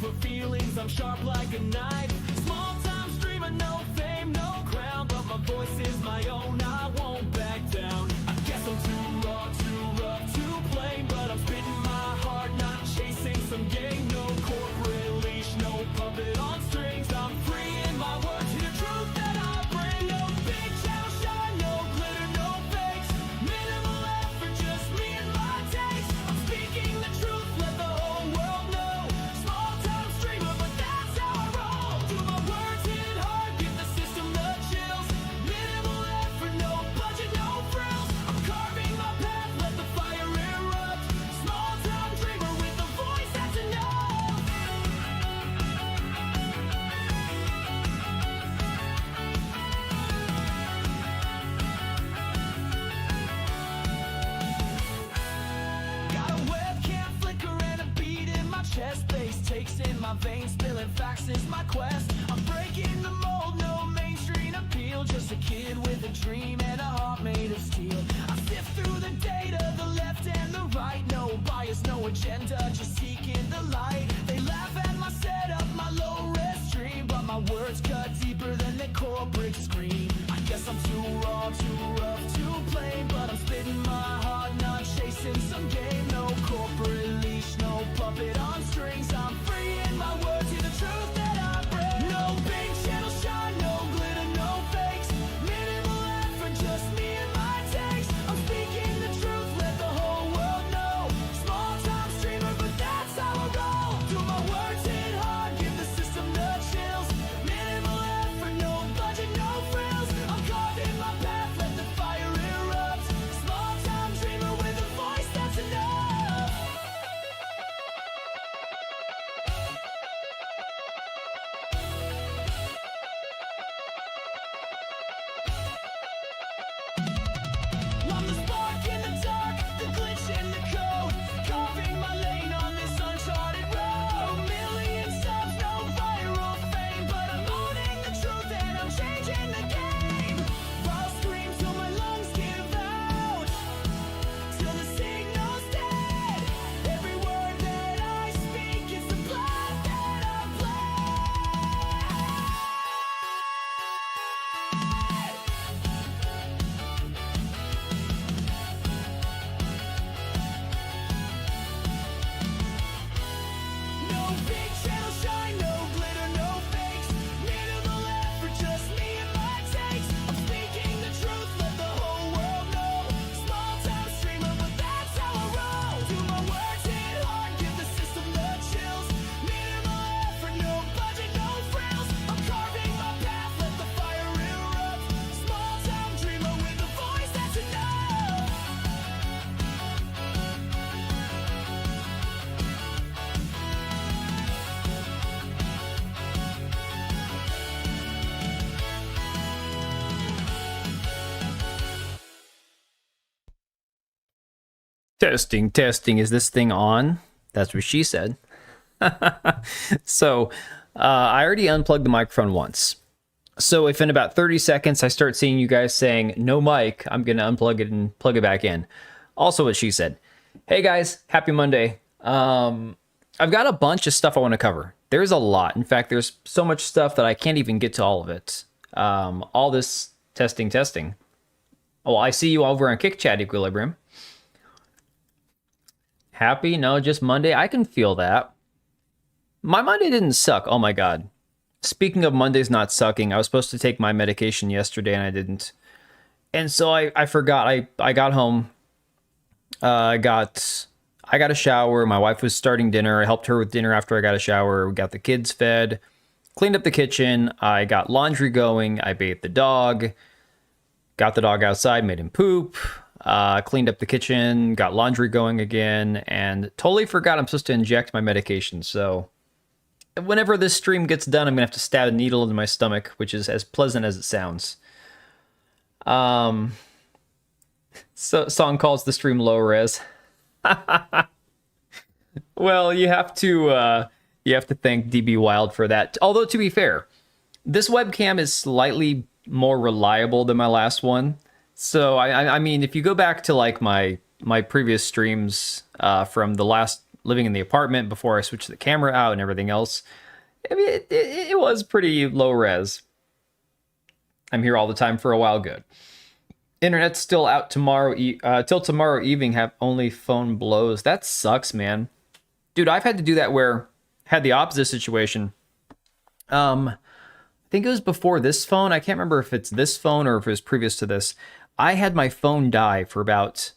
over feelings, I'm sharp like a knife. Small time streamer, no fame, no crown, but my voice is my own, I won't back down. I guess I'm too raw, too rough, too plain, but I'm spitting my heart, not chasing some game. No corporate leash, no puppet on strings. I'm free in my words, the truth that I bring. No big channel shine, no glitter, no fakes. Minimal effort, just me and my takes. I'm speaking the truth, let the whole world know. Small town streamer, but that's how I roll. Do my words hit hard, give the system the chills. Minimal effort, no budget, no frills. I'm carving my path, let the fire erupt. Small town dreamer with a voice that's enough. Got a webcam flicker and a beat in my chest. Bass takes in my veins, spilling facts is my quest. I'm breaking the mold, no mainstream appeal. Just a kid with a dream and a heart made of steel. I sift through the data, the left and the right. No bias, no agenda, just seeking the light. They laugh at my setup, my low-res stream, but my words cut deeper than the corporate scream. I guess I'm too raw, too rough, too plain, but I'm spitting my heart, not chasing some game. No corporate leash, no puppet on strings. I'm free in my words, hear the truth that I bring. No big channel shine, no glitter, no fakes. Minimal effort, just me and my takes. I'm speaking the truth, let the whole world know. Small time streamer, but that's how I roll. Do my words hit hard, give the system the chills. Minimal effort, no budget, no frills. I'm carving my path, let the fire erupt. Small time dreamer with a voice that's enough. I'm the spark in the dark, the glitch in the code. Carving my lane on this uncharted road. Million subs, no viral fame, but I'm owning the truth and I'm changing the game. I'll scream till my lungs give out, till the signal's dead. Every word that I speak is the blood that I bled. No big channel shine, no glitter, no fakes. Minimal effort, just me and my takes. I'm speaking the truth, let the whole world know. Small town streamer, but that's how I roll. Do my words hit hard, give the system the chills. Minimal effort, no budget, no frills. I'm carving my path, let the fire erupt. Small town dreamer with a voice that's enough. Testing, testing. Is this thing on? That's what she said. So, I already unplugged the microphone once. So if in about 30 seconds I start seeing you guys saying no mic, I'm going to unplug it and plug it back in. Also what she said. Hey guys, happy Monday. I've got a bunch of stuff I want to cover. There's a lot. In fact, there's so much stuff that I can't even get to all of it. All this testing. Oh, I see you over on Kick Chat Equilibrium. Happy? No, just Monday. I can feel that. My Monday didn't suck. Oh my God. Speaking of Mondays not sucking, I was supposed to take my medication yesterday and I didn't. And so I forgot. I got home. I got a shower. My wife was starting dinner. I helped her with dinner after I got a shower. We got the kids fed. Cleaned up the kitchen. I got laundry going. I bathed the dog. Got the dog outside, made him poop. Cleaned up the kitchen, got laundry going again, and totally forgot I'm supposed to inject my medication. So whenever this stream gets done, I'm going to have to stab a needle into my stomach, which is as pleasant as it sounds. So song calls the stream low res. Well, you have to thank DB Wild for that. Although, to be fair, this webcam is slightly more reliable than my last one. So I mean, if you go back to like my previous streams from the last living in the apartment before I switched the camera out and everything else. I mean, it was pretty low res. I'm here all the time for a while. Good. Internet's still out tomorrow. Till tomorrow evening. Have only phone blows. That sucks, man. Dude, I've had to do that where I had the opposite situation. I think it was before this phone. I can't remember if it's this phone or if it was previous to this. I had my phone die for about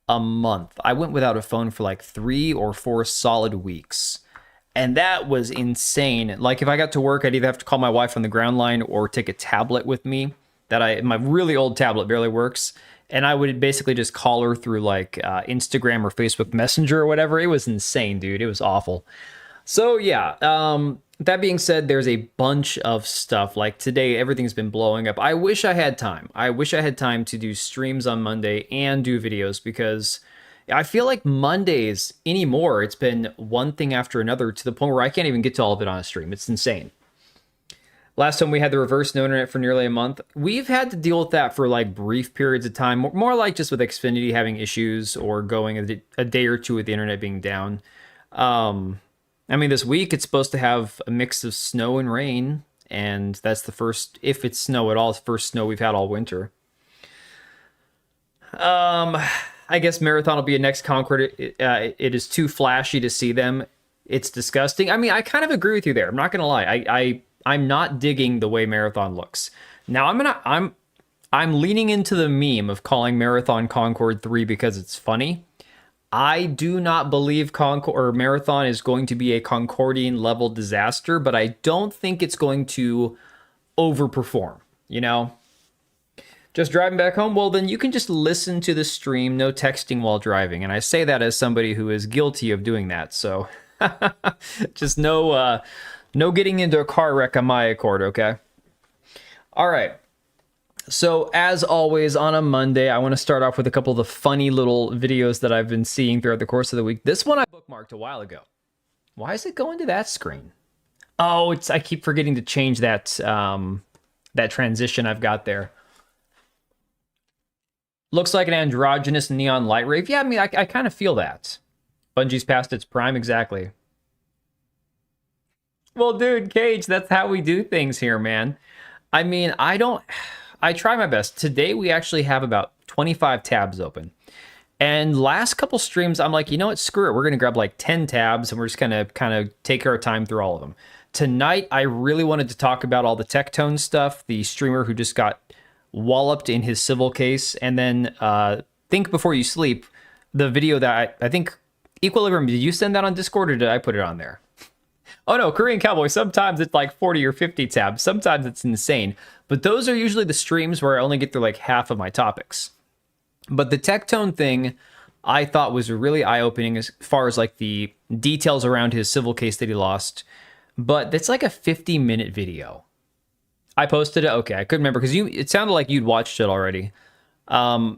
a month. I went without a phone for like 3 or 4 solid weeks. And that was insane. Like if I got to work, I'd either have to call my wife on the ground line or take a tablet with me. My really old tablet barely works. And I would basically just call her through like Instagram or Facebook Messenger or whatever. It was insane, dude. It was awful. So yeah, that being said, there's a bunch of stuff. Like today, everything's been blowing up. I wish I had time. I wish I had time to do streams on Monday and do videos, because I feel like Mondays anymore, it's been one thing after another to the point where I can't even get to all of it on a stream. It's insane. Last time we had the reverse no internet for nearly a month. We've had to deal with that for like brief periods of time, more like just with Xfinity having issues or going a day or two with the internet being down. I mean, this week it's supposed to have a mix of snow and rain, and that's the first, if it's snow at all, it's the first snow we've had all winter. I guess Marathon will be a next Concord. It is too flashy to see them. It's disgusting. I mean, I kind of agree with you there. I'm not gonna lie. I'm not digging the way Marathon looks. Now I'm leaning into the meme of calling Marathon Concord 3 because it's funny. I do not believe Marathon is going to be a Concordian level disaster, but I don't think it's going to overperform, you know? Just driving back home? Well, then you can just listen to the stream, no texting while driving. And I say that as somebody who is guilty of doing that. So just no getting into a car wreck on my accord, okay? All right. So as always on a Monday, I want to start off with a couple of the funny little videos that I've been seeing throughout the course of the week. This one I bookmarked a while ago. Why is it going to that screen? Oh, I keep forgetting to change that that transition I've got there. Looks like an androgynous neon light rave. Yeah, I mean, I kind of feel that. Bungie's past its prime, exactly. Well, dude, Cage, that's how we do things here, man. I mean, I try my best. Today, we actually have about 25 tabs open. And last couple streams, I'm like, you know what? Screw it. We're going to grab like 10 tabs, and we're just going to kind of take our time through all of them. Tonight, I really wanted to talk about all the Tectone stuff, the streamer who just got walloped in his civil case, and then Think Before You Sleep, the video that I think, Equilibrium, did you send that on Discord, or did I put it on there? Oh no, Korean Cowboy, sometimes it's like 40 or 50 tabs. Sometimes it's insane. But those are usually the streams where I only get through like half of my topics. But the Tectone thing I thought was really eye-opening as far as like the details around his civil case that he lost. But it's like a 50-minute video. I posted it. Okay, I couldn't remember because it sounded like you'd watched it already. I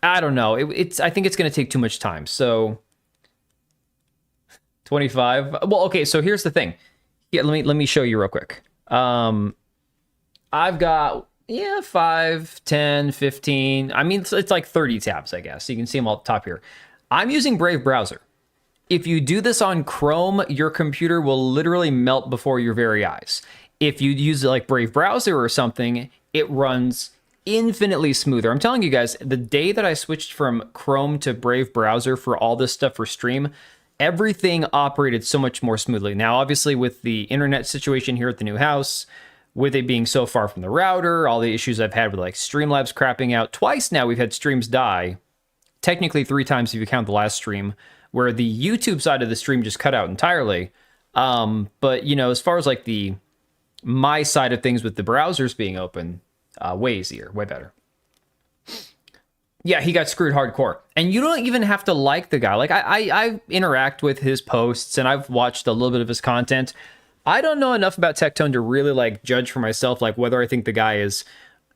don't know. I think it's going to take too much time. So 25. Well, okay, so here's the thing. Yeah, let me show you real quick. I've got 5, 10, 15. I mean, it's like 30 tabs, I guess. You can see them all at the top here. I'm using Brave browser. If you do this on Chrome, your computer will literally melt before your very eyes. If you use like Brave browser or something, it runs infinitely smoother. I'm telling you guys, the day that I switched from Chrome to Brave browser for all this stuff for stream, everything operated so much more smoothly. Now, obviously, with the internet situation here at the new house, with it being so far from the router, all the issues I've had with like Streamlabs crapping out. Twice now we've had streams die. Technically 3 times if you count the last stream, where the YouTube side of the stream just cut out entirely. But, you know, as far as like my side of things with the browsers being open, way easier, way better. Yeah, he got screwed hardcore. And you don't even have to like the guy. Like, I interact with his posts, and I've watched a little bit of his content. I don't know enough about Tectone to really, like, judge for myself, like, whether I think the guy is,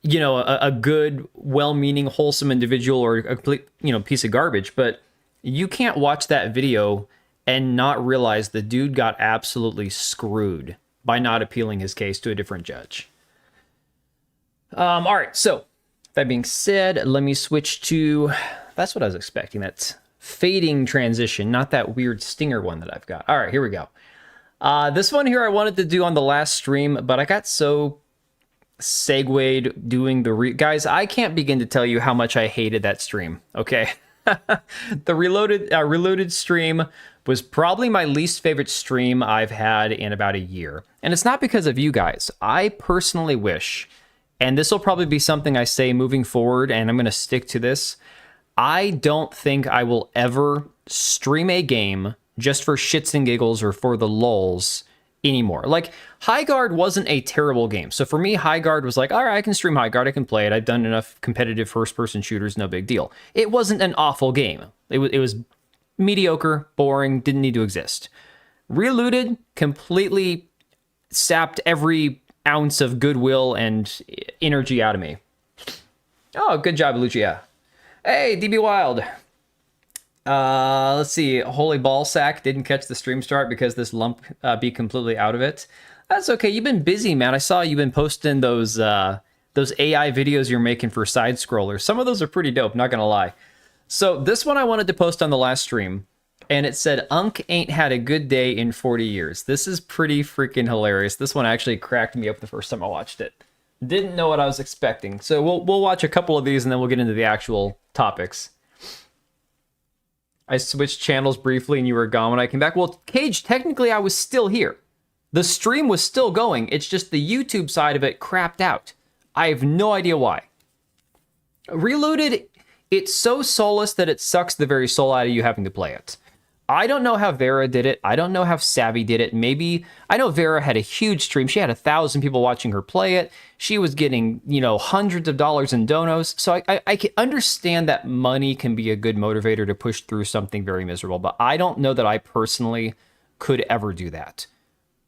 you know, a good, well-meaning, wholesome individual or a complete, you know, piece of garbage. But you can't watch that video and not realize the dude got absolutely screwed by not appealing his case to a different judge. All right, so that being said, let me switch to, that's what I was expecting, that fading transition, not that weird stinger one that I've got. All right, here we go. This one here I wanted to do on the last stream, but I got so segued doing the guys, I can't begin to tell you how much I hated that stream. Okay. The reloaded stream was probably my least favorite stream I've had in about a year. And it's not because of you guys. I personally wish, and this will probably be something I say moving forward, and I'm going to stick to this. I don't think I will ever stream a game just for shits and giggles or for the lulz anymore. Like, Highguard wasn't a terrible game. So for me, Highguard was like, all right, I can stream Highguard, I can play it. I've done enough competitive first-person shooters, no big deal. It wasn't an awful game. It was mediocre, boring, didn't need to exist. Reloaded completely sapped every ounce of goodwill and energy out of me. Oh, good job, Lucia. Hey, DB Wild. Let's see. Holy Ball Sack didn't catch the stream start because this lump be completely out of it. That's okay. You've been busy, man. I saw you've been posting those AI videos you're making for side scrollers. Some of those are pretty dope, not gonna lie. So this one I wanted to post on the last stream, and it said, Unk ain't had a good day in 40 years. This is pretty freaking hilarious. This one actually cracked me up the first time I watched it. Didn't know what I was expecting. So we'll watch a couple of these and then we'll get into the actual topics. I switched channels briefly and you were gone when I came back. Well, Cage, technically I was still here. The stream was still going. It's just the YouTube side of it crapped out. I have no idea why. Reloaded, it's so soulless that it sucks the very soul out of you having to play it. I don't know how Vera did it. I don't know how Savvy did it. Maybe, I know Vera had a huge stream. She had 1,000 people watching her play it. She was getting, hundreds of dollars in donos. So I can understand that money can be a good motivator to push through something very miserable. But I don't know that I personally could ever do that.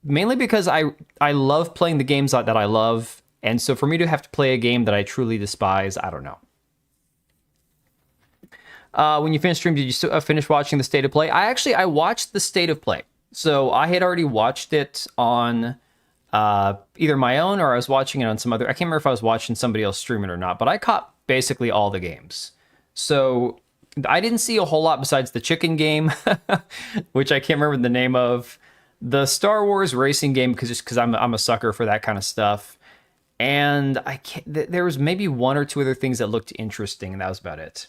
Mainly because I love playing the games that I love. And so for me to have to play a game that I truly despise, I don't know. When you finished stream, did you finish watching the State of Play? I watched the State of Play. So I had already watched it on either my own or I was watching it on some other... I can't remember if I was watching somebody else stream it or not, but I caught basically all the games. So I didn't see a whole lot besides the chicken game, which I can't remember the name of. The Star Wars racing game, because I'm a sucker for that kind of stuff. And there was maybe one or two other things that looked interesting, and that was about it.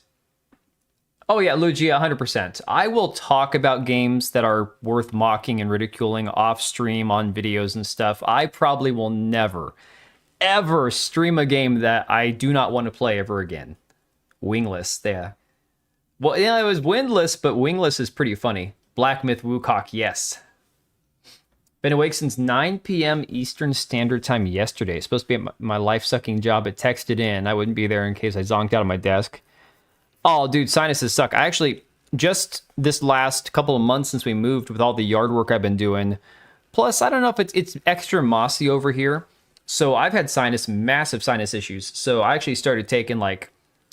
Oh yeah, Lugia, 100%. I will talk about games that are worth mocking and ridiculing off stream on videos and stuff. I probably will never, ever stream a game that I do not want to play ever again. Wingless, yeah. Well, yeah, it was Windless, but Wingless is pretty funny. Black Myth Wukong, yes. Been awake since 9 p.m. Eastern Standard Time yesterday. It's supposed to be at my life-sucking job. It texted in. I wouldn't be there in case I zonked out of my desk. Oh, dude, sinuses suck. I actually, just this last couple of months since we moved with all the yard work I've been doing, plus, I don't know if it's extra mossy over here, so I've had massive sinus issues. So I actually started taking,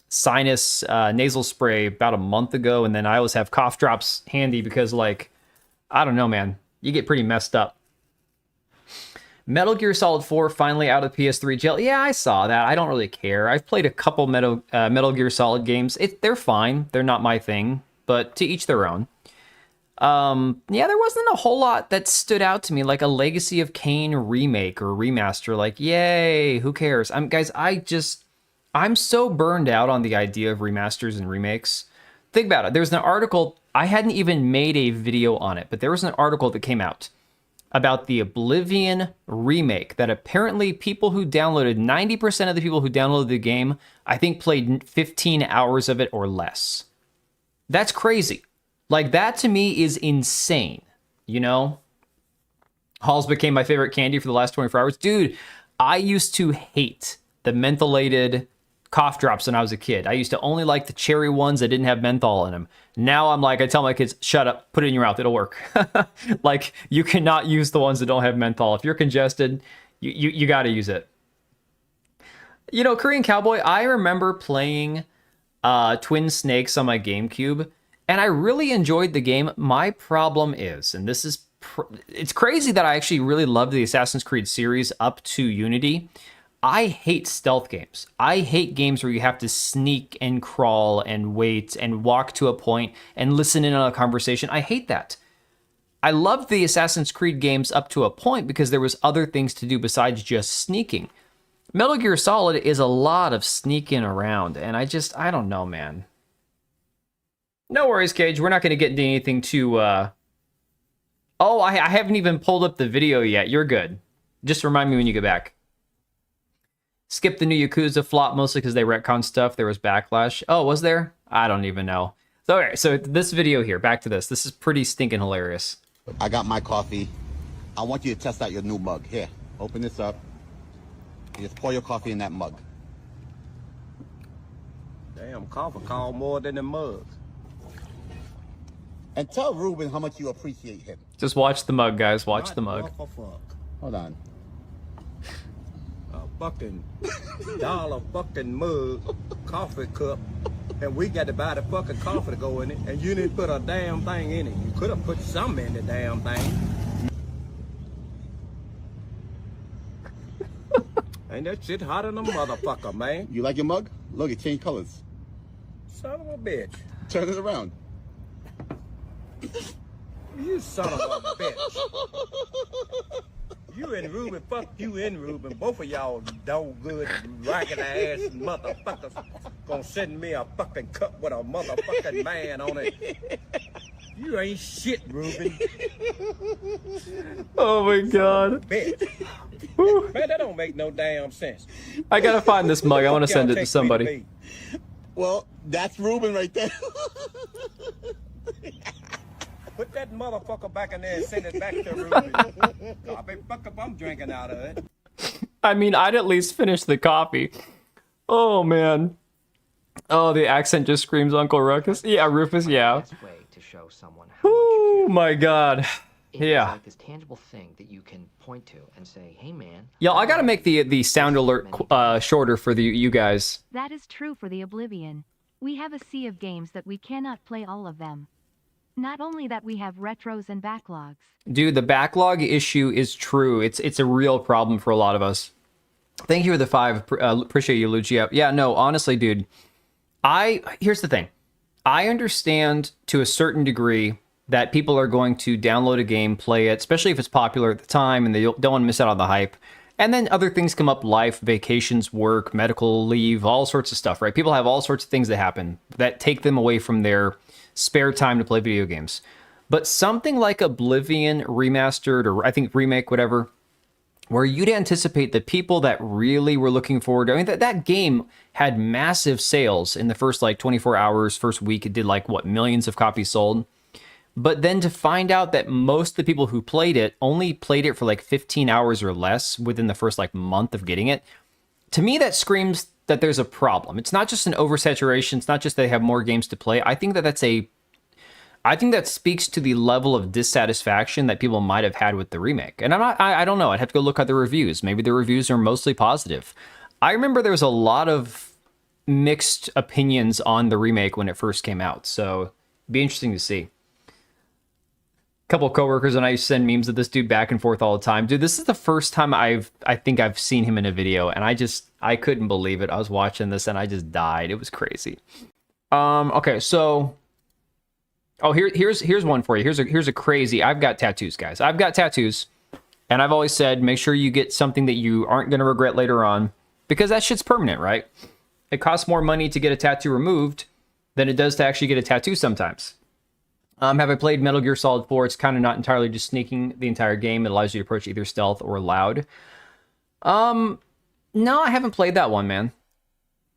sinus nasal spray about a month ago, and then I always have cough drops handy because, I don't know, man. You get pretty messed up. Metal Gear Solid 4 finally out of PS3 jail. Yeah, I saw that. I don't really care. I've played a couple Metal Gear Solid games. They're fine. They're not my thing, but to each their own. Yeah, there wasn't a whole lot that stood out to me, like a Legacy of Kain remake or remaster. Like, yay, who cares? Guys, I'm so burned out on the idea of remasters and remakes. Think about it. There's an article, I hadn't even made a video on it, but there was an article that came out about the Oblivion remake that apparently people who downloaded, 90% of the people who downloaded the game, I think played 15 hours of it or less. That's crazy. That to me is insane, Halls became my favorite candy for the last 24 hours. Dude, I used to hate the mentholated cough drops when I was a kid. I used to only like the cherry ones that didn't have menthol in them. Now I'm I tell my kids, shut up, put it in your mouth, it'll work. You cannot use the ones that don't have menthol. If you're congested, you got to use it. Korean Cowboy, I remember playing Twin Snakes on my GameCube, and I really enjoyed the game. My problem is, and this is, it's crazy that I actually really loved the Assassin's Creed series up to Unity. I hate stealth games. I hate games where you have to sneak and crawl and wait and walk to a point and listen in on a conversation. I hate that. I loved the Assassin's Creed games up to a point because there was other things to do besides just sneaking. Metal Gear Solid is a lot of sneaking around, and I don't know, man. No worries, Cage. We're not going to get into anything too... Oh, I haven't even pulled up the video yet. You're good. Just remind me when you get back. Skip the new Yakuza flop mostly because they retcon stuff. There was backlash. Oh, was there? I don't even know. So, okay, so this video here, back to this. This is pretty stinking hilarious. I got my coffee. I want you to test out your new mug. Here, open this up. You just pour your coffee in that mug. Damn, coffee cost more than the mugs. And tell Ruben how much you appreciate him. Just watch the mug, guys. Watch the mug. Hold on. A fucking dollar fucking mug, coffee cup, and we got to buy the fucking coffee to go in it, and you didn't put a damn thing in it. You could have put something in the damn thing. Ain't that shit hotter than a motherfucker, man? You like your mug? Look, it changed colors. Son of a bitch. Turn it around. You son of a bitch. You and Ruben, fuck you and Ruben. Both of y'all no good, ragged ass motherfuckers gonna send me a fucking cup with a motherfucking man on it. You ain't shit, Ruben. Oh my god. Bitch. Man, that don't make no damn sense. I gotta find this mug. I want to send it to somebody. Well, that's Ruben right there. Put that motherfucker back in there and send it back to Ruben. I be fuck if I'm drinking out of it. I mean, I'd at least finish the coffee. Oh, man. Oh, the accent just screams Uncle Ruckus. Yeah, Rufus, yeah. Way to show someone how much you Oh, my God. care. Yeah. It's like this tangible thing that you can point to and say, hey, man. Y'all, I gotta make the sound alert shorter for you guys. That is true for the Oblivion. We have a sea of games that we cannot play all of them. Not only that, we have retros and backlogs. Dude, the backlog issue is true. It's a real problem for a lot of us. Thank you for the 5. Appreciate you, Lucia. Yeah, no, honestly, dude. Here's the thing. I understand to a certain degree that people are going to download a game, play it, especially if it's popular at the time and they don't want to miss out on the hype. And then other things come up, life, vacations, work, medical leave, all sorts of stuff, right? People have all sorts of things that happen that take them away from their spare time to play video games. But something like Oblivion Remastered, or I think remake, whatever, where you'd anticipate the people that really were looking forward to, I mean, that game had massive sales in the first like 24 hours, first week. It did like, what, millions of copies sold. But then to find out that most of the people who played it only played it for like 15 hours or less within the first like month of getting it, to me that screams that there's a problem. It's not just an oversaturation. It's not just they have more games to play. I think that speaks to the level of dissatisfaction that people might have had with the remake. And I don't know. I'd have to go look at the reviews. Maybe the reviews are mostly positive. I remember there was a lot of mixed opinions on the remake when it first came out. So it'd be interesting to see. Couple of coworkers and I used to send memes of this dude back and forth all the time. Dude, this is the first time I think I've seen him in a video, and I couldn't believe it. I was watching this and I just died. It was crazy. Okay, so here's one for you. Here's a crazy. I've got tattoos, guys. I've got tattoos, and I've always said make sure you get something that you aren't going to regret later on, because that shit's permanent, right? It costs more money to get a tattoo removed than it does to actually get a tattoo sometimes. Have I played Metal Gear Solid 4? It's kind of not entirely just sneaking the entire game. It allows you to approach either stealth or loud. No, I haven't played that one, man.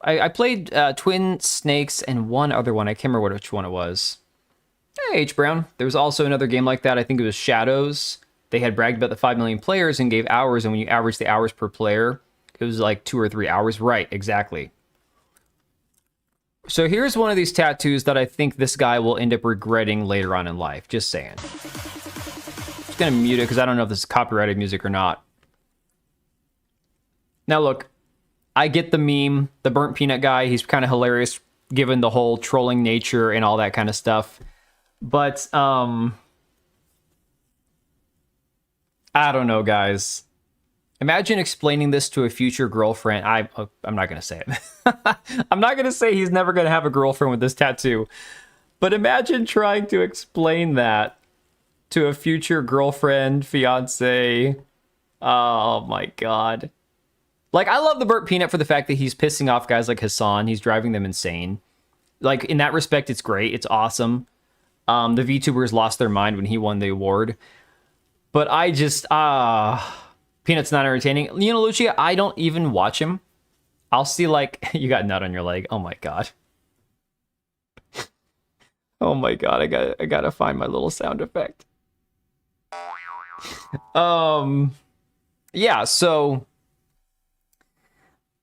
I played Twin Snakes and one other one. I can't remember which one it was. Hey, H. Brown. There was also another game like that. I think it was Shadows. They had bragged about the 5 million players and gave hours, and when you average the hours per player, it was like 2 or 3 hours. Right, exactly. So here's one of these tattoos that I think this guy will end up regretting later on in life. Just saying. Just gonna mute it because I don't know if this is copyrighted music or not. Now look, I get the meme, the burnt peanut guy. He's kind of hilarious given the whole trolling nature and all that kind of stuff. But, I don't know, guys. Imagine explaining this to a future girlfriend. I'm not going to say it. I'm not going to say he's never going to have a girlfriend with this tattoo. But imagine trying to explain that to a future girlfriend, fiance. Oh my God. Like, I love the Burnt Peanut for the fact that he's pissing off guys like Hassan. He's driving them insane. Like, in that respect, it's great. It's awesome. The VTubers lost their mind when he won the award. But I just, Peanut's not entertaining. You know, Lucia, I don't even watch him. I'll see, like, you got nut on your leg. Oh my God. Oh my God, I gotta find my little sound effect. Yeah, so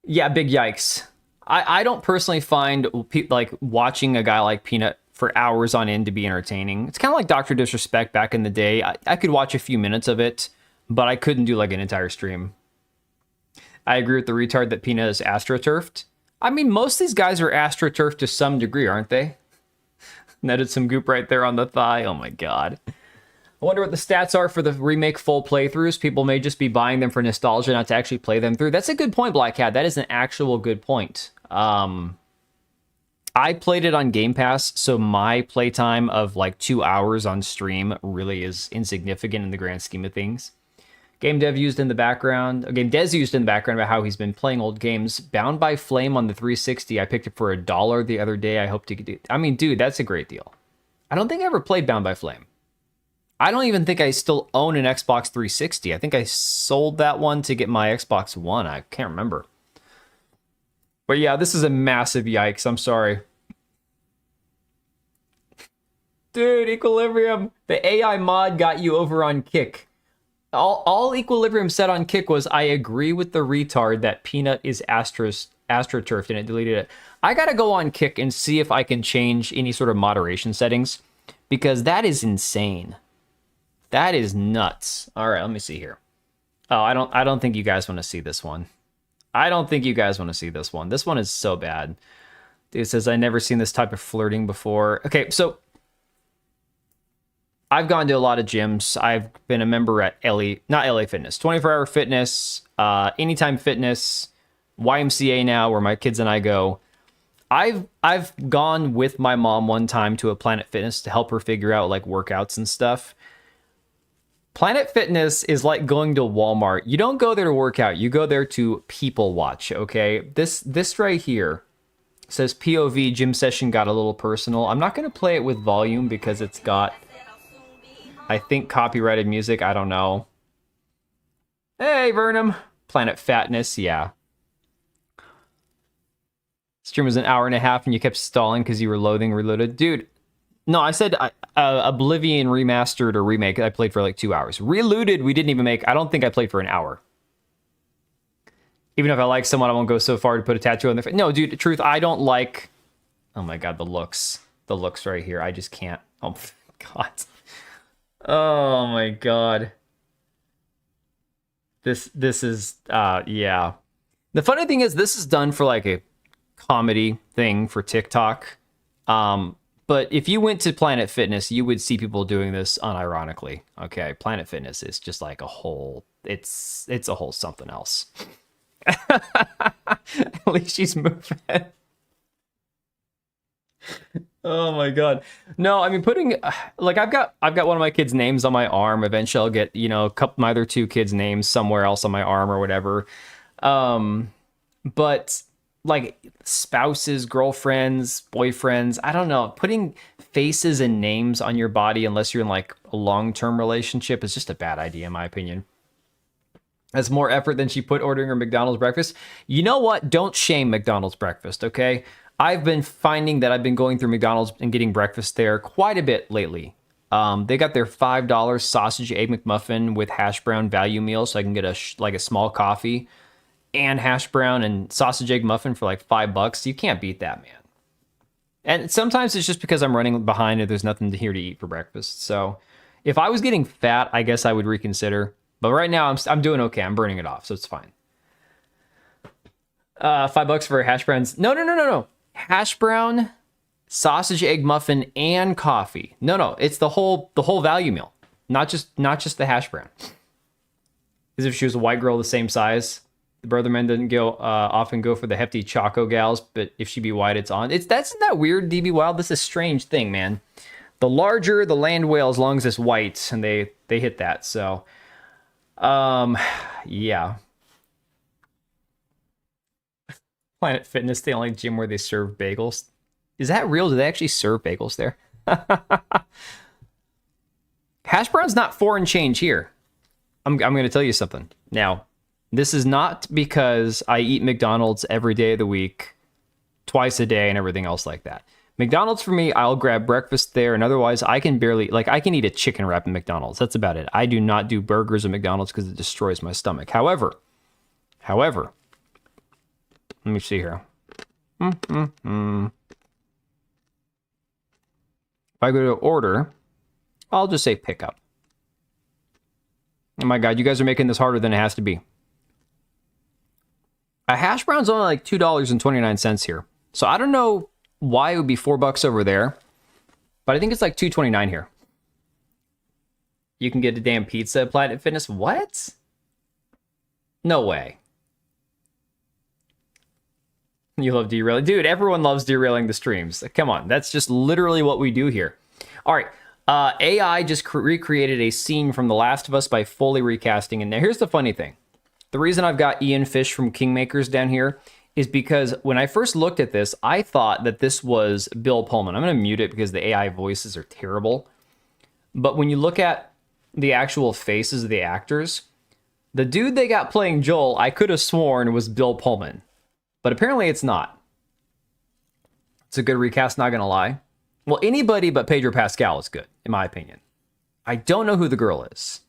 yeah, big yikes. I don't personally find like watching a guy like Peanut for hours on end to be entertaining. It's kind of like Dr. Disrespect back in the day. I could watch a few minutes of it, but I couldn't do like an entire stream. I agree with the retard that Peanut is astroturfed. I mean, most of these guys are astroturfed to some degree, aren't they? Netted some goop right there on the thigh. Oh my God. I wonder what the stats are for the remake full playthroughs. People may just be buying them for nostalgia, not to actually play them through. That's a good point, Black Cat. That is an actual good point. I played it on Game Pass, so my playtime of like 2 hours on stream really is insignificant in the grand scheme of things. Game Dev used in the background. Game Des used in the background about how he's been playing old games. Bound by Flame on the 360. I picked it for $1 the other day. I hope to get it. I mean, dude, that's a great deal. I don't think I ever played Bound by Flame. I don't even think I still own an Xbox 360. I think I sold that one to get my Xbox One. I can't remember. But yeah, this is a massive yikes. I'm sorry. Dude, Equilibrium. The AI mod got you over on Kick. All Equilibrium said on Kick was, I agree with the retard that Peanut is astroturfed, and it deleted it. I gotta go on Kick and see if I can change any sort of moderation settings, because that is insane. That is nuts. All right, let me see here. Oh, I don't think you guys want to see this one. I don't think you guys want to see this one. This one is so bad. Dude says, I never seen this type of flirting before. Okay, so I've gone to a lot of gyms. I've been a member at not LA Fitness, 24 Hour Fitness, Anytime Fitness, YMCA now, where my kids and I go. I've gone with my mom one time to a Planet Fitness to help her figure out like workouts and stuff. Planet Fitness is like going to Walmart. You don't go there to work out. You go there to people watch, okay? This right here says POV gym session got a little personal. I'm not going to play it with volume because it's got, I think, copyrighted music. I don't know. Hey, Vernum. Planet Fatness, yeah. Stream was an hour and a half and you kept stalling because you were loading Reloaded. Dude, no, I said Oblivion Remastered or Remake, I played for like 2 hours. Reloaded, we didn't even make, I don't think I played for an hour. Even if I like someone, I won't go so far to put a tattoo on their face. No, dude, truth, I don't like, oh my God, the looks. The looks right here, I just can't. Oh, God. Oh my God. This is, yeah. The funny thing is, this is done for like a comedy thing for TikTok. But if you went to Planet Fitness, you would see people doing this unironically. Okay, Planet Fitness is just like a whole, it's a whole something else. At least she's moving. Oh my God. No, I mean, putting, like, I've got one of my kids' names on my arm. Eventually I'll get, you know, my other two kids' names somewhere else on my arm or whatever. But like spouses, girlfriends, boyfriends, I don't know, putting faces and names on your body unless you're in like a long-term relationship is just a bad idea in my opinion. That's more effort than she put ordering her McDonald's breakfast. You know what? Don't shame McDonald's breakfast, okay? I've been finding that I've been going through McDonald's and getting breakfast there quite a bit lately. They got their $5 sausage egg McMuffin with hash brown value meal, so I can get a small coffee and hash brown and sausage egg muffin for like $5. You can't beat that, man. And sometimes it's just because I'm running behind and there's nothing here to eat for breakfast. So if I was getting fat, I guess I would reconsider. But right now I'm doing okay. I'm burning it off, so it's fine. $5 for hash browns. No. Hash brown, sausage egg muffin, and coffee. No, it's the whole value meal, not just the hash brown. As if she was a white girl the same size. The brother men didn't go often go for the hefty Choco gals, but if she be white, it's on. That's not weird, DB Wild. This is a strange thing, man. The larger the land whale, as long as it's white, and they hit that. So, yeah. Planet Fitness, the only gym where they serve bagels. Is that real? Do they actually serve bagels there? Hash brown's not foreign change here. I'm going to tell you something. Now, this is not because I eat McDonald's every day of the week, twice a day, and everything else like that. McDonald's for me, I'll grab breakfast there, and otherwise I can barely, like, I can eat a chicken wrap at McDonald's. That's about it. I do not do burgers at McDonald's because it destroys my stomach. However, let me see here. If I go to order, I'll just say pickup. Oh my God, you guys are making this harder than it has to be. A hash brown's only like $2.29 here. So I don't know why it would be $4 over there, but I think it's like $2.29 here. You can get a damn pizza at Planet Fitness. What? No way. You love derailing. Dude, everyone loves derailing the streams. Come on, that's just literally what we do here. All right, AI just recreated a scene from The Last of Us by fully recasting. And now here's the funny thing. The reason I've got Ian Fish from Kingmakers down here is because when I first looked at this, I thought that this was Bill Pullman. I'm going to mute it because the AI voices are terrible. But when you look at the actual faces of the actors, the dude they got playing Joel, I could have sworn was Bill Pullman. But apparently it's not. It's a good recast, not going to lie. Well, anybody but Pedro Pascal is good, in my opinion. I don't know who the girl is.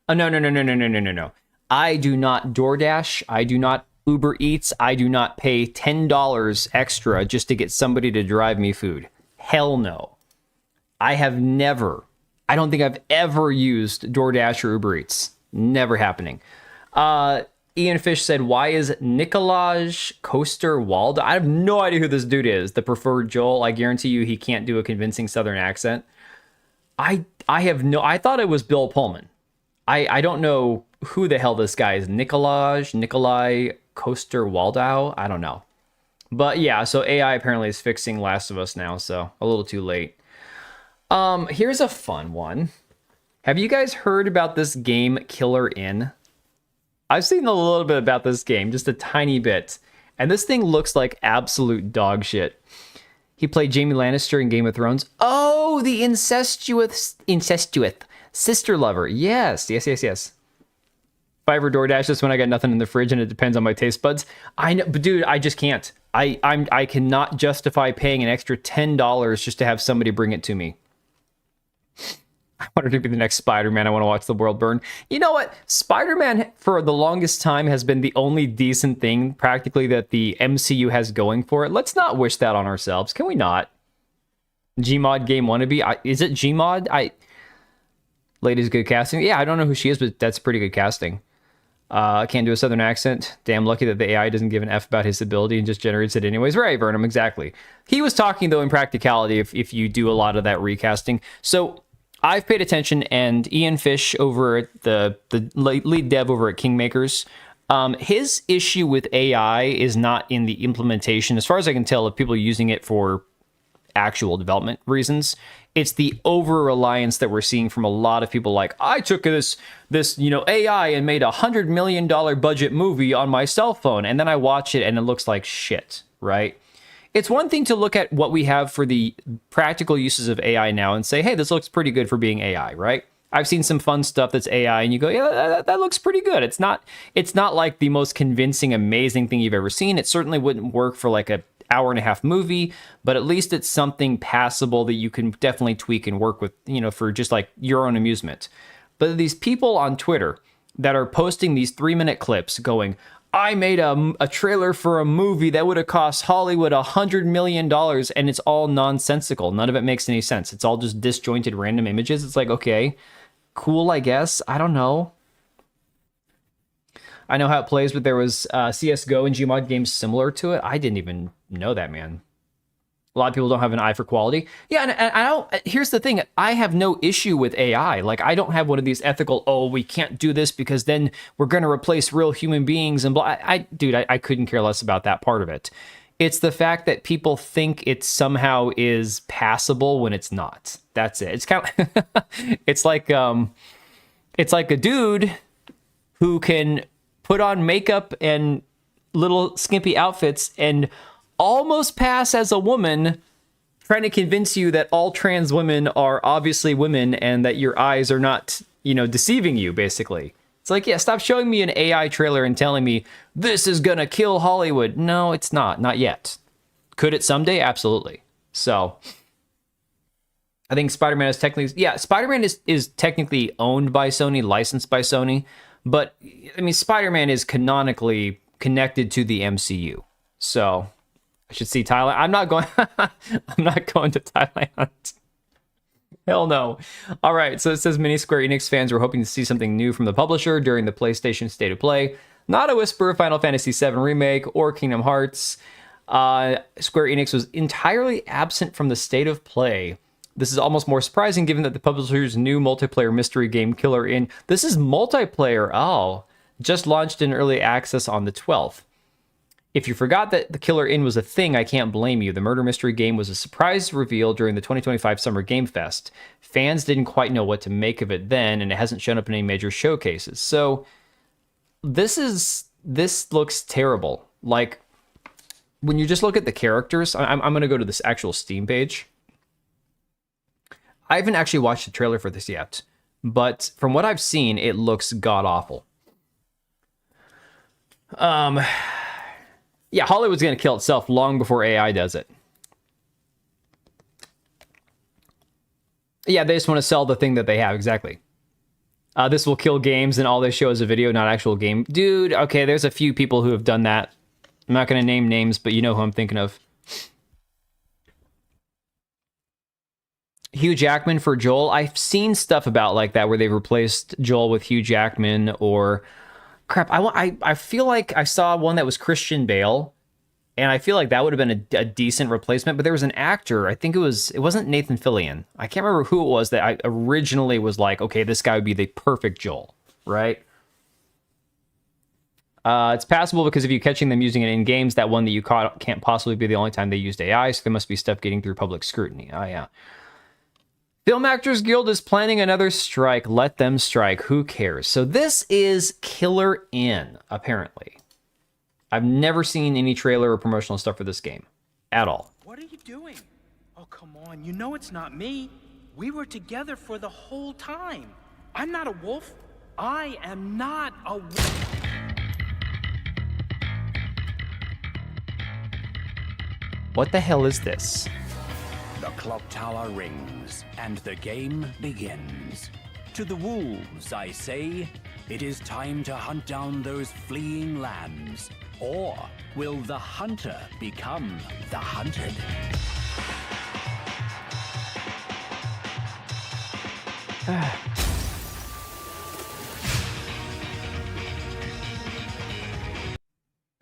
Oh, no. I do not DoorDash. I do not Uber Eats. I do not pay $10 extra just to get somebody to drive me food. Hell no. I don't think I've ever used DoorDash or Uber Eats. Never happening. Ian Fish said, why is Nikolaj Coster-Waldau? I have no idea who this dude is. The preferred Joel. I guarantee you he can't do a convincing Southern accent. I thought it was Bill Pullman. I don't know who the hell this guy is. Nikolaj Coster-Waldau? I don't know. But yeah, so AI apparently is fixing Last of Us now, so a little too late. Here's a fun one. Have you guys heard about this game Killer Inn? I've seen a little bit about this game, just a tiny bit. And this thing looks like absolute dog shit. He played Jaime Lannister in Game of Thrones. Oh, the incestuous sister lover. Yes. If I ever DoorDash this when I got nothing in the fridge and it depends on my taste buds. I know, but dude, I just can't. I cannot justify paying an extra $10 just to have somebody bring it to me. I want her to be the next Spider-Man. I want to watch the world burn. You know what? Spider-Man, for the longest time, has been the only decent thing, practically, that the MCU has going for it. Let's not wish that on ourselves. Can we not? Gmod Game Wannabe? Is it Gmod? Lady's good casting? Yeah, I don't know who she is, but that's pretty good casting. Can't do a Southern accent. Damn lucky that the AI doesn't give an F about his ability and just generates it anyways. Right, Burnham, exactly. He was talking, though, in practicality, if you do a lot of that recasting. So I've paid attention, and Ian Fish over at the lead dev over at Kingmakers, his issue with AI is not in the implementation, as far as I can tell, of people using it for actual development reasons. It's the over-reliance that we're seeing from a lot of people like, I took this AI and made $100 million budget movie on my cell phone, and then I watch it and it looks like shit, right? It's one thing to look at what we have for the practical uses of AI now and say, hey, this looks pretty good for being AI, right? I've seen some fun stuff that's AI, and you go, yeah, that looks pretty good. It's not like the most convincing, amazing thing you've ever seen. It certainly wouldn't work for like a hour-and-a-half movie, but at least it's something passable that you can definitely tweak and work with, for just like your own amusement. But these people on Twitter that are posting these 3-minute clips going, I made a trailer for a movie that would have cost Hollywood $100 million, and it's all nonsensical. None of it makes any sense. It's all just disjointed random images. It's like, okay, cool, I guess. I don't know. I know how it plays, but there was CSGO and Gmod games similar to it. I didn't even know that, man. A lot of people don't have an eye for quality. Yeah, and I don't. Here's the thing: I have no issue with AI. Like, I don't have one of these ethical. Oh, we can't do this because then we're going to replace real human beings and blah. Dude, I couldn't care less about that part of it. It's the fact that people think it somehow is passable when it's not. That's it. It's kind of. It's like a dude who can put on makeup and little skimpy outfits and almost pass as a woman, trying to convince you that all trans women are obviously women and that your eyes are not, deceiving you, basically. It's like, yeah, stop showing me an AI trailer and telling me this is gonna kill Hollywood. No, it's not yet. Could it someday? Absolutely. So I think Spider-Man is Spider-Man is technically owned by Sony, licensed by Sony, but I mean, Spider-Man is canonically connected to the MCU. So I should see Thailand. I'm not going to Thailand. Hell no. All right, so it says many Square Enix fans were hoping to see something new from the publisher during the PlayStation State of Play. Not a whisper of Final Fantasy VII Remake or Kingdom Hearts. Square Enix was entirely absent from the State of Play. This is almost more surprising given that the publisher's new multiplayer mystery game Killer Inn. This is multiplayer. Oh, just launched in early access on the 12th. If you forgot that the Killer Inn was a thing, I can't blame you. The murder mystery game was a surprise reveal during the 2025 Summer Game Fest. Fans didn't quite know what to make of it then, and it hasn't shown up in any major showcases. So this looks terrible. Like, when you just look at the characters, I'm going to go to this actual Steam page. I haven't actually watched the trailer for this yet, but from what I've seen, it looks god-awful. Yeah, Hollywood's going to kill itself long before AI does it. Yeah, they just want to sell the thing that they have, exactly. This will kill games and all they show is a video, not actual game. Dude, okay, there's a few people who have done that. I'm not going to name names, but you know who I'm thinking of. Hugh Jackman for Joel. I've seen stuff about like that where they've replaced Joel with Hugh Jackman or... Crap, I feel like I saw one that was Christian Bale, and I feel like that would have been a decent replacement, but there was an actor, I think it wasn't Nathan Fillion. I can't remember who it was that I originally was like, okay, this guy would be the perfect Joel, right? It's passable because if you're catching them using it in games, that one that you caught can't possibly be the only time they used AI, so there must be stuff getting through public scrutiny. Oh, yeah. Film Actors Guild is planning another strike. Let them strike. Who cares? So this is Killer Inn, apparently. I've never seen any trailer or promotional stuff for this game. At all. What are you doing? Oh, come on. You know it's not me. We were together for the whole time. I'm not a wolf. I am not a wolf. What the hell is this? The clock tower rings, and the game begins. To the wolves, I say, it is time to hunt down those fleeing lambs. Or will the hunter become the hunted?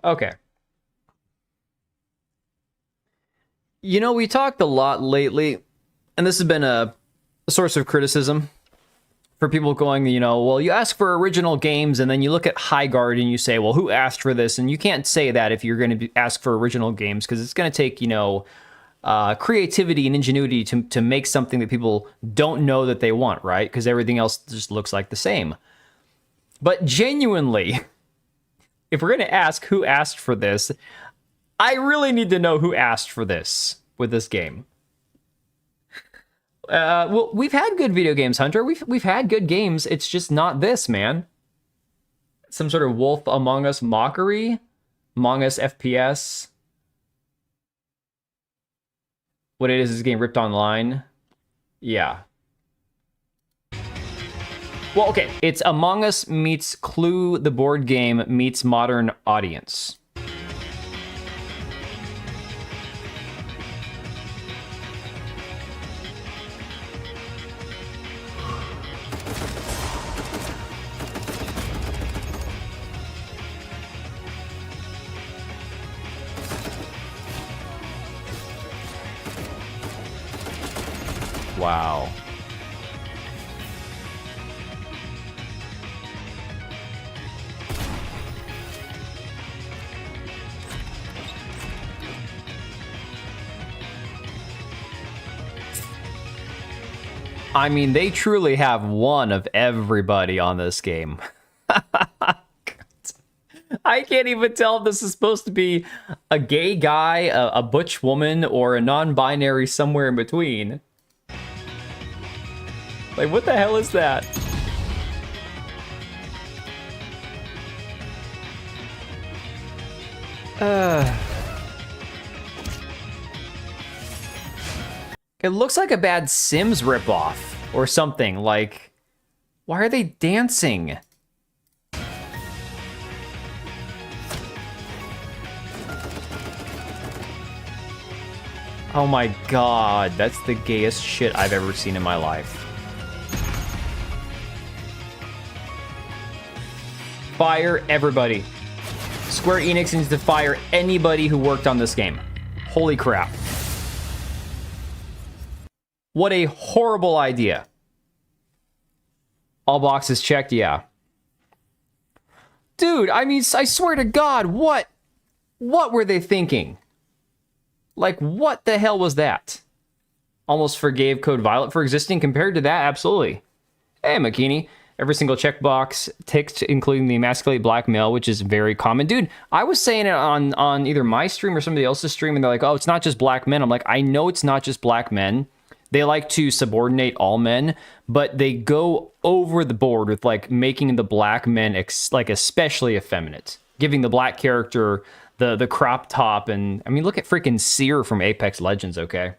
Okay. You know, we talked a lot lately, and this has been a source of criticism for people going, well, you ask for original games, and then you look at Highguard and you say, well, who asked for this? And you can't say that if you're going to ask for original games, because it's going to take, creativity and ingenuity to make something that people don't know that they want, right? Because everything else just looks like the same. But genuinely, if we're going to ask who asked for this, I really need to know who asked for this with this game. Well, we've had good video games, Hunter. We've had good games. It's just not this, man. Some sort of Wolf Among Us mockery? Among Us FPS? What it is getting ripped online? Yeah. Well, okay. It's Among Us meets Clue, the board game, meets modern audience. Wow. I mean, they truly have one of everybody on this game. I can't even tell if this is supposed to be a gay guy, a butch woman, or a non-binary somewhere in between. Like, what the hell is that? It looks like a bad Sims ripoff or something. Like, why are they dancing? Oh my god, that's the gayest shit I've ever seen in my life. Fire everybody. Square Enix needs to fire anybody who worked on this game. Holy crap. What a horrible idea. All boxes checked, yeah. Dude, I mean, I swear to God, what were they thinking? Like, what the hell was that? Almost forgave Code Violet for existing. Compared to that, absolutely. Hey, Makini. Every single checkbox ticked, including the emasculate black male, which is very common. Dude, I was saying it on either my stream or somebody else's stream, and they're like, oh, it's not just black men. I'm like, I know it's not just black men. They like to subordinate all men, but they go over the board with, like, making the black men, like, especially effeminate. Giving the black character the crop top, and, I mean, look at freaking Seer from Apex Legends, okay?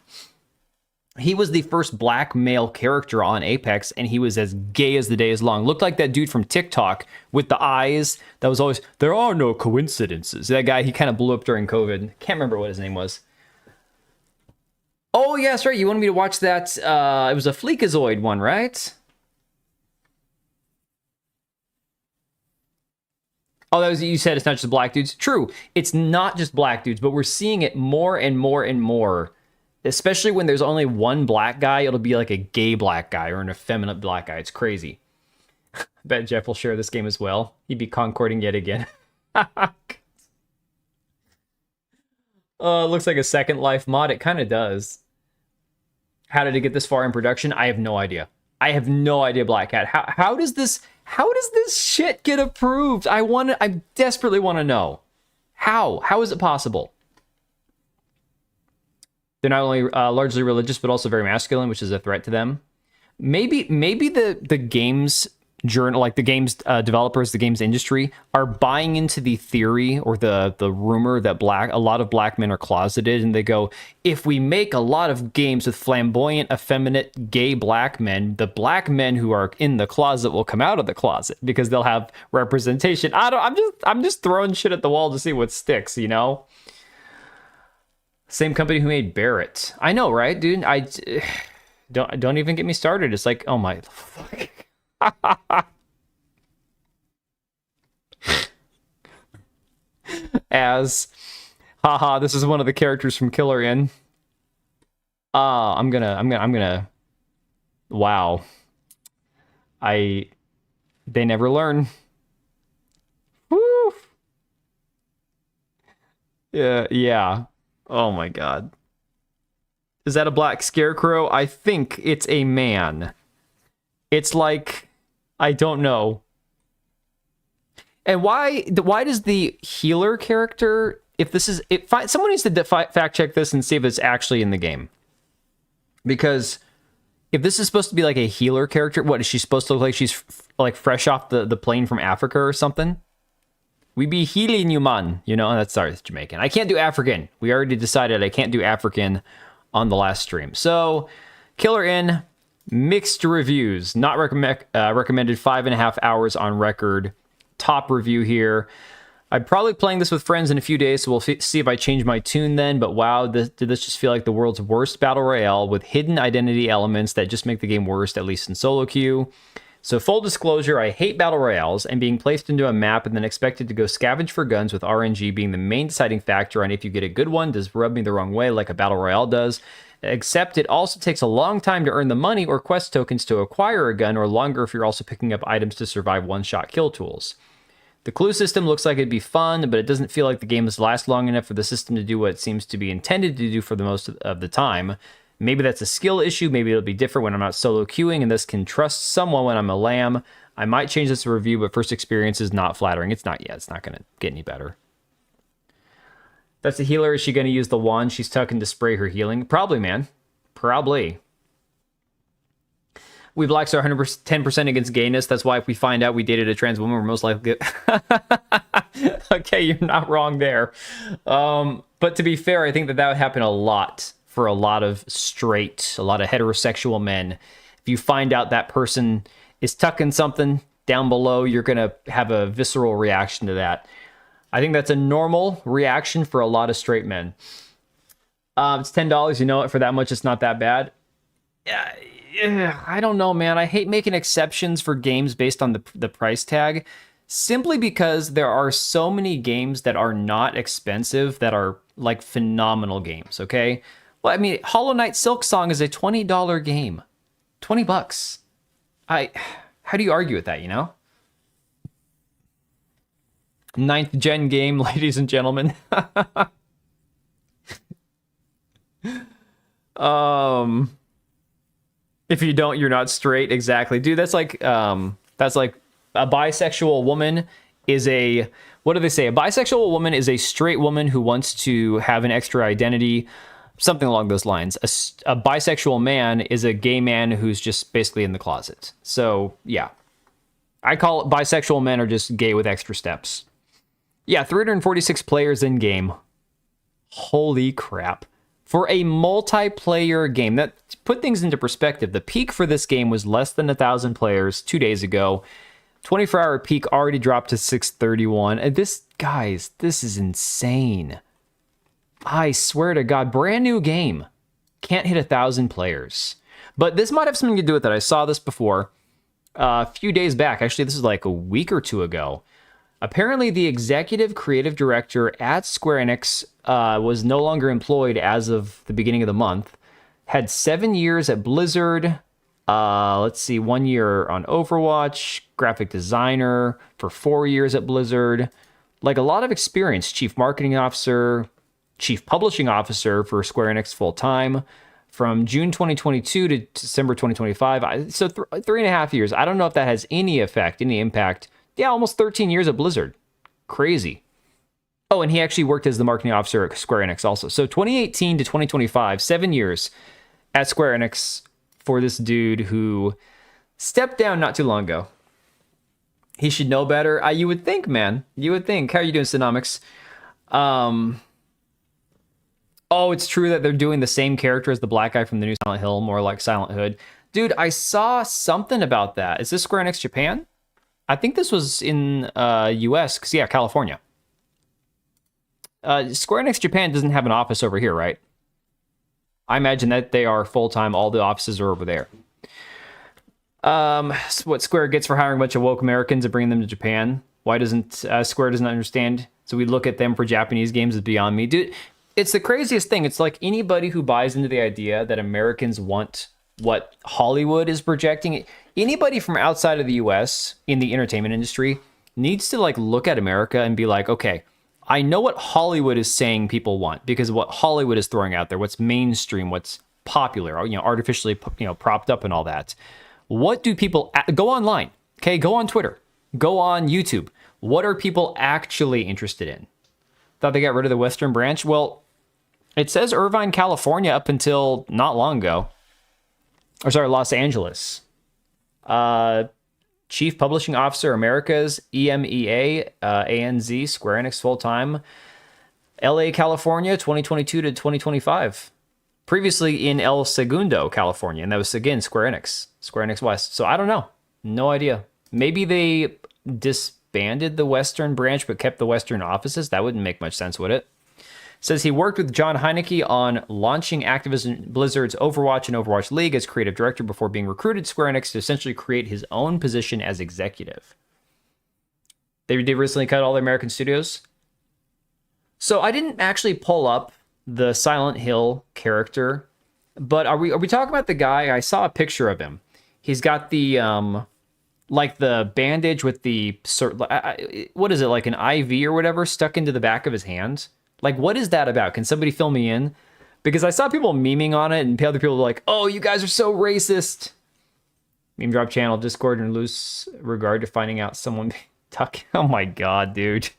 He was the first black male character on Apex, and he was as gay as the day is long. Looked like that dude from TikTok with the eyes that was always, there are no coincidences. That guy, he kind of blew up during COVID. Can't remember what his name was. Oh, yeah, that's right. You wanted me to watch that. It was a Fleekazoid one, right? Oh, that was, you said it's not just black dudes. True, it's not just black dudes, but we're seeing it more and more and more. Especially when there's only one black guy, it'll be like a gay black guy or an effeminate black guy. It's crazy. I bet Jeff will share this game as well. He'd be concording yet again. Looks like a Second Life mod. It kind of does. How did it get this far in production? I have no idea. I have no idea, Black Cat. How does this shit get approved? I desperately want to know. How is it possible? They're not only largely religious, but also very masculine, which is a threat to them. Maybe the games journal, like the games developers, the games industry, are buying into the theory or the rumor that a lot of black men are closeted, and they go, if we make a lot of games with flamboyant, effeminate, gay black men, the black men who are in the closet will come out of the closet because they'll have representation. I'm just throwing shit at the wall to see what sticks, you know? Same company who made Barrett. I know, right, dude? Don't even get me started. It's like, oh my fuck. As, haha, this is one of the characters from Killer Inn. I'm gonna. Wow. They never learn. Woo. Yeah. Oh my god. Is that a black scarecrow? I think it's a man. It's like, I don't know. And why does the healer character, if this is, someone needs to fact check this and see if it's actually in the game. Because if this is supposed to be like a healer character, what is she supposed to look like? She's like fresh off the plane from Africa or something? We be healing you, man. You know, that's Jamaican. I can't do African. We already decided I can't do African on the last stream. So, Killer Inn, mixed reviews. Not recommended 5.5 hours on record. Top review here. I'm probably playing this with friends in a few days, so we'll see if I change my tune then. But wow, did this just feel like the world's worst battle royale with hidden identity elements that just make the game worse, at least in solo queue. So full disclosure, I hate battle royales and being placed into a map and then expected to go scavenge for guns with RNG being the main deciding factor on if you get a good one does rub me the wrong way like a battle royale does. Except it also takes a long time to earn the money or quest tokens to acquire a gun, or longer if you're also picking up items to survive one-shot kill tools. The clue system looks like it'd be fun, but it doesn't feel like the game has last long enough for the system to do what it seems to be intended to do for the most of the time. Maybe that's a skill issue. Maybe it'll be different when I'm not solo queuing and thus can trust someone when I'm a lamb. I might change this to review, but first experience is not flattering. It's not yet. It's not going to get any better. That's a healer. Is she going to use the wand she's tucking to spray her healing? Probably, man. Probably. We blacks are 110% against gayness. That's why if we find out we dated a trans woman, we're most likely... Okay, you're not wrong there. But to be fair, I think that would happen a lot for a lot of heterosexual men. If you find out that person is tucking something down below, you're going to have a visceral reaction to that. I think that's a normal reaction for a lot of straight men. It's $10. You know what? For that much, it's not that bad. Yeah. I don't know, man. I hate making exceptions for games based on the price tag, simply because there are so many games that are not expensive that are like phenomenal games, okay? Well, I mean, Hollow Knight Silksong is a $20 game. $20. How do you argue with that, you know? 9th gen game, ladies and gentlemen. If you don't, you're not straight. Exactly. Dude, that's like a bisexual woman is a, what do they say? A bisexual woman is a straight woman who wants to have an extra identity, something along those lines. A bisexual man is a gay man who's just basically in the closet. So, yeah. I call it bisexual men are just gay with extra steps. Yeah, 346 players in game. Holy crap. For a multiplayer game, that put things into perspective, the peak for this game was less than 1,000 players 2 days ago. 24-hour peak already dropped to 631. And this is insane. I swear to God, brand new game. Can't hit 1,000 players. But this might have something to do with it. I saw this before. A few days back. Actually, this is like a week or two ago. Apparently, the executive creative director at Square Enix was no longer employed as of the beginning of the month. Had 7 years at Blizzard. 1 year on Overwatch. Graphic designer for 4 years at Blizzard. Like a lot of experience. Chief marketing officer, chief publishing officer for Square Enix full time. From June 2022 to December 2025. So 3.5 years. I don't know if that has any effect, any impact. Yeah, almost 13 years at Blizzard. Crazy. Oh, and he actually worked as the marketing officer at Square Enix also. So 2018 to 2025, 7 years at Square Enix for this dude who stepped down not too long ago. He should know better. You would think, man. You would think. How are you doing, Sonomics? Oh, it's true that they're doing the same character as the black guy from the new Silent Hill, more like Silent Hood. Dude, I saw something about that. Is this Square Enix Japan? I think this was in US, because yeah, California. Square Enix Japan doesn't have an office over here, right? I imagine that they are full-time. All the offices are over there. What Square gets for hiring a bunch of woke Americans and bringing them to Japan. Why doesn't Square doesn't understand? So we look at them for Japanese games is beyond me. Dude, it's the craziest thing. It's like anybody who buys into the idea that Americans want what Hollywood is projecting. Anybody from outside of the US in the entertainment industry needs to like look at America and be like, okay, I know what Hollywood is saying people want because of what Hollywood is throwing out there, what's mainstream, what's popular, artificially, propped up and all that. What do people go online? Okay, go on Twitter, go on YouTube. What are people actually interested in? Thought they got rid of the Western branch? Well, it says Irvine, California up until not long ago. Or sorry, Los Angeles. Chief Publishing Officer, Americas, EMEA, ANZ, Square Enix full-time. LA, California, 2022 to 2025. Previously in El Segundo, California, and that was, again, Square Enix West. So I don't know. No idea. Maybe they disbanded the Western branch but kept the Western offices. That wouldn't make much sense, would it? Says he worked with John Heineke on launching Activision Blizzard's Overwatch and Overwatch League as creative director before being recruited to Square Enix to essentially create his own position as executive. They did recently cut all the American studios. So I didn't actually pull up the Silent Hill character But are we talking about the guy? I saw a picture of him. He's got the like the bandage with the what is it, like an IV or whatever stuck into the back of his hand? Like, what is that about? Can somebody fill me in? Because I saw people memeing on it, and other people were like, "Oh, you guys are so racist." Meme drop channel, Discord, and loose regard to finding out someone tuck. Oh my god, dude.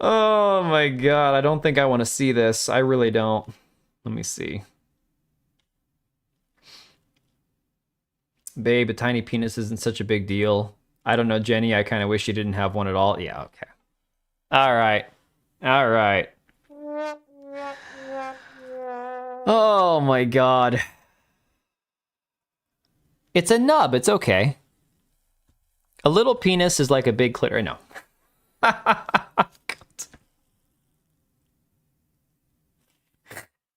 Oh my god, I don't think I want to see this. I really don't. Let me see. Babe, a tiny penis isn't such a big deal. I don't know, Jenny. I kind of wish you didn't have one at all. Yeah, okay. All right. All right. Oh my god. It's a nub. It's okay. A little penis is like a big clitoris. No.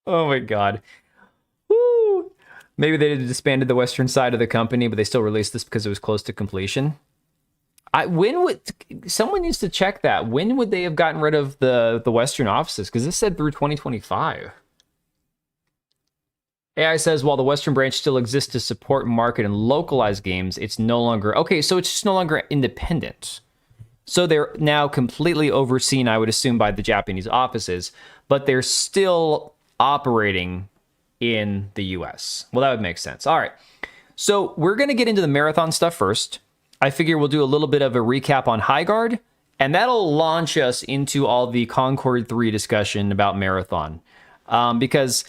Oh my god. Woo. Maybe they disbanded the western side of the company, but they still released this because it was close to completion. When would someone needs to check that? When would they have gotten rid of the western offices? Because this said through 2025. AI says while the western branch still exists to support, market, and localize games, it's no longer okay. So it's just no longer independent. So they're now completely overseen, I would assume, by the Japanese offices, but they're still operating in the US. Well, that would make sense. All right. So we're going to get into the marathon stuff first. I figure we'll do a little bit of a recap on Highguard, and that'll launch us into all the Concord 3 discussion about marathon. Because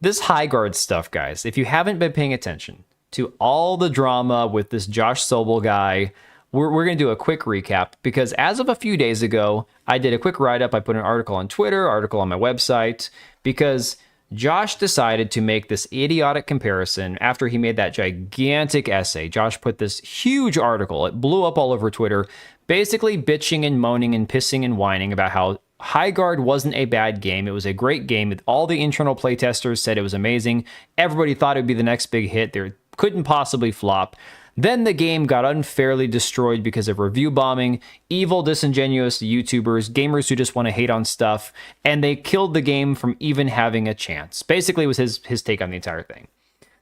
this Highguard stuff, guys, if you haven't been paying attention to all the drama with this Josh Sobel guy, we're going to do a quick recap, because as of a few days ago, I did a quick write-up. I put an article on Twitter, article on my website, because Josh decided to make this idiotic comparison after he made that gigantic essay. Josh put this huge article. It blew up all over Twitter, basically bitching and moaning and pissing and whining about how Highguard wasn't a bad game. It was a great game. All the internal playtesters said it was amazing. Everybody thought it would be the next big hit. There couldn't possibly flop. Then the game got unfairly destroyed because of review bombing, evil, disingenuous YouTubers, gamers who just want to hate on stuff, and they killed the game from even having a chance. Basically, was his take on the entire thing.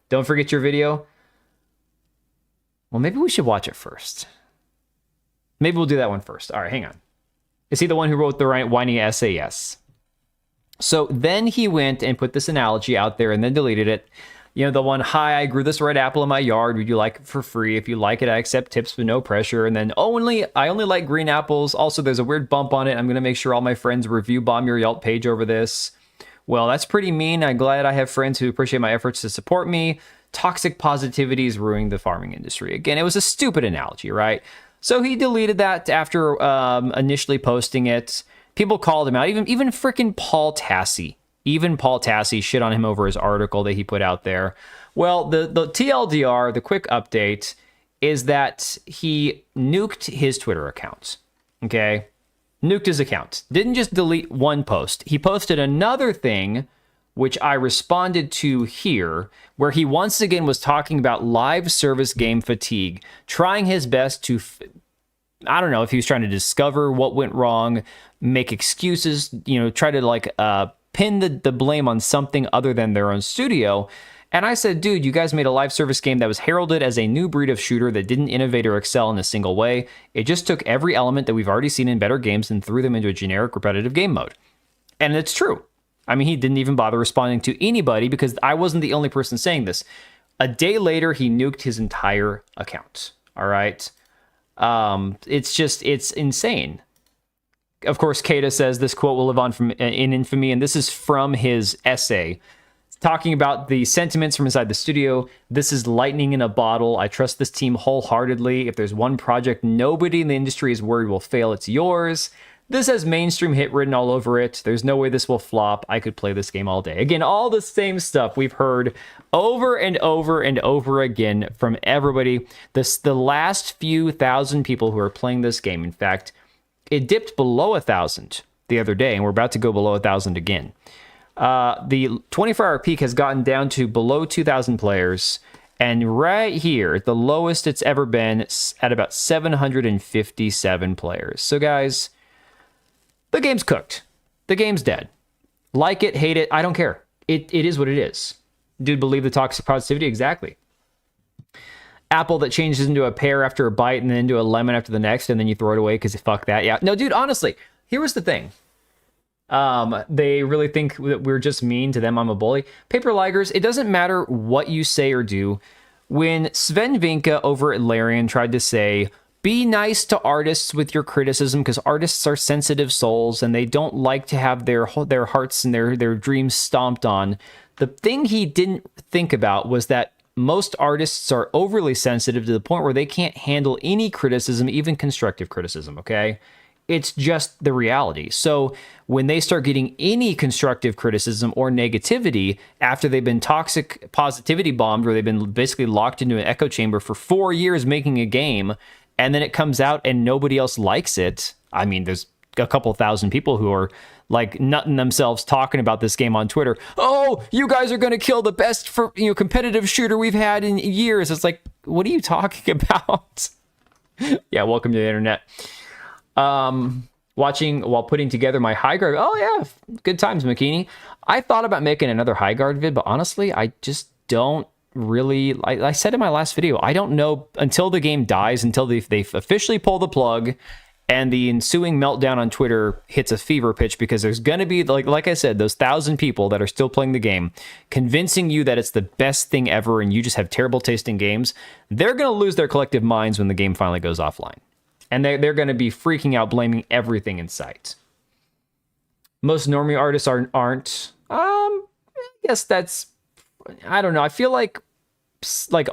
Don't forget your video. Well, maybe we should watch it first. Maybe we'll do that one first. All right, hang on. Is he the one who wrote the whiny essay? Yes. So then he went and put this analogy out there and then deleted it. You know, the one, hi, I grew this red apple in my yard. Would you like it for free? If you like it, I accept tips with no pressure. And then I only like green apples. Also, there's a weird bump on it. I'm going to make sure all my friends review bomb your Yelp page over this. Well, that's pretty mean. I'm glad I have friends who appreciate my efforts to support me. Toxic positivity is ruining the farming industry. Again, it was a stupid analogy, right? So he deleted that after initially posting it. People called him out. Even freaking Paul Tassi. Even Paul Tassi shit on him over his article that he put out there. Well, the TLDR, the quick update, is that he nuked his Twitter account. Okay? Nuked his account. Didn't just delete one post. He posted another thing, which I responded to here, where he once again was talking about live service game fatigue, trying his best to... I don't know if he was trying to discover what went wrong, make excuses, try to pin the blame on something other than their own studio. And I said, dude, you guys made a live service game that was heralded as a new breed of shooter that didn't innovate or excel in a single way. It just took every element that we've already seen in better games and threw them into a generic repetitive game mode. And it's true. I mean, he didn't even bother responding to anybody because I wasn't the only person saying this. A day later, he nuked his entire account. All right. It's insane. Of course, Kata says this quote will live on in infamy, and this is from his essay talking about the sentiments from inside the studio. This is lightning in a bottle. I trust this team wholeheartedly. If there's one project nobody in the industry is worried will fail, it's yours. This has mainstream hit written all over it. There's no way this will flop. I could play this game all day. Again, all the same stuff we've heard over and over and over again from everybody. The last few thousand people who are playing this game, in fact, it dipped below 1,000 the other day, and we're about to go below 1,000 again. The 24-hour peak has gotten down to below 2,000 players, and right here, the lowest it's ever been at about 757 players. So guys, the game's cooked. The game's dead. Like it, hate it, I don't care. It is what it is. Dude, believe the toxic positivity? Exactly. Apple that changes into a pear after a bite and then into a lemon after the next, and then you throw it away because fuck that. Yeah. No, dude, honestly, here was the thing. They really think that we're just mean to them. I'm a bully. Paper Ligers, it doesn't matter what you say or do. When Sven Vinka over at Larian tried to say, be nice to artists with your criticism because artists are sensitive souls and they don't like to have their hearts and their dreams stomped on. The thing he didn't think about was that most artists are overly sensitive to the point where they can't handle any criticism, even constructive criticism, okay? It's just the reality. So when they start getting any constructive criticism or negativity after they've been toxic positivity bombed, where they've been basically locked into an echo chamber for 4 years making a game, and then it comes out and nobody else likes it. I mean, there's a couple thousand people who are like nutting themselves talking about this game on Twitter. Oh, you guys are going to kill the best for competitive shooter we've had in years. It's like, what are you talking about? Yeah, welcome to the internet. Watching while putting together my Highguard. Oh yeah, good times, McKinney. I thought about making another Highguard vid, but honestly, I just don't really. I said in my last video, I don't know until the game dies, until they officially pull the plug, and the ensuing meltdown on Twitter hits a fever pitch, because there's going to be, like I said, those 1,000 people that are still playing the game, convincing you that it's the best thing ever and you just have terrible taste in games. They're going to lose their collective minds when the game finally goes offline. And they're going to be freaking out, blaming everything in sight. Most normie artists aren't. I guess that's, I don't know. I feel like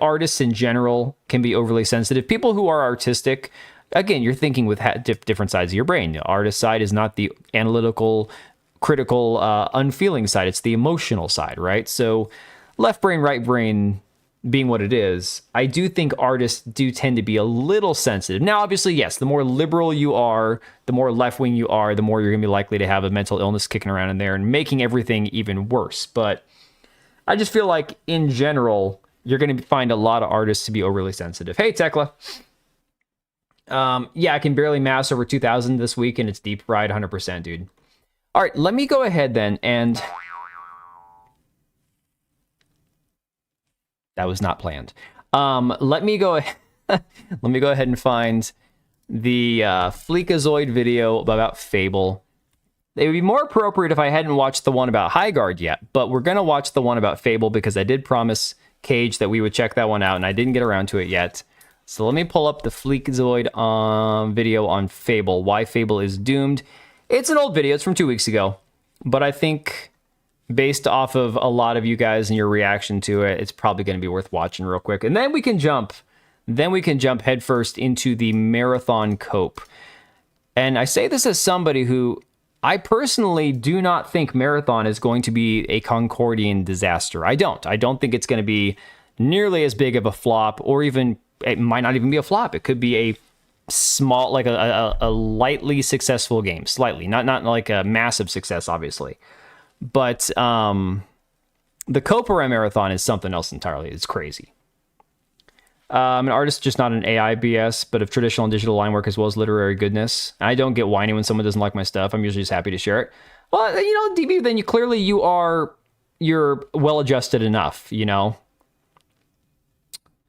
artists in general can be overly sensitive. People who are artistic, again, you're thinking with different sides of your brain. The artist side is not the analytical, critical, unfeeling side. It's the emotional side, right? So left brain, right brain being what it is, I do think artists do tend to be a little sensitive. Now, obviously, yes, the more liberal you are, the more left-wing you are, the more you're going to be likely to have a mental illness kicking around in there and making everything even worse. But I just feel like, in general, you're going to find a lot of artists to be overly sensitive. Hey, Tekla. Yeah, I can barely mass over 2,000 this week, and it's deep fried 100%, dude. All right, let me go ahead then, and that was not planned. Let me go ahead and find the Fleekazoid video about Fable. It would be more appropriate if I hadn't watched the one about Highguard yet, but we're going to watch the one about Fable because I did promise Cage that we would check that one out, and I didn't get around to it yet. So let me pull up the Fleekazoid video on Fable, why Fable is doomed. It's an old video. It's from 2 weeks ago, but I think based off of a lot of you guys and your reaction to it, it's probably going to be worth watching real quick. And then we can jump headfirst into the marathon cope. And I say this as somebody who, I personally do not think marathon is going to be a Concordian disaster. I don't think it's going to be nearly as big of a flop, or even, it might not even be a flop. It could be a small, like a lightly successful game, slightly, not like a massive success, obviously. But the Copra Marathon is something else entirely. It's crazy. I'm an artist, just not an AI BS, but of traditional and digital line work as well as literary goodness. I don't get whiny when someone doesn't like my stuff. I'm usually just happy to share it. Well, DB, then you're well-adjusted enough,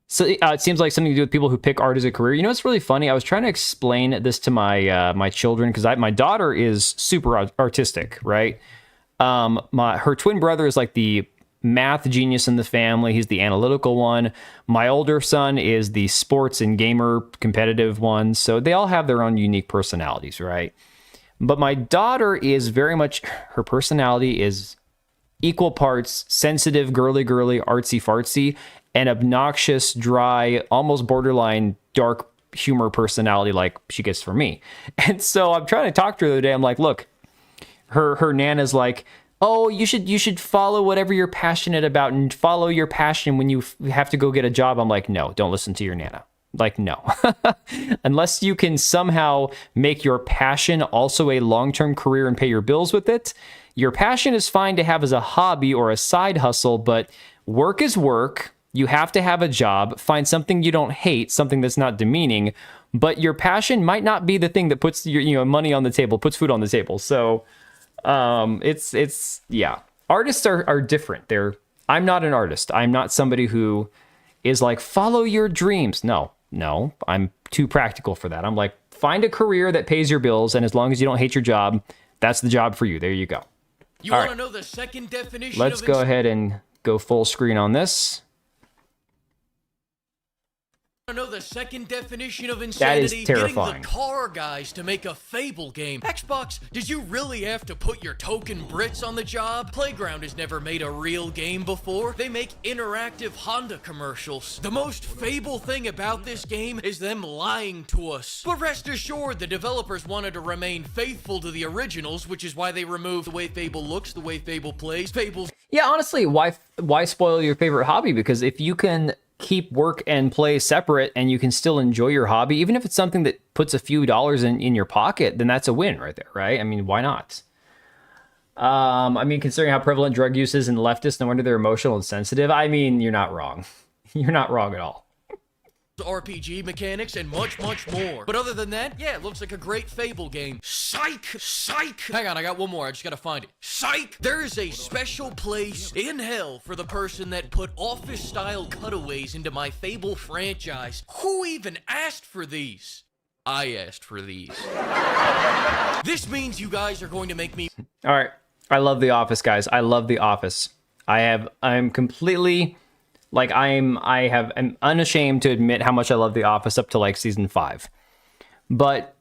So it seems like something to do with people who pick art as a career. It's really funny. I was trying to explain this to my my children, because my daughter is super artistic, right? Her twin brother is like the math genius in the family. He's the analytical one. My older son is the sports and gamer competitive one. So they all have their own unique personalities, right? But my daughter is very much, her personality is equal parts sensitive, girly, artsy fartsy, and obnoxious, dry, almost borderline dark humor personality like she gets from me. And so I'm trying to talk to her the other day. I'm like, look, her nana's like, oh, you should follow whatever you're passionate about and follow your passion when you have to go get a job. I'm like, no, don't listen to your nana. Like, no. Unless you can somehow make your passion also a long-term career and pay your bills with it, your passion is fine to have as a hobby or a side hustle, but work is work. You have to have a job. Find something you don't hate, something that's not demeaning, but your passion might not be the thing that puts your money on the table, puts food on the table. So Yeah. Artists are different. I'm not an artist. I'm not somebody who is like, follow your dreams. No, I'm too practical for that. I'm like, find a career that pays your bills, and as long as you don't hate your job, that's the job for you. There you go. You want to know the second definition? Let's go ahead and go full screen on this. I know the second definition of insanity. That is terrifying. Getting the car guys to make a Fable game. Xbox, did you really have to put your token Brits on the job? Playground has never made a real game before. They make interactive Honda commercials. The most Fable thing about this game is them lying to us. But rest assured, the developers wanted to remain faithful to the originals, which is why they removed the way Fable looks, the way Fable plays. Fable's... Yeah, honestly, why spoil your favorite hobby? Because if you can keep work and play separate and you can still enjoy your hobby, even if it's something that puts a few dollars in your pocket, then that's a win right there, right? I mean, why not? I mean, considering how prevalent drug use is in leftists, no wonder they're emotional and sensitive. I mean, you're not wrong. You're not wrong at all. RPG mechanics and much more. But other than that, yeah, it looks like a great Fable game. Psych! Hang on, I got one more. I just gotta find it. Psych! There is a special place in hell for the person that put office-style cutaways into my Fable franchise. Who even asked for these? I asked for these. This means you guys are going to make me... All right. I love The Office, guys. I love The Office. I'm completely... Like, I'm unashamed to admit how much I love The Office up to, like, season 5. But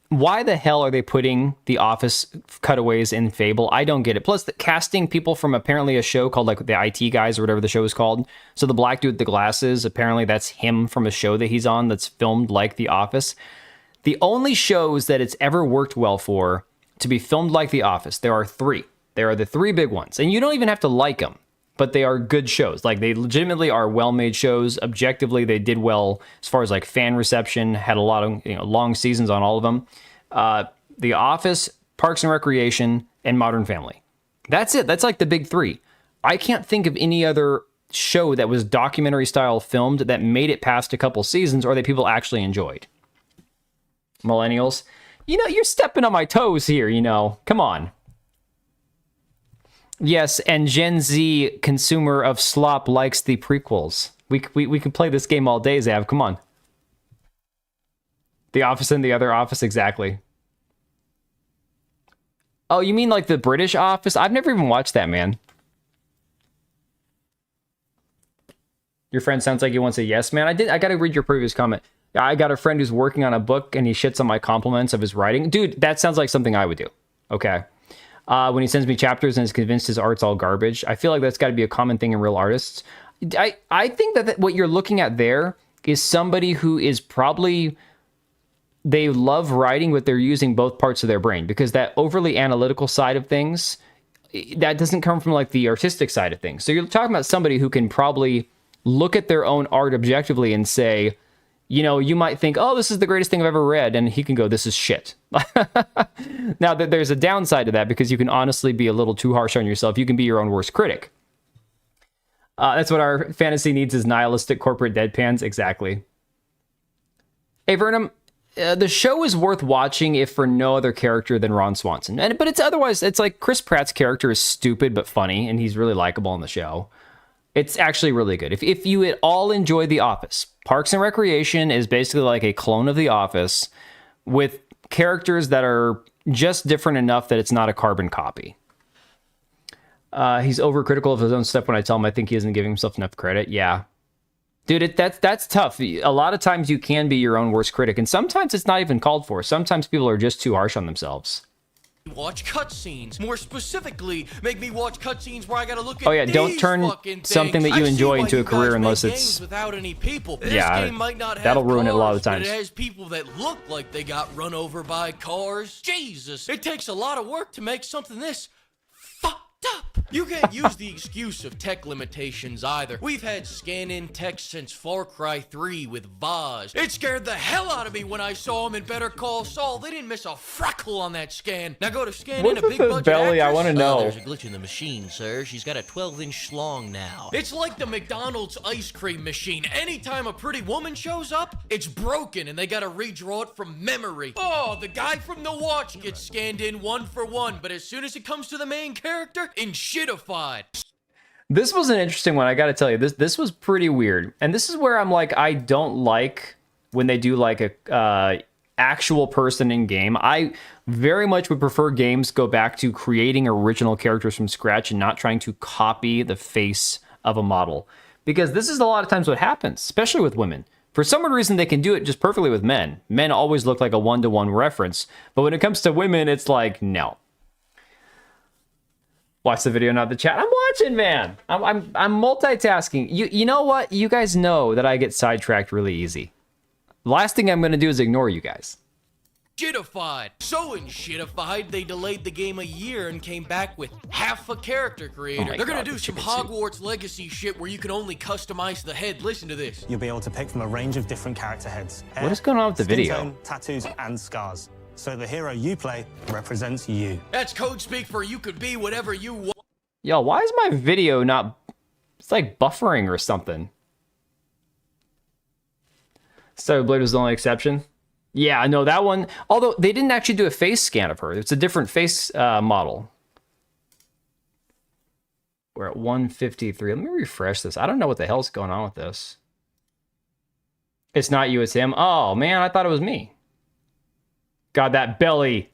why the hell are they putting The Office cutaways in Fable? I don't get it. Plus, the casting people from apparently a show called, like, the IT Guys or whatever the show is called. So the black dude with the glasses, apparently that's him from a show that he's on that's filmed like The Office. The only shows that it's ever worked well for to be filmed like The Office, there are 3. There are the 3 big ones. And you don't even have to like them. But they are good shows. Like, they legitimately are well-made shows. Objectively, they did well as far as, like, fan reception. Had a lot of, long seasons on all of them. The Office, Parks and Recreation, and Modern Family. That's it. That's, like, the big 3. I can't think of any other show that was documentary-style filmed that made it past a couple seasons or that people actually enjoyed. Millennials. You're stepping on my toes here, Come on. Yes, and Gen Z consumer of slop likes the prequels. We could play this game all day, Zav. Come on. The Office and the Other Office, exactly. Oh, you mean like the British Office? I've never even watched that, man. Your friend sounds like he wants a yes, man. I gotta read your previous comment. I got a friend who's working on a book and he shits on my compliments of his writing. Dude, that sounds like something I would do. Okay. When he sends me chapters and is convinced his art's all garbage. I feel like that's got to be a common thing in real artists. I think that what you're looking at there is somebody who is probably... They love writing, but they're using both parts of their brain. Because that overly analytical side of things, that doesn't come from like the artistic side of things. So you're talking about somebody who can probably look at their own art objectively and say... you might think, oh, this is the greatest thing I've ever read. And he can go, this is shit. Now, there's a downside to that because you can honestly be a little too harsh on yourself. You can be your own worst critic. That's what our fantasy needs is nihilistic corporate deadpans. Exactly. Hey, Vernum, the show is worth watching if for no other character than Ron Swanson. But it's like Chris Pratt's character is stupid but funny, and he's really likable on the show. It's actually really good. If you at all enjoy The Office, Parks and Recreation is basically like a clone of The Office with characters that are just different enough that it's not a carbon copy. He's overcritical of his own stuff when I tell him I think he isn't giving himself enough credit. Yeah. Dude, that's tough. A lot of times you can be your own worst critic, and sometimes it's not even called for. Sometimes people are just too harsh on themselves. Watch cutscenes. More specifically, make me watch cutscenes where I gotta look at don't turn something that you enjoy into a career unless it's without any people. This yeah, game might not have that'll ruin it a lot of the cars, times. But it has people that look like they got run over by cars. Jesus, it takes a lot of work to make something this fucked up. You can't use the excuse of tech limitations either. We've had scan-in tech since Far Cry 3 with Vaz. It scared the hell out of me when I saw him in Better Call Saul. They didn't miss a freckle on that scan. Now go to scan in a big budget belly? I actress. want to know. There's a glitch in the machine, sir. She's got a 12-inch schlong now. It's like the McDonald's ice cream machine. Anytime a pretty woman shows up, it's broken and they gotta redraw it from memory. Oh, the guy from The Watch gets scanned in 1 for 1, but as soon as it comes to the main character, in shitified. This was an interesting one, I gotta tell you. This was pretty weird. And this is where I'm like, I don't like when they do like a actual person in game. I very much would prefer games go back to creating original characters from scratch and not trying to copy the face of a model. Because this is a lot of times what happens, especially with women. For some reason, they can do it just perfectly with men. Men always look like a one-to-one reference. But when it comes to women, it's like, no. Watch the video, not the chat. I'm watching, man. I'm multitasking. You know what? You guys know that I get sidetracked really easy. The last thing I'm going to do is ignore you guys. Shitified. So in shitified, they delayed the game a year and came back with half a character creator. They're gonna do some Hogwarts Legacy shit where you can only customize the head. Listen to this. You'll be able to pick from a range of different character heads. What is going on with the skin video? tone, tattoos, and scars. So the hero you play represents you. That's code speak for you could be whatever you want. Yo, why is my video not... It's like buffering or something. Starry Blade was the only exception. Yeah, I know that one. Although they didn't actually do a face scan of her. It's a different face model. We're at 153. Let me refresh this. I don't know what the hell's going on with this. It's not you, it's him. Oh, man, I thought it was me. God, that belly.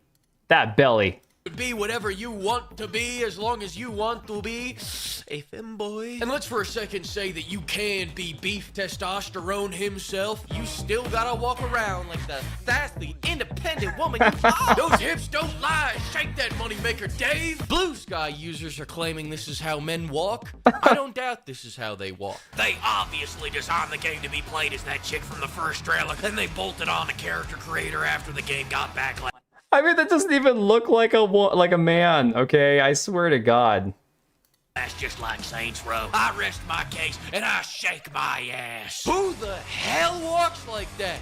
That belly. Be whatever you want to be as long as you want to be a femboy. And let's for a second say that you can be beef testosterone himself. You still gotta walk around like the sassy, independent woman you are. Those hips don't lie. Shake that moneymaker, Dave. Blue Sky users are claiming this is how men walk. I don't doubt this is how they walk. They obviously designed the game to be played as that chick from the first trailer, and they bolted on a character creator after the game got backlash. I mean, that doesn't even look like a man, okay? I swear to God. That's just like Saints Row. I rest my case and I shake my ass. Who the hell walks like that?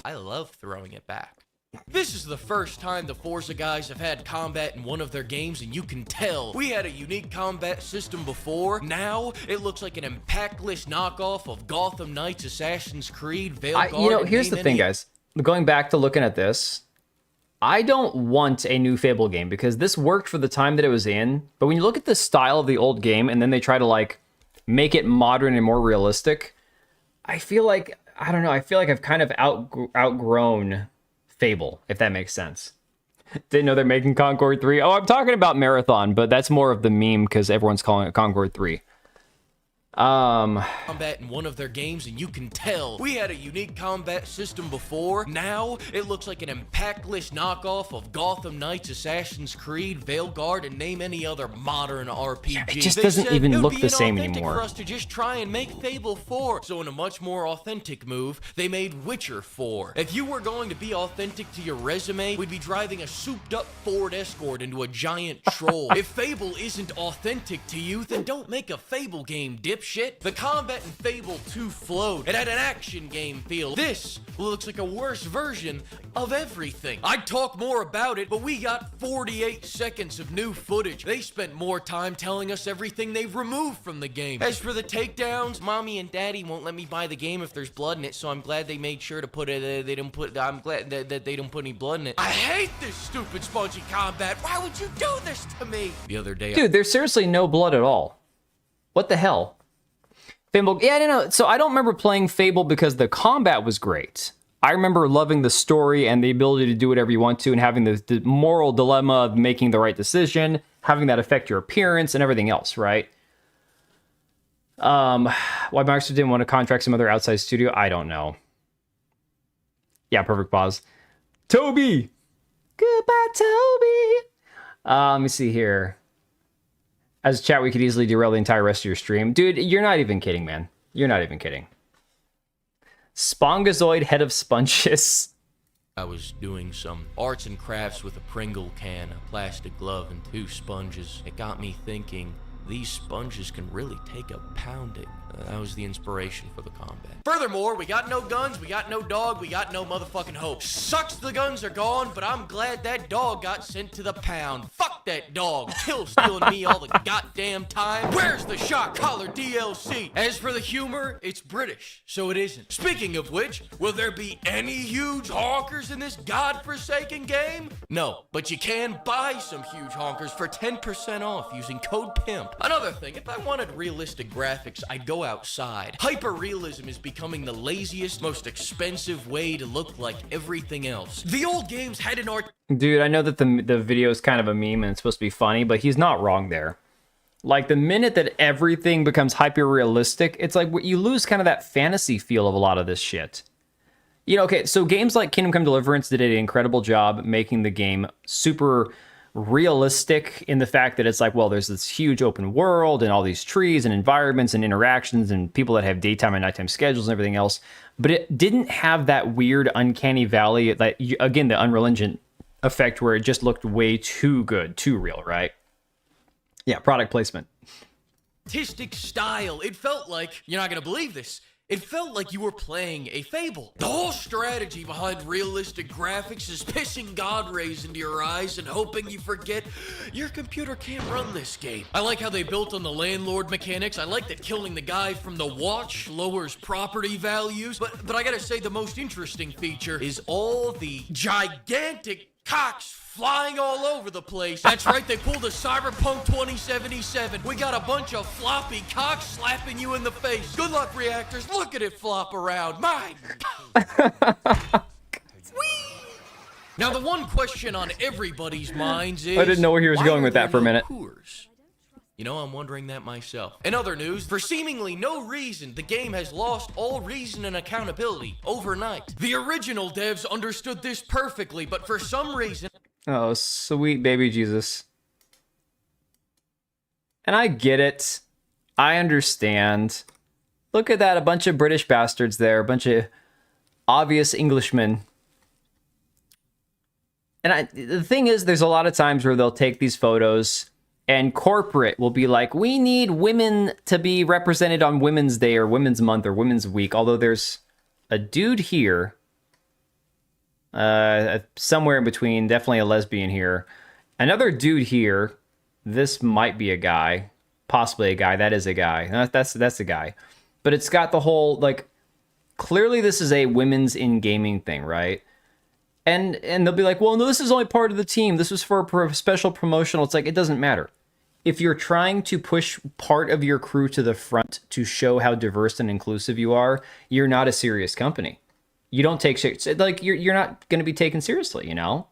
I love throwing it back. This is the first time the Forza guys have had combat in one of their games, and you can tell. We had a unique combat system before. Now, it looks like an impactless knockoff of Gotham Knights, Assassin's Creed, Veilguard. You know, here's the thing, guys. Going back to looking at this, I don't want a new Fable game because this worked for the time that it was in. But when you look at the style of the old game and then they try to like make it modern and more realistic, I feel like, I don't know, I feel like I've kind of outgrown Fable, if that makes sense. Didn't know they're making Concord 3. Oh, I'm talking about Marathon, but that's more of the meme because everyone's calling it Concord 3. Combat in one of their games, and you can tell. We had a unique combat system before. Now, it looks like an impactless knockoff of Gotham Knights, Assassin's Creed, Veilguard, and name any other modern RPG. Yeah, it just doesn't even look the same anymore. For us to just try and make Fable 4. So in a much more authentic move, they made Witcher 4. If you were going to be authentic to your resume, we'd be driving a souped-up Ford Escort into a giant troll. If Fable isn't authentic to you, then don't make a Fable game, dipshit. The combat in Fable 2 flowed. It had an action game feel. This looks like a worse version of everything. I'd talk more about it, but we got 48 seconds of new footage. They spent more time telling us everything they've removed from the game. As for the takedowns, mommy and daddy won't let me buy the game if there's blood in it, so I'm glad they made sure to put it, I'm glad that they don't put any blood in it. I hate this stupid spongy combat. Why would you do this to me? The other day, dude, there's seriously no blood at all. What the hell? Fable, yeah, no. So I don't remember playing Fable because the combat was great. I remember loving the story and the ability to do whatever you want to and having the moral dilemma of making the right decision, having that affect your appearance and everything else, right? Why Microsoft didn't want to contract some other outside studio, I don't know. Yeah, perfect pause. Toby! Goodbye, Toby! Let me see here. As a chat, we could easily derail the entire rest of your stream. Dude, you're not even kidding, man. You're not even kidding. Spongazoid head of sponges. I was doing some arts and crafts with a Pringle can, a plastic glove, and 2 sponges. It got me thinking, these sponges can really take a pounding. That was the inspiration for the combat. Furthermore, we got no guns, we got no dog, we got no motherfucking hope. Sucks the guns are gone, but I'm glad that dog got sent to the pound. Fuck that dog. Kill stealing me all the goddamn time. Where's the shot collar DLC? As for the humor, it's British, so it isn't. Speaking of which, will there be any huge honkers in this godforsaken game? No, but you can buy some huge honkers for 10% off using code PIMP. Another thing, if I wanted realistic graphics, I'd go outside. Hyper-realism is becoming the laziest, most expensive way to look like everything else. The old games had an art... Dude, I know that the video is kind of a meme and it's supposed to be funny, but he's not wrong there. Like, the minute that everything becomes hyper-realistic, it's like you lose kind of that fantasy feel of a lot of this shit. You know, okay, so games like Kingdom Come Deliverance did an incredible job making the game super realistic in the fact that it's like, well, there's this huge open world and all these trees and environments and interactions and people that have daytime and nighttime schedules and everything else. But it didn't have that weird uncanny valley, that, again, the Unreal Engine effect where it just looked way too good, too real, right? Yeah, product placement. Artistic style. It felt like, you're not gonna believe this, it felt like you were playing a Fable. The whole strategy behind realistic graphics is pissing God rays into your eyes and hoping you forget your computer can't run this game. I like how they built on the landlord mechanics. I like that killing the guy from the watch lowers property values. But I gotta say, the most interesting feature is all the gigantic cocks flying all over the place. That's right, they pulled a Cyberpunk 2077. We got a bunch of floppy cocks slapping you in the face. Good luck, reactors. Look at it flop around. Mine. Now, the one question on everybody's minds is... I didn't know where he was going with that for a minute. Coors? You know, I'm wondering that myself. In other news, for seemingly no reason, the game has lost all reason and accountability overnight. The original devs understood this perfectly, but for some reason... Oh, sweet baby Jesus. And I get it. I understand. Look at that, a bunch of British bastards there, a bunch of obvious Englishmen. And the thing is, there's a lot of times where they'll take these photos and corporate will be like, we need women to be represented on Women's Day or Women's Month or Women's Week. Although there's a dude here, somewhere in between, definitely a lesbian here. Another dude here. This might be a guy, possibly a guy. That is a guy. That's a guy. But it's got the whole, like, clearly this is a women's in gaming thing, right? And they'll be like, well, no, this is only part of the team. This was for a special promotional. It's like, it doesn't matter. If you're trying to push part of your crew to the front to show how diverse and inclusive you are, you're not a serious company. You don't take shit. Like, you're not going to be taken seriously, you know?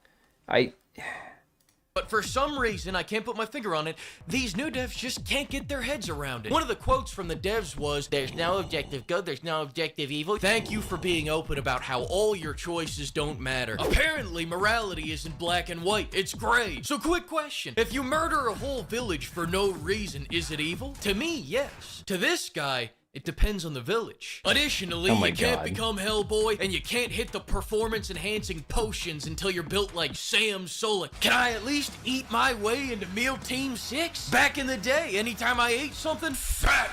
But for some reason, I can't put my finger on it, these new devs just can't get their heads around it. One of the quotes from the devs was, there's no objective good, there's no objective evil. Thank you for being open about how all your choices don't matter. Apparently, morality isn't black and white, it's gray. So quick question, if you murder a whole village for no reason, is it evil? To me, yes. To this guy, it depends on the village. Additionally, you can't become Hellboy, and you can't hit the performance-enhancing potions until you're built like Sam Solik. Can I at least eat my way into Meal Team 6? Back in the day, anytime I ate something, fat.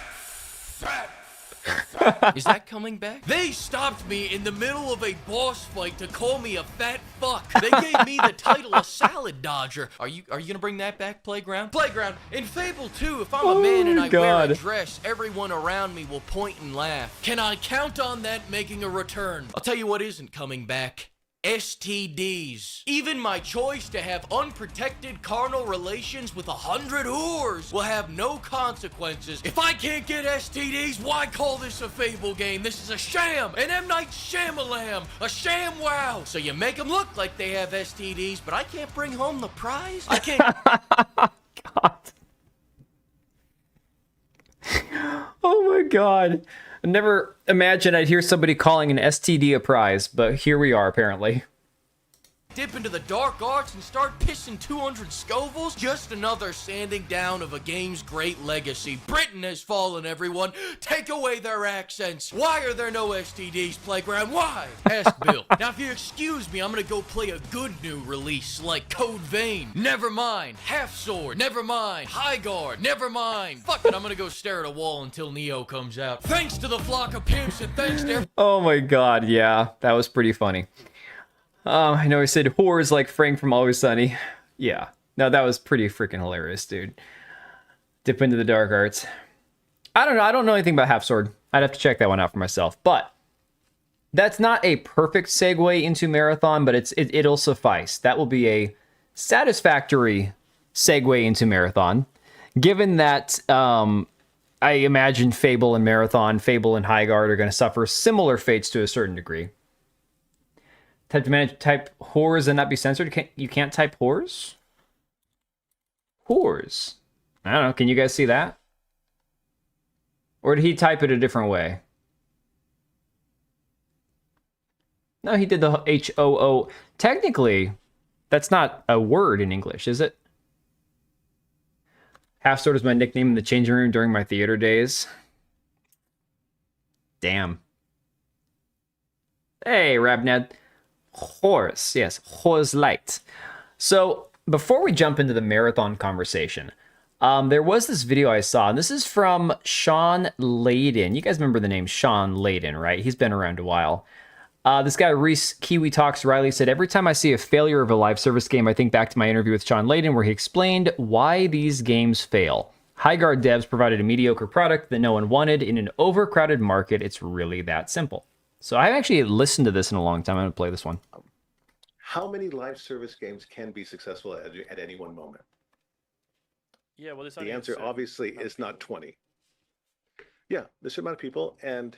Is that coming back? They stopped me in the middle of a boss fight to call me a fat fuck. They gave me the title of Salad Dodger. Are you gonna bring that back, Playground? Playground, in Fable 2, if I'm a man and I wear a dress, everyone around me will point and laugh. Can I count on that making a return? I'll tell you what isn't coming back. STDs. Even my choice to have unprotected carnal relations with 100 whores will have no consequences. If I can't get STDs, why call this a Fable game? This is a sham, an M. Night Shyamalan, a sham wow. So you make them look like they have STDs, but I can't bring home the prize? I can't... God. Oh my God. I never imagined I'd hear somebody calling an STD a prize, but here we are, apparently. Dip into the dark arts and start pissing 200 Scovilles? Just another sanding down of a game's great legacy. Britain has fallen, everyone. Take away their accents. Why are there no STDs, Playground? Why? Ask Bill. Now, if you excuse me, I'm gonna go play a good new release like Code Vein. Never mind. Half Sword. Never mind. Highguard. Never mind. Fuck it, I'm gonna go stare at a wall until Neo comes out. Thanks to the flock of pimps and thanks to... Oh my god, yeah. That was pretty funny. I know he said whores like Frank from Always Sunny. Yeah. No, that was pretty freaking hilarious, dude. Dip into the dark arts. I don't know. I don't know anything about Half Sword. I'd have to check that one out for myself. But that's not a perfect segue into Marathon, but it'll suffice. That will be a satisfactory segue into Marathon. Given that I imagine Fable and Marathon, Fable and Highguard are going to suffer similar fates to a certain degree. Type whores and not be censored. You can't type whores? Whores. I don't know. Can you guys see that? Or did he type it a different way? No, he did the H-O-O. Technically, that's not a word in English, is it? Half Sword was my nickname in the changing room during my theater days. Damn. Hey, Rabnad. Horse, yes, horse light. So before we jump into the Marathon conversation, there was this video I saw, and this is from Sean Layden. You guys remember the name Sean Layden, right? He's been around a while. This guy, Reese Kiwi Talks Riley, said, every time I see a failure of a live service game, I think back to my interview with Sean Layden, where he explained why these games fail. Highguard devs provided a mediocre product that no one wanted. In an overcrowded market, it's really that simple. So I haven't actually listened to this in a long time. I'm going to play this one. How many live service games can be successful at any one moment? Yeah, well, the answer obviously is not 20. Yeah, there's a amount of people, and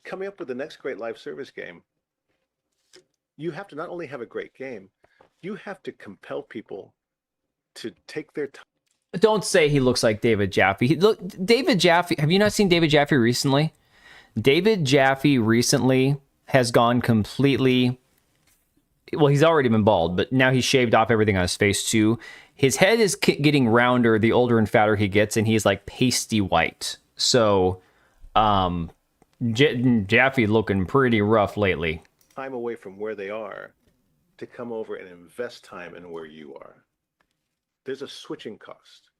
coming up with the next great live service game, you have to not only have a great game, you have to compel people to take their time. Don't say he looks like David Jaffe. Look, David Jaffe, have you not seen David Jaffe recently? David Jaffe recently has gone completely... Well, he's already been bald, but now he's shaved off everything on his face too. His head is getting rounder the older and fatter he gets, and he's like pasty white. So, Jaffe looking pretty rough lately. Time away from where they are to come over and invest time in where you are. There's a switching cost.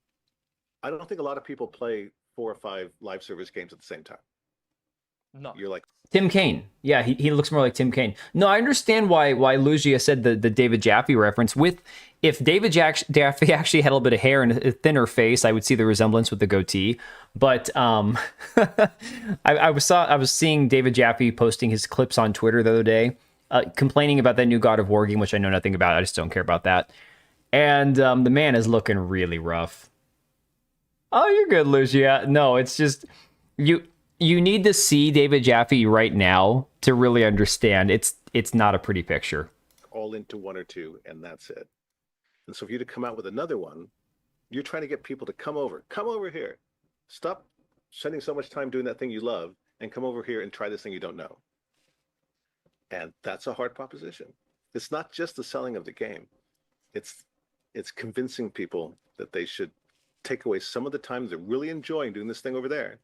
I don't think a lot of people play 4 or 5 live service games at the same time. No. You're like Tim Kaine. Yeah, he looks more like Tim Kaine. No, I understand why Lugia said the David Jaffe reference. If David Jaffe actually had a little bit of hair and a thinner face, I would see the resemblance with the goatee. But I was seeing David Jaffe posting his clips on Twitter the other day, complaining about that new God of War game, which I know nothing about. I just don't care about that. And the man is looking really rough. Oh, you're good, Lugia. No, it's just you need to see David Jaffe right now to really understand. It's not a pretty picture. all into 1 or 2, and that's it. And so for you to come out with another one, you're trying to get people to come over here. Stop spending so much time doing that thing you love and come over here and try this thing you don't know. And that's a hard proposition. It's not just the selling of the game. It's convincing people that they should take away some of the time they're really enjoying doing this thing over there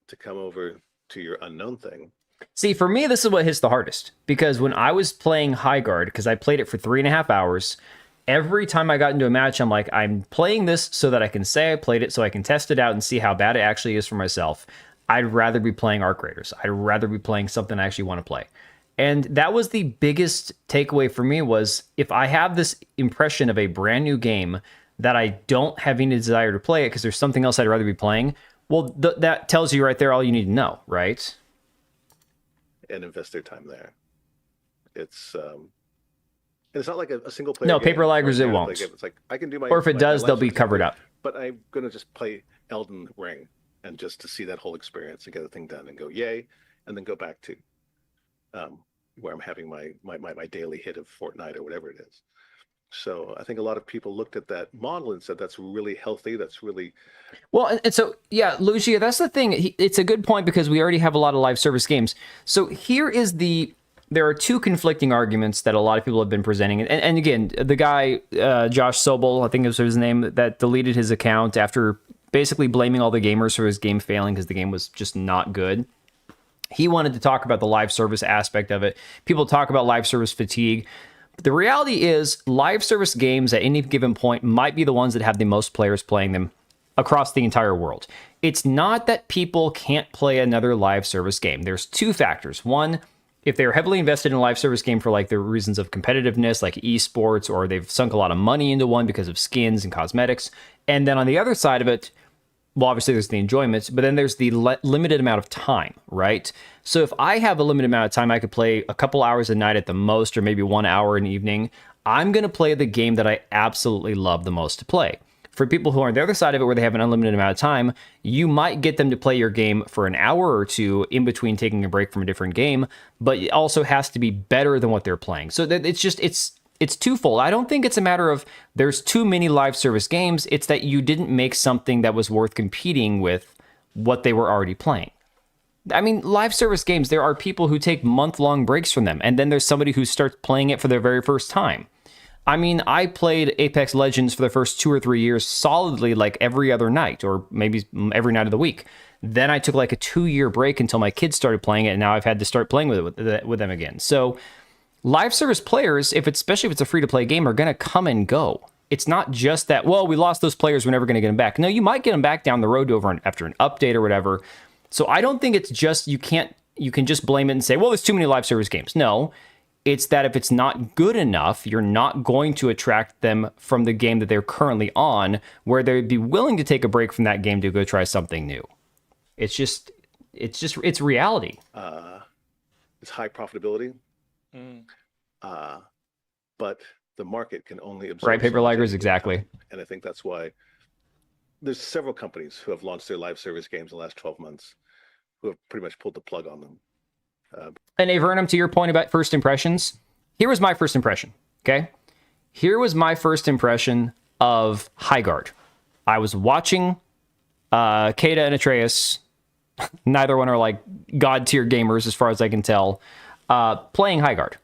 to come over to your unknown thing. See, for me, this is what hits the hardest. Because when I was playing Highguard, because I played it for 3.5 hours, every time I got into a match, I'm like, I'm playing this so that I can say I played it, so I can test it out and see how bad it actually is for myself. I'd rather be playing Arc Raiders. I'd rather be playing something I actually want to play. And that was the biggest takeaway for me, was if I have this impression of a brand new game that I don't have any desire to play it because there's something else I'd rather be playing, well, that tells you right there all you need to know, right? And invest their time there. It's not like a single player. No, game. Paper Laggers, it won't. It's like I can do my. Or if it does, they'll be live covered up. But I'm gonna just play Elden Ring and just to see that whole experience and get the thing done and go yay, and then go back to where I'm having my daily hit of Fortnite or whatever it is. So I think a lot of people looked at that model and said that's really healthy. That's really well. And so yeah, Lucia, that's the thing. It's a good point because we already have a lot of live service games. So here is the there are two conflicting arguments that a lot of people have been presenting. And again, the guy, Josh Sobel, I think was his name, that deleted his account after basically blaming all the gamers for his game failing because the game was just not good. He wanted to talk about the live service aspect of it. People talk about live service fatigue. The reality is live service games at any given point might be the ones that have the most players playing them across the entire world. It's not that people can't play another live service game. There's two factors. One, if they're heavily invested in a live service game for like the reasons of competitiveness, like esports, or they've sunk a lot of money into one because of skins and cosmetics. And then on the other side of it, well, obviously there's the enjoyment, but then there's the limited amount of time, right? So if I have a limited amount of time, I could play a couple hours a night at the most, or maybe 1 hour an evening. I'm going to play the game that I absolutely love the most to play. For people who are on the other side of it, where they have an unlimited amount of time, you might get them to play your game for an hour or two in between taking a break from a different game, but it also has to be better than what they're playing. So that it's twofold. I don't think it's a matter of there's too many live service games. It's that you didn't make something that was worth competing with what they were already playing. I mean, live service games, there are people who take month-long breaks from them, and then there's somebody who starts playing it for their very first time. I mean, I played Apex Legends for the first 2 or 3 years solidly, like every other night, or maybe every night of the week. Then I took like a 2-year break until my kids started playing it, and now I've had to start playing with them again. So live service players, especially if it's a free-to-play game, are going to come and go. It's not just that, well, we lost those players, we're never going to get them back. No, you might get them back down the road after an update or whatever. So I don't think it's just, you can just blame it and say, well, there's too many live service games. No, it's that if it's not good enough, you're not going to attract them from the game that they're currently on, where they'd be willing to take a break from that game to go try something new. It's reality. It's high profitability, but the market can only absorb. Right, Paper Lagers, exactly. And I think that's why there's several companies who have launched their live service games in the last 12 months who have pretty much pulled the plug on them. And Avernum, to your point about first impressions, here was my first impression, okay? Here was my first impression of Highguard. I was watching Kata and Atreus, neither one are like god-tier gamers as far as I can tell, playing Highguard.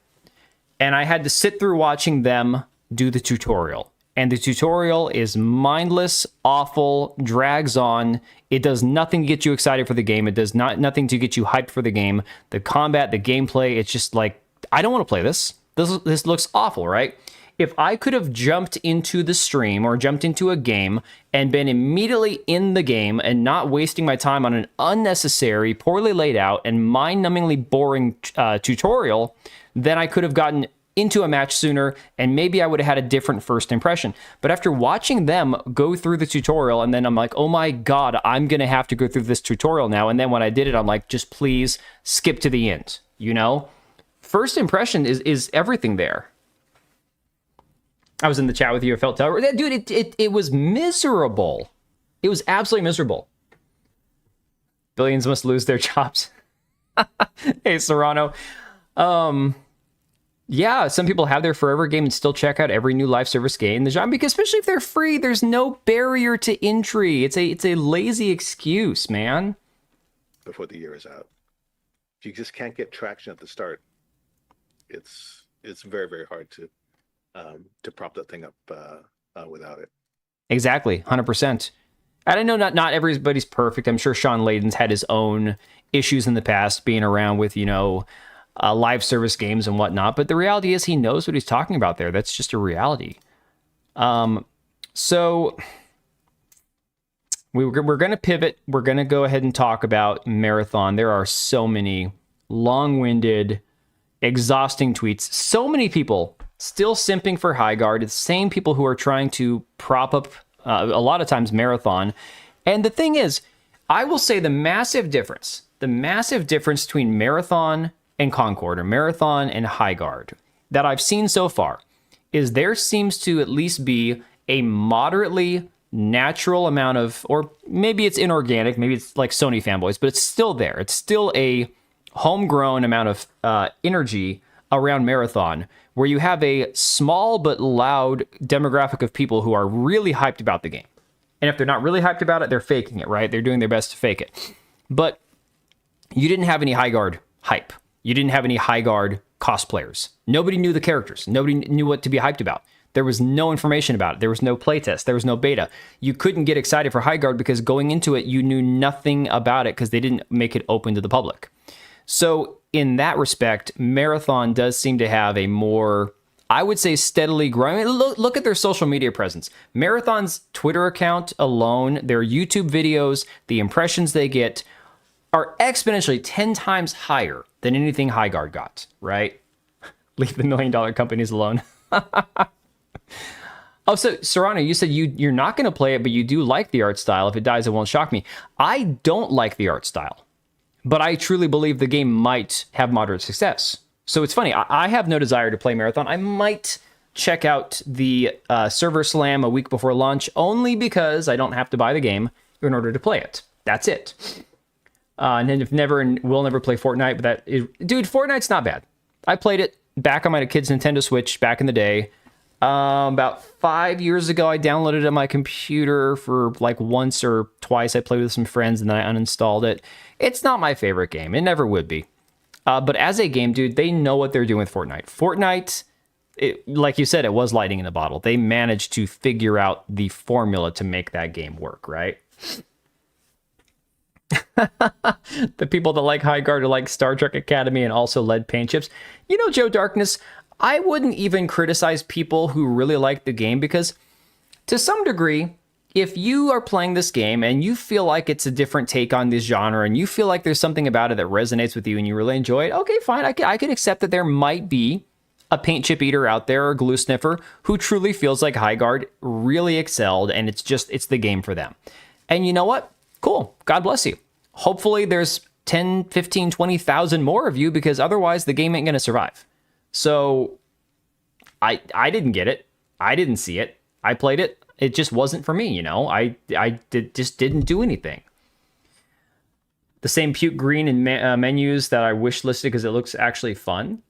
And I had to sit through watching them do the tutorial. And the tutorial is mindless, awful, drags on. It does nothing to get you excited for the game. It does nothing to get you hyped for the game. The combat, the gameplay, it's just like, I don't want to play this. This looks awful, right? If I could have jumped into the stream or jumped into a game and been immediately in the game and not wasting my time on an unnecessary, poorly laid out, and mind-numbingly boring tutorial, then I could have gotten into a match sooner, and maybe I would have had a different first impression. But after watching them go through the tutorial, and then I'm like, oh my god, I'm gonna have to go through this tutorial now. And then when I did it, I'm like, just please skip to the end, you know? First impression is everything there. I was in the chat with you, I felt terrible. Dude, it was miserable. It was absolutely miserable. Billions must lose their jobs. Hey, Serrano. Yeah, some people have their forever game and still check out every new live service game in the genre, because especially if they're free, there's no barrier to entry. It's a lazy excuse, man. Before the year is out, if you just can't get traction at the start, it's very, very hard to prop that thing up without it. Exactly, 100%. And I know not everybody's perfect. I'm sure Sean Layden's had his own issues in the past, being around with, live service games and whatnot, but the reality is he knows what he's talking about there. That's just a reality. So we're going to pivot. We're going to go ahead and talk about Marathon. There are so many long-winded, exhausting tweets. So many people still simping for Highguard. It's the same people who are trying to prop up, a lot of times, Marathon. And the thing is, I will say the massive difference between Marathon and Concord, or Marathon and Highguard, that I've seen so far, is there seems to at least be a moderately natural amount of, or maybe it's inorganic, maybe it's like Sony fanboys, but it's still there. It's still a homegrown amount of energy around Marathon, where you have a small but loud demographic of people who are really hyped about the game. And if they're not really hyped about it, they're faking it, right? They're doing their best to fake it. But you didn't have any Highguard hype. You didn't have any Highguard cosplayers. Nobody knew the characters. Nobody knew what to be hyped about. There was no information about it. There was no playtest. There was no beta. You couldn't get excited for Highguard because going into it, you knew nothing about it because they didn't make it open to the public. So in that respect, Marathon does seem to have a more, I would say, steadily growing. Look at their social media presence. Marathon's Twitter account alone, their YouTube videos, the impressions they get are exponentially 10 times higher than anything Highguard got, right? Leave the $1 million companies alone. Oh, so Serrano, you said you're not going to play it, but you do like the art style. If it dies, it won't shock me. I don't like the art style, but I truly believe the game might have moderate success. So it's funny. I have no desire to play Marathon. I might check out the server slam a week before launch only because I don't have to buy the game in order to play it. That's it. And then we'll never play Fortnite, but dude, Fortnite's not bad. I played it back on my kid's Nintendo Switch back in the day. About 5 years ago, I downloaded it on my computer for like once or twice. I played with some friends and then I uninstalled it. It's not my favorite game. It never would be. But as a game, dude, they know what they're doing with Fortnite. Fortnite, like you said, it was lightning in the bottle. They managed to figure out the formula to make that game work, right? The people that like Highguard are like Star Trek Academy and also lead paint chips. You know, Joe Darkness, I wouldn't even criticize people who really like the game because to some degree, if you are playing this game and you feel like it's a different take on this genre and you feel like there's something about it that resonates with you and you really enjoy it, okay, fine. I could accept that there might be a paint chip eater out there or a glue sniffer who truly feels like Highguard really excelled and it's the game for them. And you know what? Cool. God bless you. Hopefully there's 10, 15, 20,000 more of you because otherwise the game ain't going to survive. So I didn't get it. I didn't see it. I played it. It just wasn't for me, you know. Just didn't do anything. The same puke green in menus that I wish listed because it looks actually fun.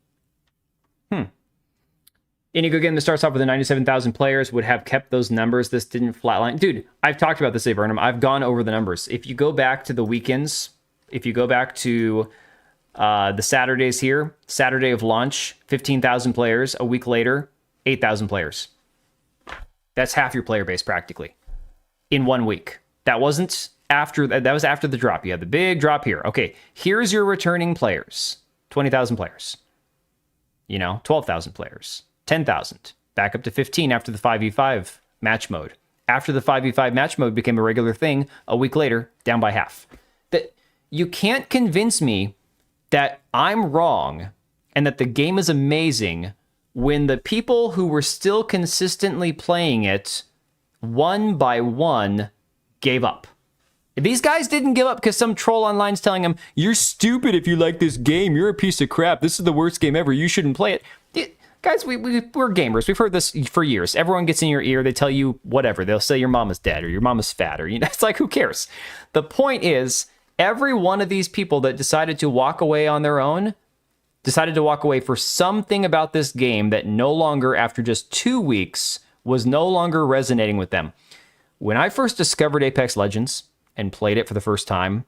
Any good game that starts off with 97,000 players would have kept those numbers. This didn't flatline. Dude, I've talked about this, Burnham. I've gone over the numbers. If you go back to the weekends, if you go back to the Saturdays here, Saturday of launch, 15,000 players. A week later, 8,000 players. That's half your player base practically in 1 week. That wasn't after, that was after the drop. You had the big drop here. Okay, here's your returning players. 20,000 players. 12,000 players. 10,000. Back up to 15 after the 5v5 match mode. After the 5v5 match mode became a regular thing, a week later, down by half. That you can't convince me that I'm wrong and that the game is amazing when the people who were still consistently playing it, one by one, gave up. These guys didn't give up because some troll online's telling them, you're stupid if you like this game, you're a piece of crap, this is the worst game ever, you shouldn't play it. Guys, we're gamers. We've heard this for years. Everyone gets in your ear. They tell you whatever. They'll say your mama's dead or your mama's fat or, it's like, who cares? The point is, every one of these people that decided to walk away on their own decided to walk away for something about this game that no longer, after just 2 weeks, was no longer resonating with them. When I first discovered Apex Legends and played it for the first time,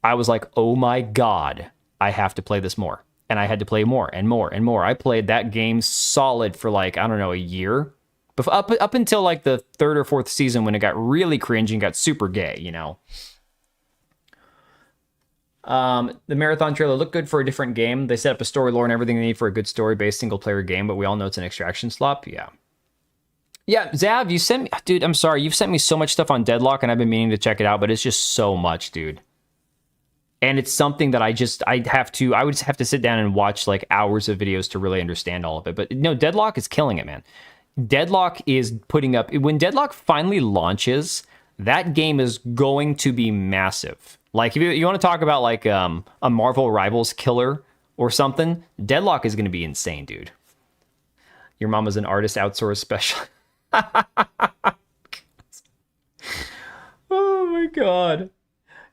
I was like, oh my God, I have to play this more. And I had to play more and more and more. I played that game solid for like, I don't know, a year. But up until like the 3rd or 4th season when it got really cringy and got super gay, The Marathon trailer looked good for a different game. They set up a story lore and everything they need for a good story-based single-player game, but we all know it's an extraction slop. Yeah. Yeah, Zav, you sent me... Dude, I'm sorry. You've sent me so much stuff on Deadlock, and I've been meaning to check it out, but it's just so much, dude. And it's something that I would just have to sit down and watch like hours of videos to really understand all of it. But no, Deadlock is killing it, man. Deadlock is putting up, when Deadlock finally launches, that game is going to be massive. Like if you want to talk about like a Marvel Rivals killer or something, Deadlock is going to be insane, dude. Your mama's an artist outsource special. Oh my God.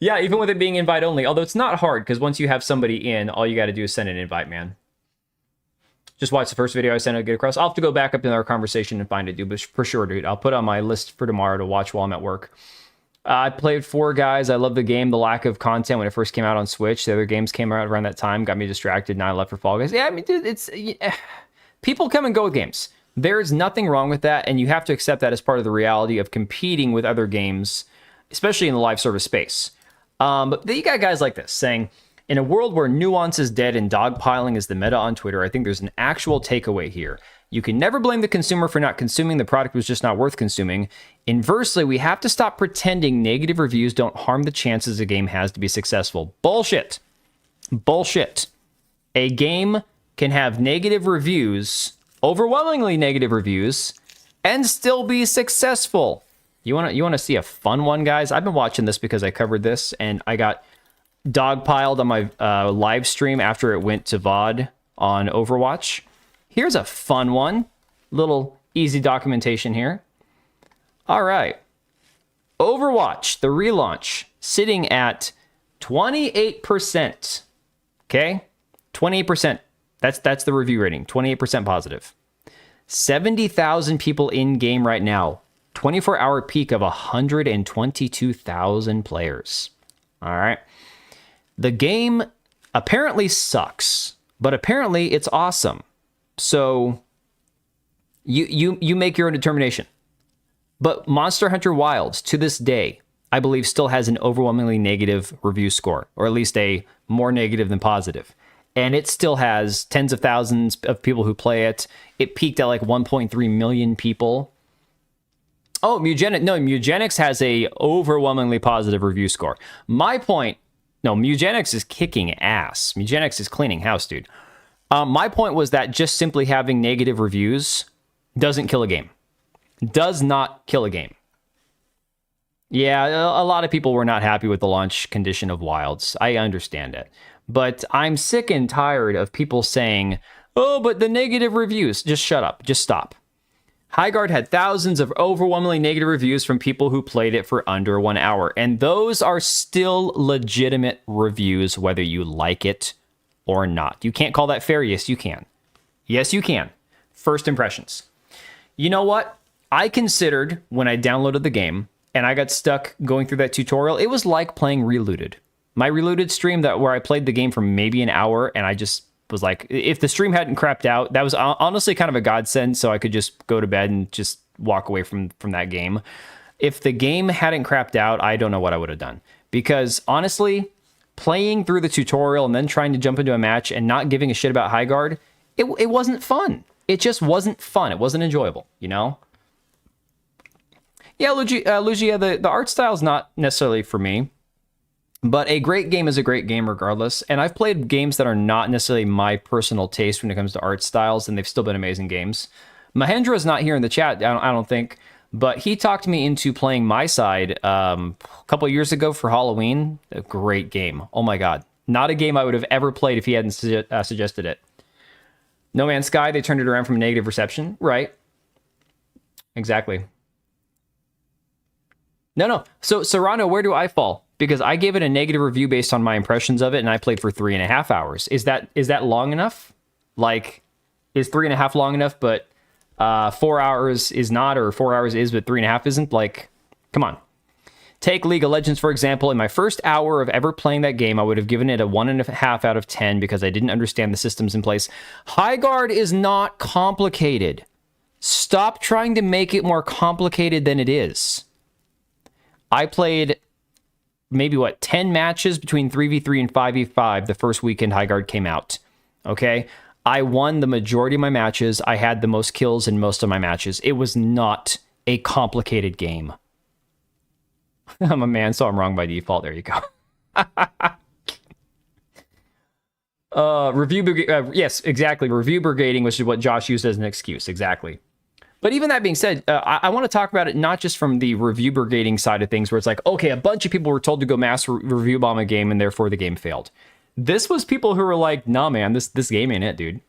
Yeah, even with it being invite only, although it's not hard because once you have somebody in, all you got to do is send an invite, man. Just watch the first video I sent it, get across. I'll have to go back up in our conversation and find it, dude, but for sure, dude. I'll put on my list for tomorrow to watch while I'm at work. I played Four Guys. I love the game. The lack of content when it first came out on Switch. The other games came out around that time, got me distracted, and I left for Fall Guys. Yeah, I mean, dude, it's people come and go with games. There's nothing wrong with that, and you have to accept that as part of the reality of competing with other games, especially in the live service space. But you got guys like this saying, in a world where nuance is dead and dogpiling is the meta on Twitter, I think there's an actual takeaway here. You can never blame the consumer for not consuming. The product was just not worth consuming. Inversely, we have to stop pretending negative reviews don't harm the chances a game has to be successful. Bullshit. Bullshit. A game can have negative reviews, overwhelmingly negative reviews, and still be successful. You want to see a fun one, guys? I've been watching this because I covered this, and I got dogpiled on my live stream after it went to VOD on Overwatch. Here's a fun one. Little easy documentation here. All right. Overwatch, the relaunch, sitting at 28%. Okay? 28%. That's the review rating. 28% positive. 70,000 people in game right now. 24-hour peak of 122,000 players. All right. The game apparently sucks, but apparently it's awesome. So you make your own determination. But Monster Hunter Wilds, to this day, I believe still has an overwhelmingly negative review score, or at least a more negative than positive. And it still has tens of thousands of people who play it. It peaked at like 1.3 million people. Oh, Mugenics has a overwhelmingly positive review score. My point, no, Mugenics is kicking ass. Mugenics is cleaning house, dude. My point was that just simply having negative reviews doesn't kill a game. Does not kill a game. Yeah, a lot of people were not happy with the launch condition of Wilds. I understand it. But I'm sick and tired of people saying, oh, but the negative reviews. Just shut up. Just stop. Highguard had thousands of overwhelmingly negative reviews from people who played it for under 1 hour. And those are still legitimate reviews, whether you like it or not. You can't call that fair. Yes, you can. Yes, you can. First impressions. You know what? I considered when I downloaded the game and I got stuck going through that tutorial, it was like playing Reloaded. My Reloaded stream where I played the game for maybe an hour and I just was like, if the stream hadn't crapped out, that was honestly kind of a godsend, so I could just go to bed and just walk away from that game. If the game hadn't crapped out, I don't know what I would have done. Because honestly, playing through the tutorial and then trying to jump into a match and not giving a shit about Highguard, it wasn't fun. It just wasn't fun. It wasn't enjoyable, you know? Yeah, Lugia, the art style is not necessarily for me. But a great game is a great game regardless. And I've played games that are not necessarily my personal taste when it comes to art styles, and they've still been amazing games. Mahendra is not here in the chat, I don't think, but he talked me into playing My Side a couple of years ago for Halloween. A great game. Oh my God. Not a game I would have ever played if he hadn't suggested it. No Man's Sky, they turned it around from a negative reception. Right. Exactly. No. So, Serrano, where do I fall? Because I gave it a negative review based on my impressions of it, and I played for 3.5 hours. Is that long enough? Like, is 3.5 long enough, but 4 hours is not, or 4 hours is, but 3.5 isn't? Like, come on. Take League of Legends, for example. In my first hour of ever playing that game, I would have given it a 1.5 out of 10 because I didn't understand the systems in place. Highguard is not complicated. Stop trying to make it more complicated than it is. I played maybe 10 matches between 3v3 and 5v5 the first weekend Highguard came out. Okay? I won the majority of my matches. I had the most kills in most of my matches. It was not a complicated game. I'm a man, so I'm wrong by default. There you go. Yes, exactly. Review brigading, which is what Josh used as an excuse. Exactly. But even that being said, I want to talk about it not just from the review brigading side of things, where it's like, okay, a bunch of people were told to go mass review bomb a game, and therefore the game failed. This was people who were like, nah, man, this game ain't it, dude.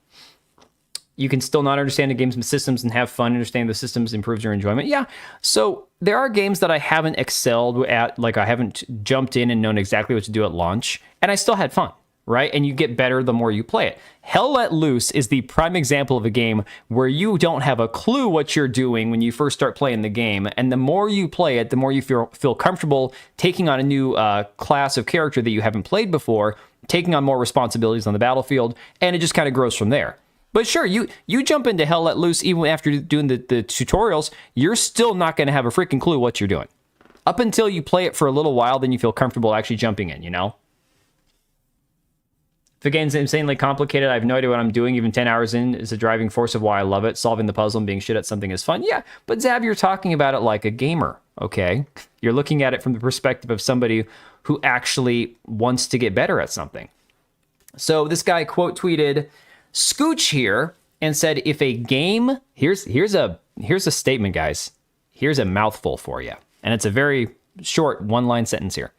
You can still not understand the game's systems and have fun. Understanding the systems improves your enjoyment. Yeah, so there are games that I haven't excelled at, like I haven't jumped in and known exactly what to do at launch, and I still had fun. right? And you get better the more you play it. Hell Let Loose is the prime example of a game where you don't have a clue what you're doing when you first start playing the game. And the more you play it, the more you feel comfortable taking on a new class of character that you haven't played before, taking on more responsibilities on the battlefield, and it just kind of grows from there. But sure, you jump into Hell Let Loose even after doing the tutorials, you're still not going to have a freaking clue what you're doing. Up until you play it for a little while, then you feel comfortable actually jumping in, you know? The game's insanely complicated. I have no idea what I'm doing. Even 10 hours in is a driving force of why I love it. Solving the puzzle and being shit at something is fun. Yeah, but Zab, you're talking about it like a gamer, okay? You're looking at it from the perspective of somebody who actually wants to get better at something. So this guy quote tweeted Scooch here and said, if a game, here's a statement, guys. Here's a mouthful for you. And it's a very short one-line sentence here.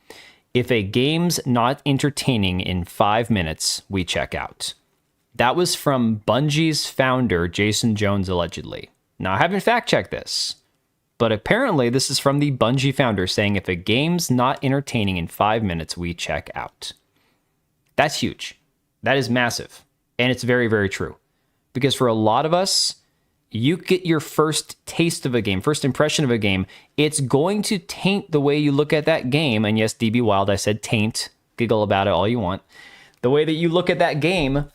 If a game's not entertaining in 5 minutes, we check out. That was from Bungie's founder, Jason Jones, allegedly. Now, I haven't fact-checked this, but apparently this is from the Bungie founder saying if a game's not entertaining in 5 minutes, we check out. That's huge. That is massive. And it's very, very true. Because for a lot of us, you get your first taste of a game, first impression of a game, it's going to taint the way you look at that game. And yes, DB Wild, I said taint. Giggle about it all you want. The way that you look at that game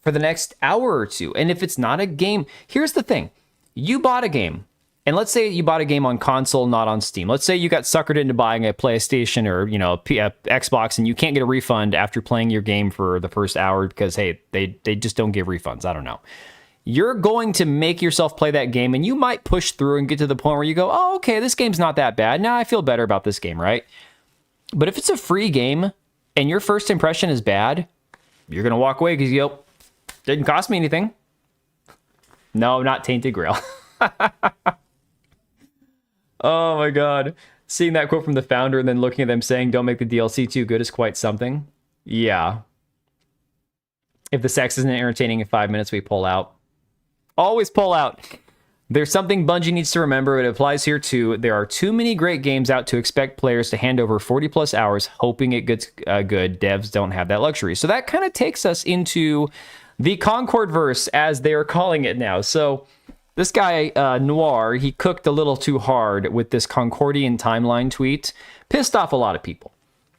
for the next hour or two. And if it's not a game, here's the thing. You bought a game. And let's say you bought a game on console, not on Steam. Let's say you got suckered into buying a PlayStation or, you know, a Xbox, and you can't get a refund after playing your game for the first hour because, hey, they just don't give refunds. I don't know. You're going to make yourself play that game, and you might push through and get to the point where you go, oh, okay, this game's not that bad. Now I feel better about this game, right? But if it's a free game and your first impression is bad, you're going to walk away because, didn't cost me anything. No, not Tainted Grail. Oh my God. Seeing that quote from the founder and then looking at them saying, don't make the DLC too good is quite something. Yeah. If the sex isn't entertaining in 5 minutes, we pull out. Always pull out. There's something Bungie needs to remember. It applies here too. There are too many great games out to expect players to hand over 40 plus hours hoping it gets good. Devs don't have that luxury. So that kind of takes us into the Concord verse, as they are calling it now. So this guy, Noir, he cooked a little too hard with this Concordian timeline tweet. Pissed off a lot of people.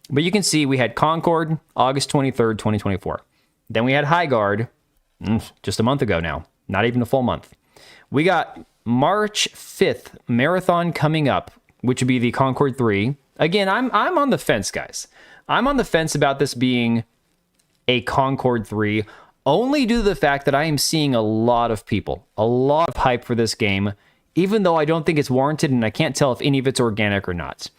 But you can see we had Concord, August 23rd, 2024. Then we had Highguard, just a month ago now. Not even a full month. We got March 5th, Marathon coming up, which would be the Concord 3. Again, I'm on the fence, guys. I'm on the fence about this being a Concord 3, only due to the fact that I am seeing a lot of people, a lot of hype for this game, even though I don't think it's warranted and I can't tell if any of it's organic or not.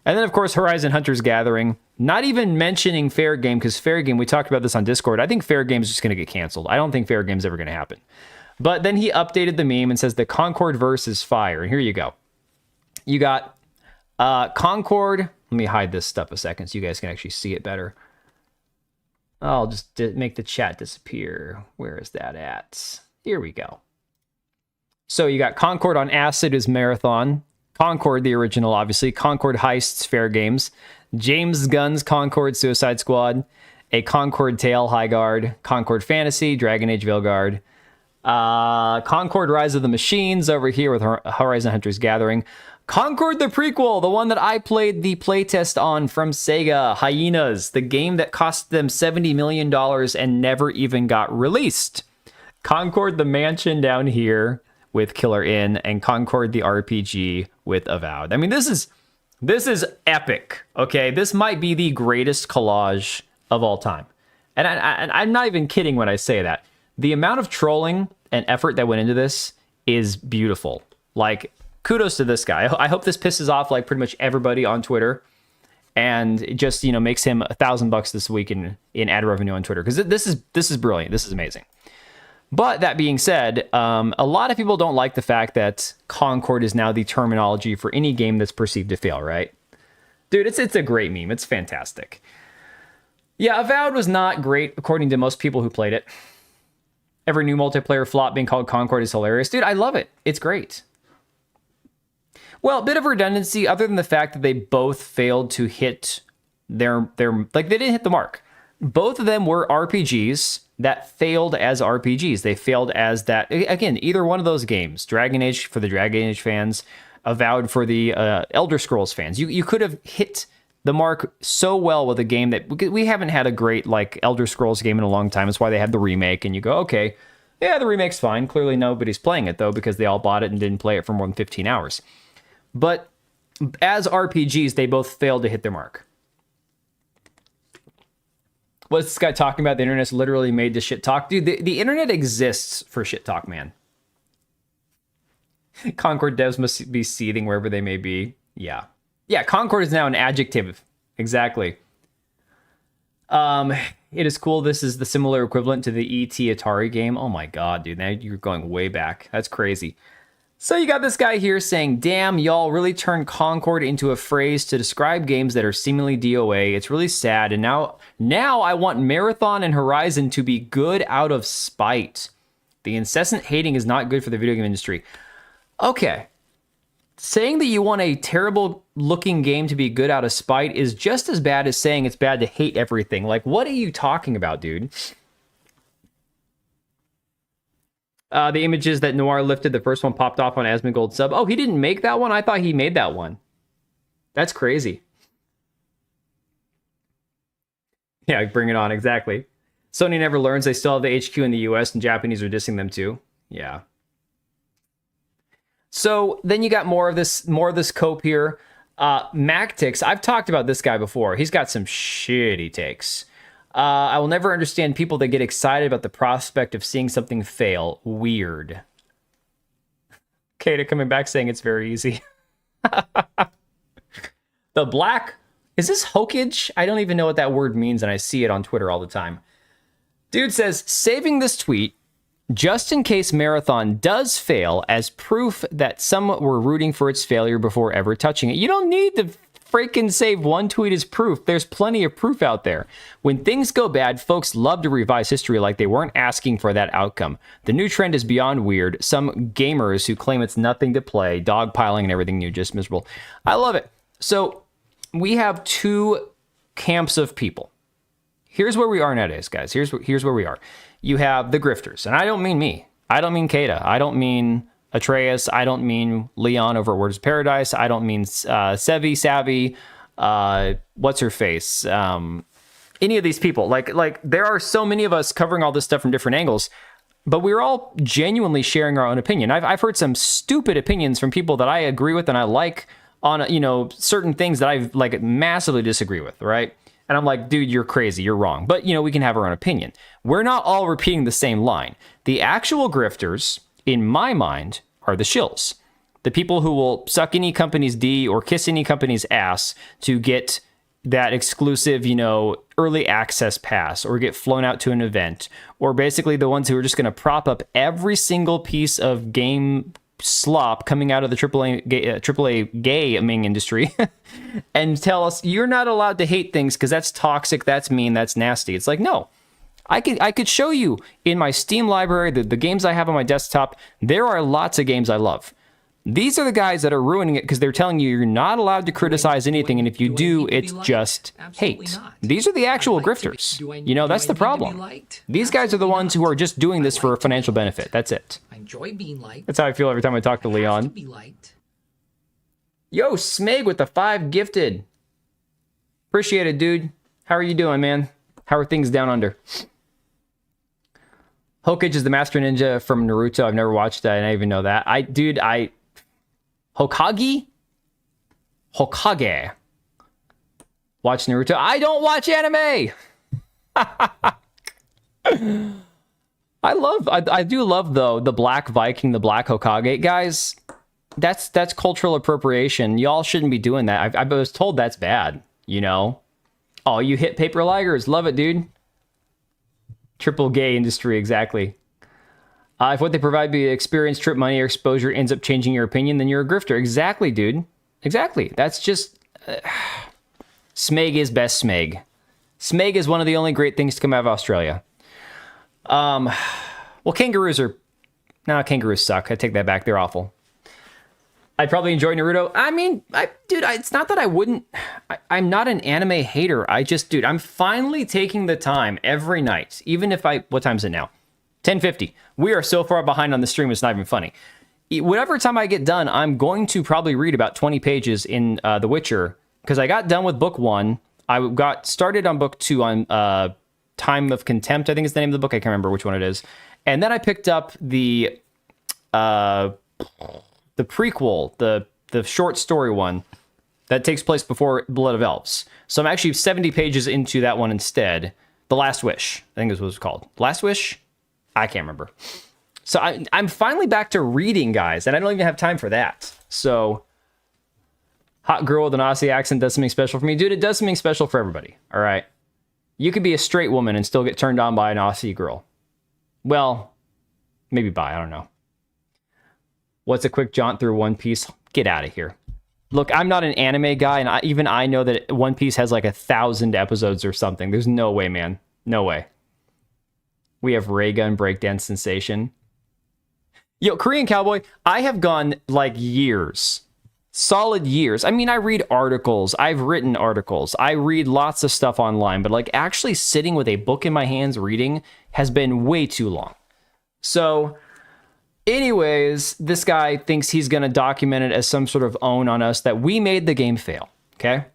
And then, of course, Horizon Hunters Gathering. Not even mentioning Fair Game, because Fair Game, we talked about this on Discord. I think Fair Game is just going to get canceled. I don't think Fair Game's ever going to happen. But then he updated the meme and says the Concord verse is fire. And here you go. You got Concord. Let me hide this stuff a second so you guys can actually see it better. I'll just make the chat disappear. Where is that at? Here we go. So you got Concord on Acid is Marathon. Concord, the original, obviously. Concord Heists, Fair Games. James Gunn's Concord Suicide Squad. A Concord Tale, Highguard. Concord Fantasy, Dragon Age Veilguard. Concord Rise of the Machines over here with Horizon Hunters Gathering. Concord the prequel, the one that I played the playtest on from Sega, Hyenas, the game that cost them $70 million and never even got released. Concord the Mansion down here with Killer Inn, and Concord the RPG with Avowed. I mean, this is epic, okay? This might be the greatest collage of all time. And I'm not even kidding when I say that. The amount of trolling and effort that went into this is beautiful. Like, kudos to this guy. I hope this pisses off like pretty much everybody on Twitter, and it just, makes him $1,000 this week in ad revenue on Twitter, because this is brilliant. This is amazing. But that being said, a lot of people don't like the fact that Concord is now the terminology for any game that's perceived to fail, right? Dude, it's a great meme. It's fantastic. Yeah, Avowed was not great according to most people who played it. Every new multiplayer flop being called Concord is hilarious. Dude, I love it. It's great. Well, a bit of redundancy other than the fact that they both failed to hit their like, they didn't hit the mark. Both of them were RPGs that failed as RPGs. They failed as that. Again, either one of those games, Dragon Age for the Dragon Age fans, Avowed for the Elder Scrolls fans. You could have hit the mark so well with a game that we haven't had a great like Elder Scrolls game in a long time. That's why they had the remake, and you go, okay, yeah, the remake's fine. Clearly nobody's playing it though because they all bought it and didn't play it for more than 15 hours. But as RPGs, they both failed to hit their mark. What's this guy talking about? The internet's literally made to shit talk. Dude, the internet exists for shit talk, man. Concord devs must be seething wherever they may be. Yeah. Yeah, Concord is now an adjective. Exactly. It is cool. This is the similar equivalent to the E.T. Atari game. Oh my god, dude. Now you're going way back. That's crazy. So you got this guy here saying, damn, y'all really turned Concord into a phrase to describe games that are seemingly DOA. It's really sad. And now I want Marathon and Horizon to be good out of spite. The incessant hating is not good for the video game industry. Okay. Saying that you want a terrible looking game to be good out of spite is just as bad as saying it's bad to hate everything. Like, what are you talking about, dude? The images that Noir lifted, the first one popped off on Asmongold sub. Oh, he didn't make that one? I thought he made that one. That's crazy. Yeah, bring it on, exactly. Sony never learns. They still have the HQ in the US and Japanese are dissing them too. Yeah. So then you got more of this cope here. Mactix, I've talked about this guy before. He's got some shitty takes. I will never understand people that get excited about the prospect of seeing something fail. Weird. Kata coming back saying it's very easy. The black... Is this hokage? I don't even know what that word means, and I see it on Twitter all the time. Dude says, saving this tweet just in case Marathon does fail as proof that some were rooting for its failure before ever touching it. You don't need to freaking save one tweet as proof. There's plenty of proof out there. When things go bad, folks love to revise history like they weren't asking for that outcome. The new trend is beyond weird. Some gamers who claim it's nothing to play, dogpiling and everything new, just miserable. I love it. So we have two camps of people. Here's where we are nowadays, guys. Here's where we are. You have the grifters, and I don't mean me. I don't mean Kata. I don't mean Atreus. I don't mean Leon over at Words of Paradise. I don't mean Sevi, Savvy, what's her face? Any of these people. Like there are so many of us covering all this stuff from different angles, but we're all genuinely sharing our own opinion. I've heard some stupid opinions from people that I agree with and I like on, certain things that I like massively disagree with, right? And I'm like, dude, you're crazy. You're wrong. But, we can have our own opinion. We're not all repeating the same line. The actual grifters, in my mind, are the shills. The people who will suck any company's D or kiss any company's ass to get that exclusive, early access pass or get flown out to an event, or basically the ones who are just going to prop up every single piece of game slop coming out of the AAA gaming industry and tell us you're not allowed to hate things because that's toxic, that's mean, that's nasty. It's like, no, I could show you in my Steam library, the games I have on my desktop. There are lots of games I love. These are the guys that are ruining it because they're telling you you're not allowed to criticize anything, and if you do, it's just hate. These are the actual grifters. That's the problem. These guys are the ones who are just doing this for a financial benefit. That's it. I enjoy being liked. That's how I feel every time I talk to Leon. Yo, Smeg with the 5 gifted. Appreciate it, dude. How are you doing, man? How are things down under? Hokage is the master ninja from Naruto. I've never watched that. I didn't even know that. Hokage? Hokage. Watch Naruto. I don't watch anime! I do love, though, the Black Viking, the Black Hokage. Guys, that's cultural appropriation. Y'all shouldn't be doing that. I was told that's bad, Oh, you hit paper ligers. Love it, dude. Triple gay industry, exactly. If what they provide be experience, trip money, or exposure ends up changing your opinion, then you're a grifter. Exactly, dude. Exactly. That's just... Smeg is best Smeg. Smeg is one of the only great things to come out of Australia. Well, kangaroos suck. I take that back. They're awful. I'd probably enjoy Naruto. I mean, it's not that I wouldn't. I'm not an anime hater. Dude, I'm finally taking the time every night, even if what time is it now? 10:50. We are so far behind on the stream, it's not even funny. Whatever time I get done, I'm going to probably read about 20 pages in The Witcher, because I got done with book 1. I got started on book 2 on Time of Contempt, I think is the name of the book. I can't remember which one it is. And then I picked up the prequel, the short story one that takes place before Blood of Elves. So I'm actually 70 pages into that one instead. The Last Wish, I think is what it's called. Last Wish? I can't remember. So I'm finally back to reading, guys, and I don't even have time for that. So, hot girl with an Aussie accent does something special for me. Dude, it does something special for everybody, all right? You could be a straight woman and still get turned on by an Aussie girl. Well, maybe bi, I don't know. What's a quick jaunt through One Piece? Get out of here. Look, I'm not an anime guy, and even I know that One Piece has like 1,000 episodes or something. There's no way, man. No way. We have Ray Gun Breakdance Sensation. Yo, Korean Cowboy, I have gone like years. Solid years. I mean, I read articles. I've written articles. I read lots of stuff online, but like actually sitting with a book in my hands reading has been way too long. So... anyways, this guy thinks he's going to document it as some sort of own on us that we made the game fail, okay?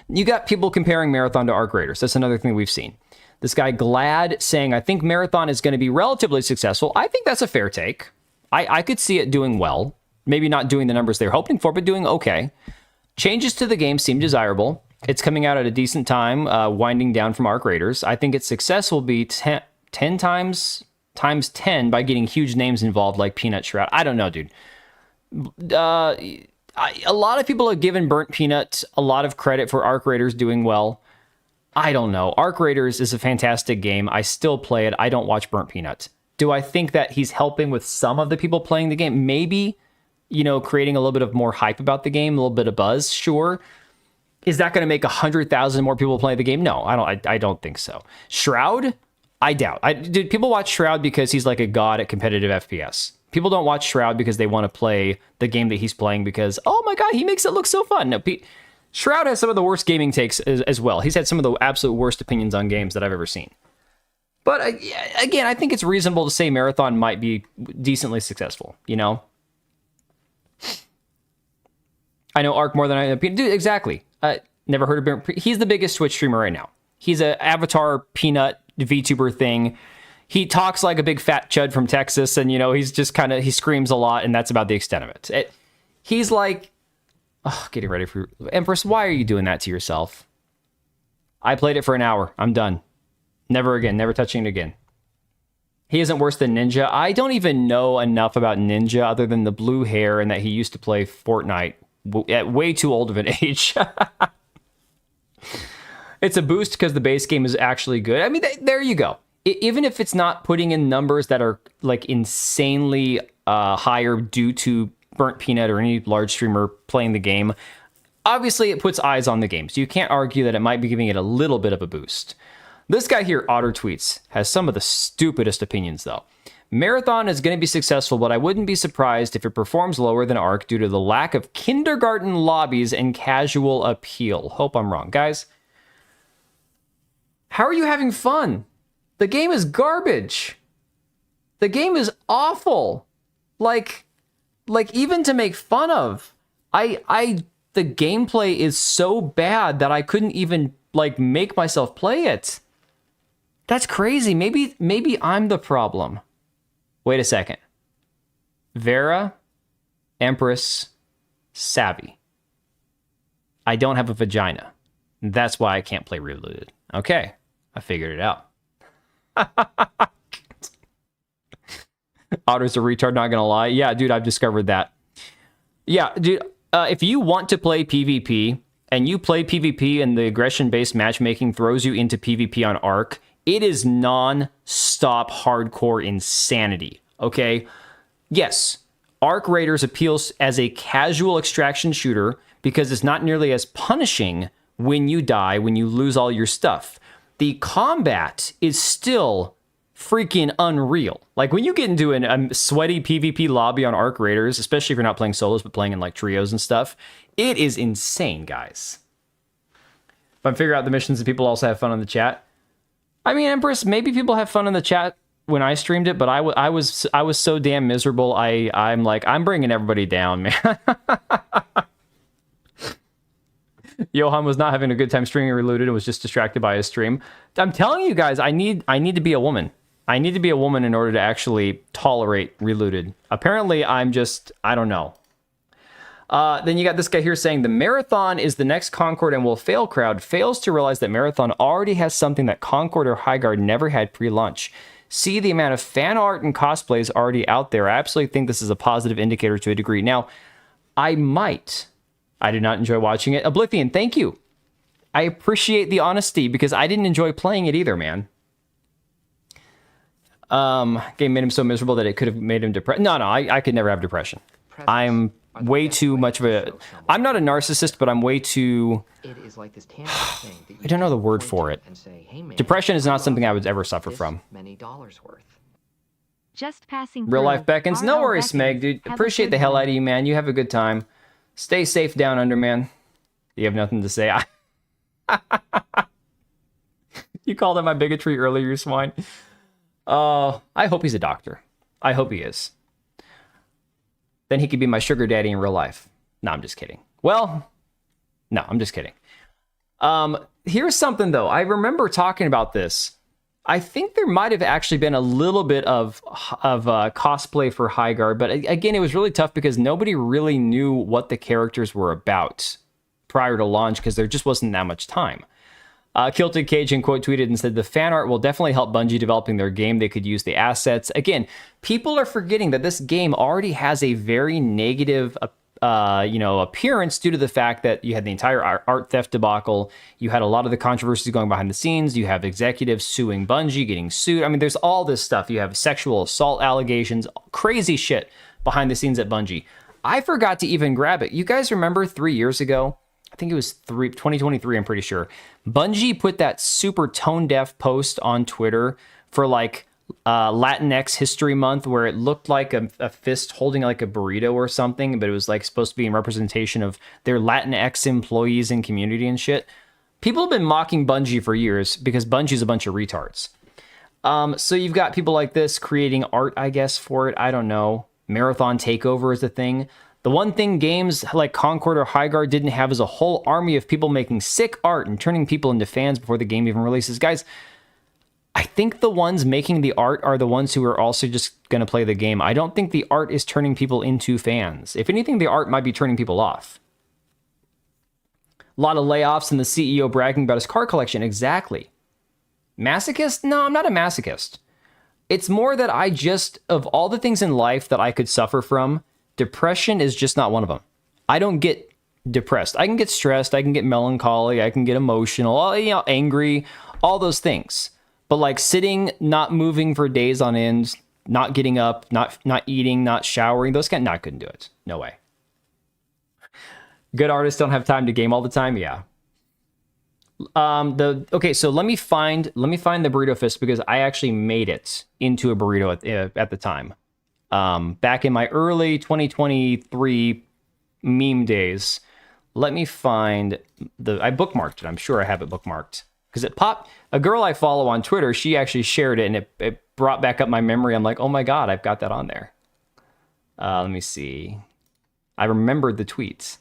You got people comparing Marathon to Arc Raiders. That's another thing we've seen. This guy Glad saying, I think Marathon is going to be relatively successful. I think that's a fair take. I could see it doing well. Maybe not doing the numbers they're hoping for, but doing okay. Changes to the game seem desirable. It's coming out at a decent time, winding down from Arc Raiders. I think its success will be 10 times 10 by getting huge names involved like Peanut Shroud. I don't know, dude. A lot of people have given Burnt Peanut a lot of credit for Arc Raiders doing well. I don't know. Arc Raiders is a fantastic game. I still play it. I don't watch Burnt Peanut. Do I think that he's helping with some of the people playing the game? Maybe, creating a little bit of more hype about the game, a little bit of buzz, sure. Is that going to make 100,000 more people play the game? No, I don't think so. Shroud? I doubt. Dude, people watch Shroud because he's like a god at competitive FPS. People don't watch Shroud because they want to play the game that he's playing because, oh my god, he makes it look so fun. No, Shroud has some of the worst gaming takes as well. He's had some of the absolute worst opinions on games that I've ever seen. But again, I think it's reasonable to say Marathon might be decently successful, I know Arc more than I know. Dude, exactly. Never heard of him. He's the biggest Twitch streamer right now. He's an Avatar Peanut VTuber thing. He talks like a big fat chud from Texas, and he's just he screams a lot, and that's about the extent of it. He's like, getting ready for Empress. Why are you doing that to yourself? I played it for an hour. I'm done. Never again. Never touching it again. He isn't worse than Ninja. I don't even know enough about Ninja other than the blue hair and that he used to play Fortnite at way too old of an age. It's a boost because the base game is actually good. I mean, there you go. Even if it's not putting in numbers that are like insanely higher due to Burnt Peanut or any large streamer playing the game, obviously it puts eyes on the game. So you can't argue that it might be giving it a little bit of a boost. This guy here, Otter Tweets, has some of the stupidest opinions though. Marathon is going to be successful, but I wouldn't be surprised if it performs lower than Arc due to the lack of kindergarten lobbies and casual appeal. Hope I'm wrong. Guys, how are you having fun? The game is garbage. The game is awful. Like even to make fun of. The gameplay is so bad that I couldn't even make myself play it. That's crazy. Maybe I'm the problem. Wait a second. Vera, Empress, Savvy. I don't have a vagina. That's why I can't play Reloaded. Okay, I figured it out. Otter's a retard, not gonna lie. Yeah, dude, I've discovered that. Yeah, dude, if you want to play PvP, and you play PvP and the aggression-based matchmaking throws you into PvP on Arc, it is non-stop hardcore insanity, okay? Yes, Arc Raiders appeals as a casual extraction shooter because it's not nearly as punishing when you die, when you lose all your stuff. The combat is still freaking unreal. Like when you get into a sweaty PvP lobby on Arc Raiders, especially if you're not playing solos but playing in like trios and stuff, it is insane, guys. If I figure out the missions and people also have fun in the chat. I mean, Empress, maybe people have fun in the chat when I streamed it, but I was so damn miserable. I'm like, I'm bringing everybody down, man. Johan was not having a good time streaming Reloaded and was just distracted by his stream. I'm telling you guys, I need to be a woman. I need to be a woman in order to actually tolerate Reloaded. Apparently, I don't know. Then you got this guy here saying the Marathon is the next Concord and will fail crowd fails to realize that Marathon already has something that Concord or Highguard never had pre-launch. See the amount of fan art and cosplays already out there. I absolutely think this is a positive indicator to a degree. Now, I did not enjoy watching it. Oblivion, thank you. I appreciate the honesty because I didn't enjoy playing it either, man. Game made him so miserable that it could have made him depressed. No, I could never have depression. I'm way too much of a... I'm not a narcissist, but I'm way too... It is like this tangible thing that you I don't know the word for it. say, hey, man, Depression is not something I would ever suffer from. Many dollars worth. Just passing Real through. life beckons. No RL worries, beckons. Meg, dude. Have a Appreciate good the hell one. out of you, man. You have a good time. Stay safe down under, man. You have nothing to say. You called out my bigotry earlier, you swine. I hope he's a doctor. I hope he is. Then he could be my sugar daddy in real life. No, I'm just kidding. Well, no, I'm just kidding. Here's something, though. I remember talking about this. I think there might have actually been a little bit of cosplay for Highguard, but again, it was really tough because nobody really knew what the characters were about prior to launch because there just wasn't that much time. Kilted Cajun quote tweeted and said, the fan art will definitely help Bungie developing their game. They could use the assets. Again, people are forgetting that this game already has a very negative appearance due to the fact that you had the entire art theft debacle. You had a lot of the controversies going behind the scenes. You have executives suing Bungie, getting sued. I mean, there's all this stuff. You have sexual assault allegations, crazy shit behind the scenes at Bungie. I forgot to even grab it. You guys remember 3 years ago? I think it was 2023, I'm pretty sure. Bungie put that super tone-deaf post on Twitter for like Latinx History Month where it looked like a fist holding like a burrito or something, but it was like supposed to be in representation of their Latinx employees and community and shit. People have been mocking Bungie for years because Bungie's a bunch of retards. So you've got people like this creating art, I guess, for it. I don't know. Marathon Takeover is a thing. The one thing games like Concord or Highguard didn't have is a whole army of people making sick art and turning people into fans before the game even releases. Guys, I think the ones making the art are the ones who are also just going to play the game. I don't think the art is turning people into fans. If anything, the art might be turning people off. A lot of layoffs and the CEO bragging about his car collection. Exactly. Masochist? No, I'm not a masochist. It's more that of all the things in life that I could suffer from, depression is just not one of them. I don't get depressed. I can get stressed. I can get melancholy. I can get emotional, angry, all those things. But like sitting, not moving for days on end, not getting up, not eating, not showering, I couldn't do it. No way. Good artists don't have time to game all the time. Yeah. So let me find the burrito fist because I actually made it into a burrito at the time. Back in my early 2023 meme days, let me find I bookmarked it. I'm sure I have it bookmarked because it popped. A girl I follow on Twitter, she actually shared it and it brought back up my memory. I'm like, oh my God, I've got that on there. Let me see. I remembered the tweets.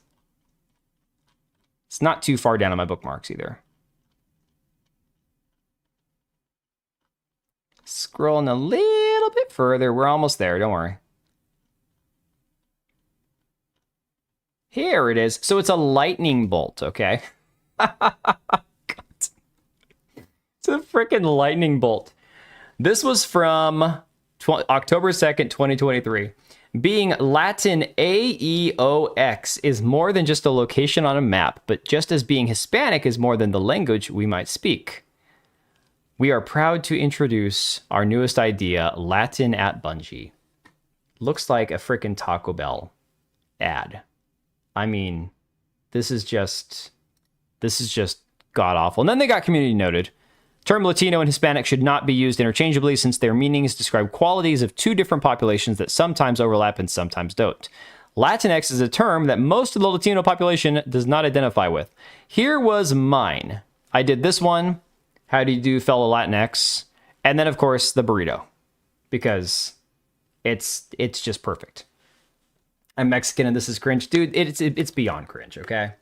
It's not too far down on my bookmarks either. Scrolling a little bit further. We're almost there. Don't worry. Here it is. So it's a lightning bolt, okay? It's a freaking lightning bolt. This was from October 2nd, 2023. Being Latin AEOX is more than just a location on a map, but just as being Hispanic is more than the language we might speak. We are proud to introduce our newest idea, Latin at Bungie. Looks like a freaking Taco Bell ad. I mean, this is just god awful. And then they got community noted. Term Latino and Hispanic should not be used interchangeably since their meanings describe qualities of two different populations that sometimes overlap and sometimes don't. Latinx is a term that most of the Latino population does not identify with. Here was mine. I did this one. How do you do, fellow Latinx? And then, of course, the burrito. Because it's just perfect. I'm Mexican and this is cringe. Dude, it's beyond cringe, okay?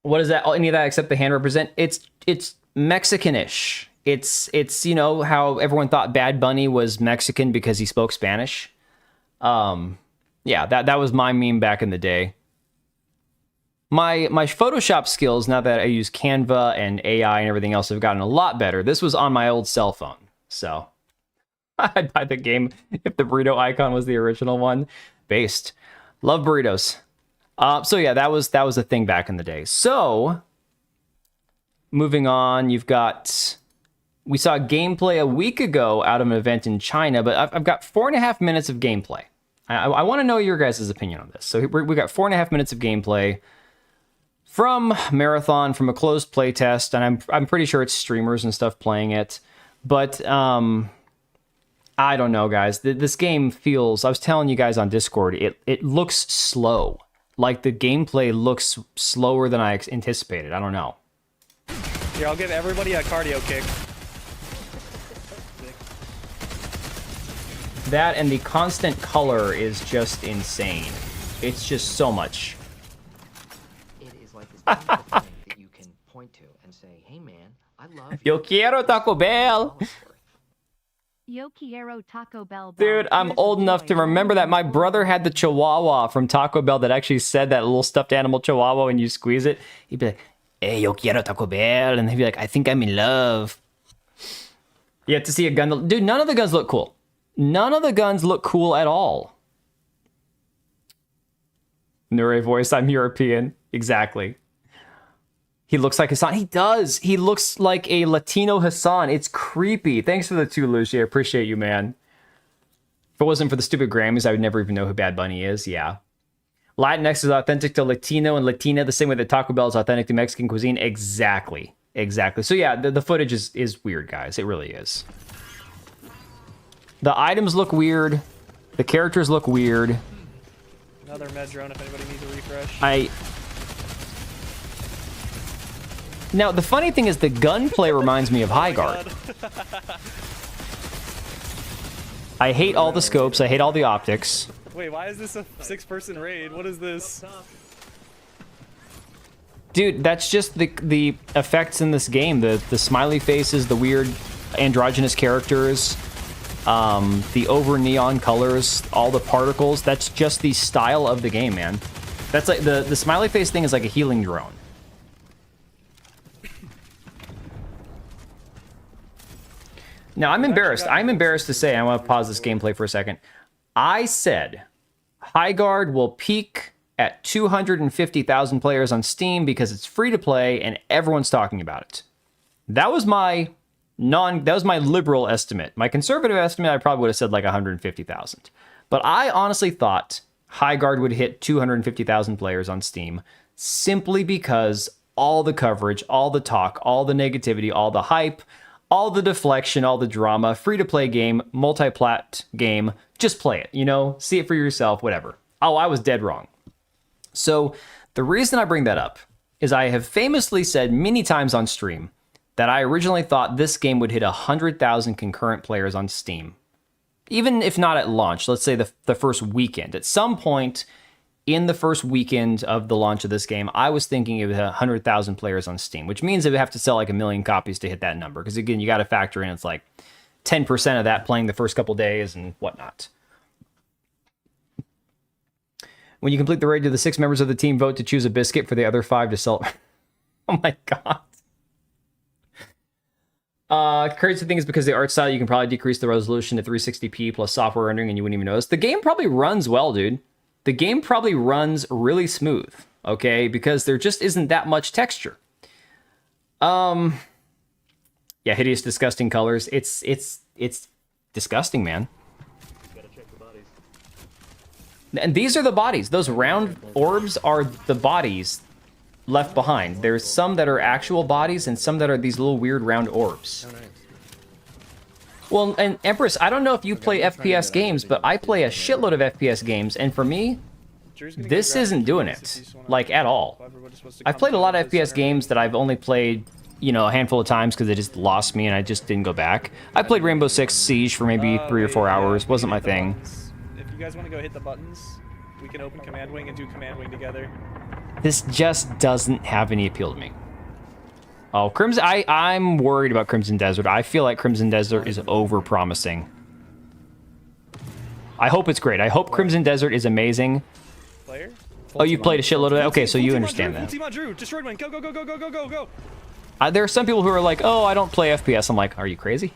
What is that? Any of that except the hand represent? It's Mexican-ish. It's you know how everyone thought Bad Bunny was Mexican because he spoke Spanish. Yeah, that was my meme back in the day. My Photoshop skills, now that I use Canva and AI and everything else, have gotten a lot better. This was on my old cell phone, so I'd buy the game if the burrito icon was the original one. Based. Love burritos. So yeah, that was a thing back in the day. So moving on, we saw gameplay a week ago out of an event in China, but I've got 4.5 minutes of gameplay. I want to know your guys' opinion on this. So we got 4.5 minutes of gameplay from Marathon, from a closed playtest, and I'm pretty sure it's streamers and stuff playing it. But I don't know, guys. This game feels, I was telling you guys on Discord, it looks slow. Like the gameplay looks slower than I anticipated. I don't know. Here, I'll give everybody a cardio kick. That and the constant color is just insane. It's just so much. It is like this beautiful thing that you can point to and say, hey man, I love Yo quiero Taco Bell. Yo quiero Taco Bell. Dude, I'm old enough to remember that. My brother had the Chihuahua from Taco Bell that actually said that little stuffed animal Chihuahua when you squeeze it. He'd be like, hey, yo quiero Taco Bell. And he'd be like, I think I'm in love. You have to see a gun. Dude, none of the guns look cool. None of the guns look cool at all. Nure voice, I'm European. Exactly. He looks like Hassan. He does. He looks like a Latino Hassan. It's creepy. Thanks for the 2, Lucy. I appreciate you, man. If it wasn't for the stupid Grammys, I would never even know who Bad Bunny is. Yeah. Latinx is authentic to Latino and Latina the same way that Taco Bell is authentic to Mexican cuisine. Exactly. Exactly. So yeah, the footage is weird, guys. It really is. The items look weird. The characters look weird. Another med drone if anybody needs a refresh. Now, the funny thing is the gunplay reminds me of Highguard. I hate all the scopes. I hate all the optics. Wait, why is this a 6-person raid? What is this? Dude, that's just the effects in this game. The smiley faces, the weird androgynous characters, the over neon colors, all the particles. That's just the style of the game, man. That's like the smiley face thing is like a healing drone. Now, I'm embarrassed. I'm embarrassed to say, I want to pause this gameplay for a second. I said Highguard will peak at 250,000 players on Steam because it's free to play and everyone's talking about it. That was my liberal estimate. My conservative estimate, I probably would have said like 150,000. But I honestly thought Highguard would hit 250,000 players on Steam simply because all the coverage, all the talk, all the negativity, all the hype, all the deflection, all the drama, free-to-play game, multi-plat game, just play it, you know? See it for yourself, whatever. Oh, I was dead wrong. So the reason I bring that up is I have famously said many times on stream that I originally thought this game would hit 100,000 concurrent players on Steam. Even if not at launch, let's say the first weekend. At some point in the first weekend of the launch of this game, I was thinking it would hit 100,000 players on Steam, which means it would have to sell like 1 million copies to hit that number. Because again, you got to factor in it's like 10% of that playing the first couple days and whatnot. When you complete the raid, do the 6 members of the team vote to choose a biscuit for the other 5 to sell? Oh my god. Crazy thing is because the art style, you can probably decrease the resolution to 360p plus software rendering and you wouldn't even notice. The game probably runs well, dude. The game probably runs really smooth, okay? Because there just isn't that much texture. Yeah, hideous, disgusting colors. It's disgusting, man. Gotta check the bodies. And these are the bodies. Those round orbs are the bodies left behind. There's some that are actual bodies and some that are these little weird round orbs. Oh, nice. Well, and Empress, I don't know if you play FPS games, but I play a shitload of FPS games, and for me, this isn't doing it, like, at all. I've played a lot of FPS games that I've only played, you know, a handful of times because they just lost me and I just didn't go back. I played Rainbow Six Siege for maybe 3 or 4 hours. Wasn't my thing. If you guys want to go hit the buttons, we can open Command Wing and do Command Wing together. This just doesn't have any appeal to me. Oh, Crimson... I'm worried about Crimson Desert. I feel like Crimson Desert is over-promising. I hope it's great. I hope Crimson Desert is amazing. Player? Oh, you've played a shitload of that? Okay, so you understand that. Full team on Drew. Destroyed one. Go, go, go, go, go, go, go, go. There are some people who are like, oh, I don't play FPS. I'm like, are you crazy?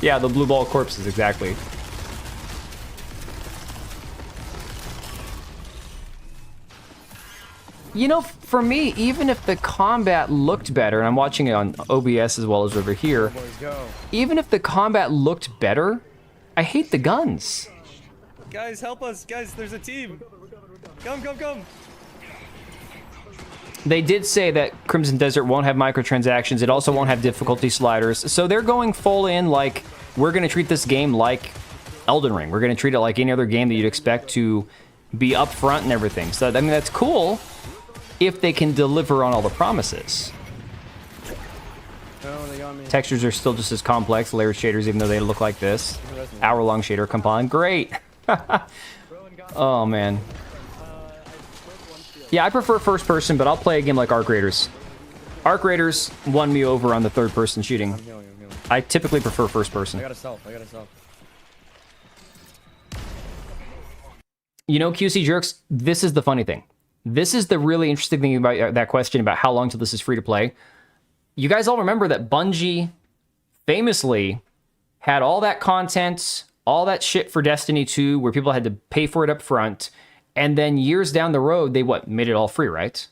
Yeah, the blue ball corpses, exactly. You know, for me, even if the combat looked better, and I'm watching it on OBS as well as over here, even if the combat looked better, I hate the guns. Guys, help us. Guys, there's a team. Come, come, come. They did say that Crimson Desert won't have microtransactions. It also won't have difficulty sliders. So they're going full in like, we're going to treat this game like Elden Ring. We're going to treat it like any other game that you'd expect to be upfront and everything. So, I mean, that's cool if they can deliver on all the promises. Oh, they got me. Textures are still just as complex, layered shaders, even though they look like this. Hour-long shader compiling. Great. Oh, man. Yeah, I prefer first person, but I'll play a game like Arc Raiders. Arc Raiders won me over on the third person shooting. I typically prefer first person. I got a self. You know, QC Jerks, this is the funny thing. This is the really interesting thing about that question about how long till this is free to play. You guys all remember that Bungie famously had all that content, all that shit for Destiny 2 where people had to pay for it up front. And then years down the road, they made it all free, right?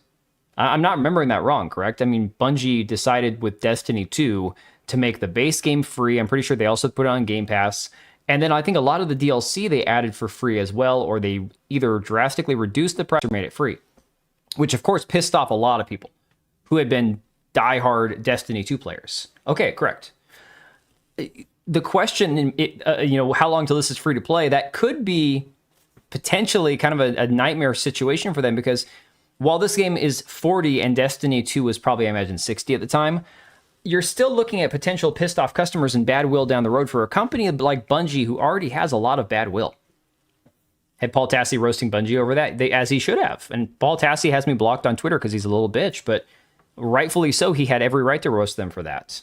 I'm not remembering that wrong, correct? I mean, Bungie decided with Destiny 2 to make the base game free. I'm pretty sure they also put it on Game Pass. And then I think a lot of the DLC they added for free as well, or they either drastically reduced the price or made it free. Which, of course, pissed off a lot of people who had been diehard Destiny 2 players. Okay, correct. The question, you know, how long till this is free to play, that could be potentially kind of a nightmare situation for them, because while this game is 40 and Destiny 2 was probably, I imagine, 60 at the time, you're still looking at potential pissed off customers and bad will down the road for a company like Bungie who already has a lot of bad will. Had Paul Tassi roasting Bungie over that, as he should have. And Paul Tassi has me blocked on Twitter because he's a little bitch, but rightfully so, he had every right to roast them for that.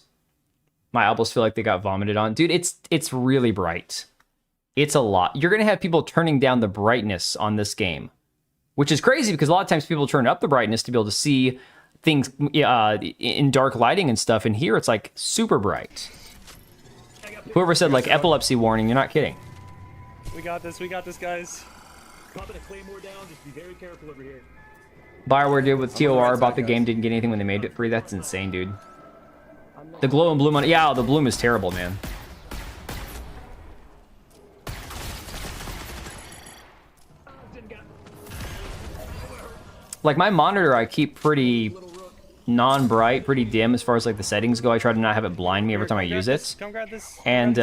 My elbows feel like they got vomited on. Dude, it's really bright. It's a lot. You're going to have people turning down the brightness on this game, which is crazy because a lot of times people turn up the brightness to be able to see things in dark lighting and stuff. And here it's like super bright. Whoever said like epilepsy warning, you're not kidding. We got this, guys. BioWare did with TOR about the game, didn't get anything when they made it free. That's insane, dude. The glow and bloom on it. Yeah, the bloom is terrible, man. Like my monitor, I keep pretty non-bright, pretty dim as far as like the settings go. I try to not have it blind me every time I use it. Come grab this. And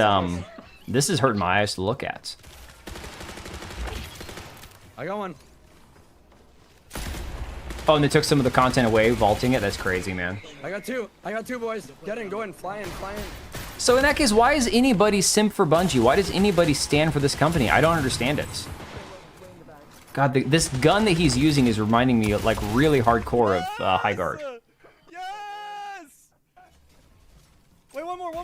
this is hurting my eyes to look at. I got one. Oh, and they took some of the content away, vaulting it. That's crazy, man. I got two, boys. Get in, go in, fly in. So in that case, why is anybody simp for Bungie? Why does anybody stand for this company? I don't understand it. God, this gun that he's using is reminding me of, like, really hardcore of Highguard. Yes! Wait, one more. Come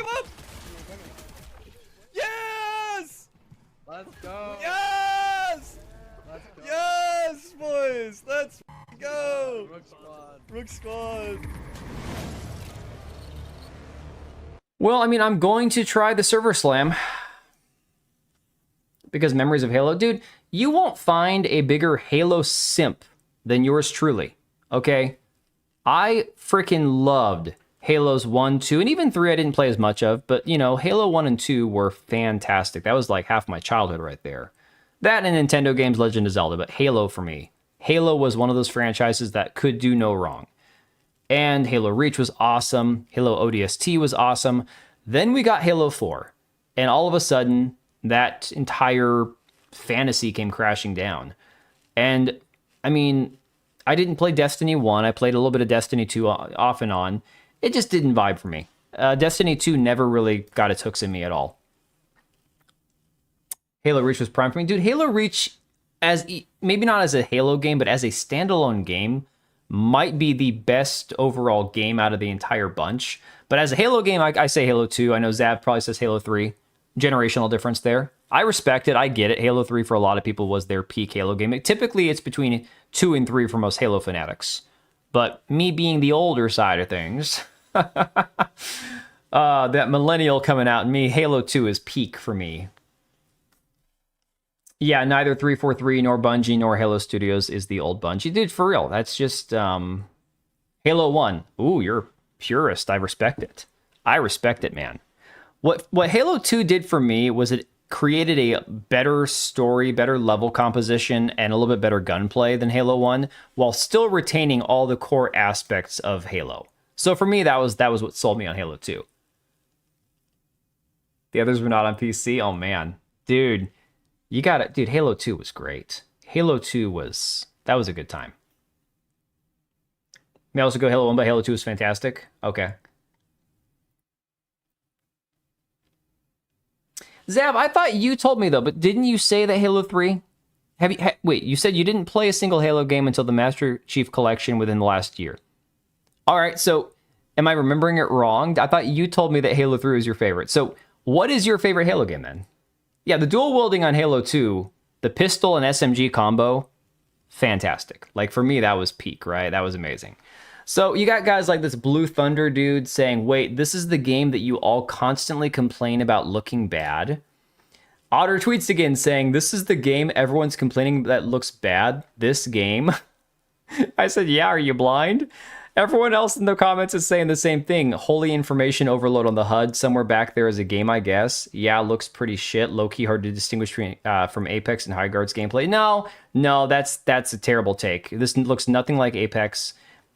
up! Yes! Let's go! Yes! Let's go! Yes, boys! Let's go! Rook Squad! Well, I mean, I'm going to try the server slam. Because Memories of Halo, dude, you won't find a bigger Halo simp than yours truly, okay? I freaking loved Halos 1, 2, and even 3 I didn't play as much of, but, you know, Halo 1 and 2 were fantastic. That was like half my childhood right there. That and Nintendo games, Legend of Zelda, but Halo for me. Halo was one of those franchises that could do no wrong. And Halo Reach was awesome. Halo ODST was awesome. Then we got Halo 4. And all of a sudden, that entire fantasy came crashing down. And, I mean, I didn't play Destiny 1. I played a little bit of Destiny 2 off and on. It just didn't vibe for me. Destiny 2 never really got its hooks in me at all. Halo Reach was prime for me. Dude, Halo Reach, maybe not as a Halo game, but as a standalone game, might be the best overall game out of the entire bunch. But as a Halo game, I say Halo 2. I know Zav probably says Halo 3. Generational difference there. I respect it. I get it. Halo 3 for a lot of people was their peak Halo game. Typically, it's between 2 and 3 for most Halo fanatics. But me being the older side of things, that millennial coming out in me, Halo 2 is peak for me. Yeah, neither 343 nor Bungie nor Halo Studios is the old Bungie. Dude, for real. That's just Halo 1. Ooh, you're a purist. I respect it. I respect it, man. What Halo 2 did for me was it created a better story, better level composition, and a little bit better gunplay than Halo 1, while still retaining all the core aspects of Halo. So for me, that was what sold me on Halo 2. The others were not on PC? Oh, man. Dude, you got it. Dude, Halo 2 was great. Halo 2 that was a good time. May I also go Halo 1, but Halo 2 was fantastic? Okay. Zav, I thought you told me, though, but didn't you say that Halo 3... Wait, you said you didn't play a single Halo game until the Master Chief Collection within the last year. All right, so am I remembering it wrong? I thought you told me that Halo 3 was your favorite. So what is your favorite Halo game, then? Yeah, the dual wielding on Halo 2, the pistol and SMG combo, fantastic. Like, for me, that was peak, right? That was amazing. So you got guys like this Blue Thunder dude saying, wait, this is the game that you all constantly complain about looking bad. Otter tweets again saying, this is the game everyone's complaining that looks bad. This game. I said, yeah, are you blind? Everyone else in the comments is saying the same thing. Holy information overload on the HUD. Somewhere back there is a game, I guess. Yeah, looks pretty shit. Low-key hard to distinguish from Apex and Highguard's gameplay. No, that's a terrible take. This looks nothing like Apex.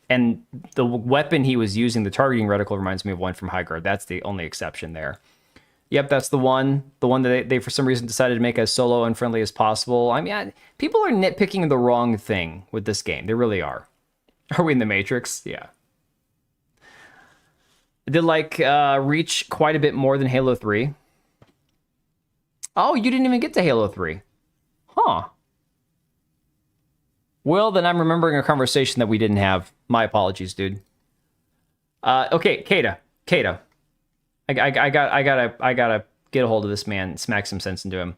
And the weapon he was using, the targeting reticle, reminds me of one from Highguard. That's the only exception there. Yep, that's the one. The one that they for some reason decided to make as solo unfriendly as possible. I mean, people are nitpicking the wrong thing with this game. They really are. Are we in the Matrix? Yeah. I did like Reach quite a bit more than Halo 3. Oh, you didn't even get to Halo 3. Huh. Well, then I'm remembering a conversation that we didn't have. My apologies, dude. Okay, Kata. I gotta get a hold of this man, smack some sense into him.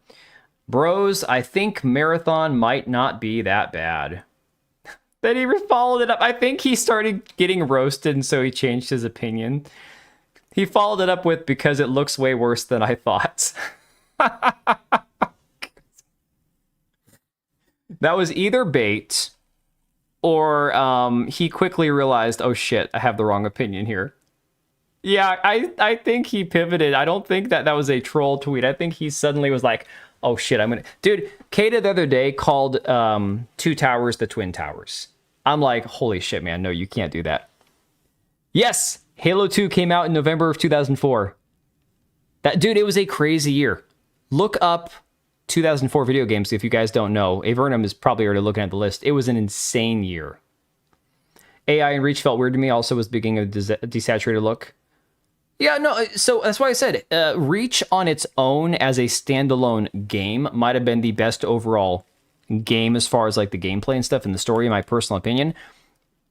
Bros, I think Marathon might not be that bad. Then he followed it up. I think he started getting roasted, and so he changed his opinion. He followed it up with, because it looks way worse than I thought. That was either bait, or he quickly realized, oh shit, I have the wrong opinion here. Yeah, I think he pivoted. I don't think that was a troll tweet. I think he suddenly was like, oh shit, I'm gonna... Dude, Kata the other day called Two Towers the Twin Towers. I'm like, holy shit, man, no, you can't do that. Yes, Halo 2 came out in November of 2004. Dude, it was a crazy year. Look up 2004 video games if you guys don't know. Avernum is probably already looking at the list. It was an insane year. AI and Reach felt weird to me. Also was the beginning of a desaturated look. Yeah, no, so that's why I said Reach on its own as a standalone game might have been the best overall game as far as like the gameplay and stuff and the story, in my personal opinion.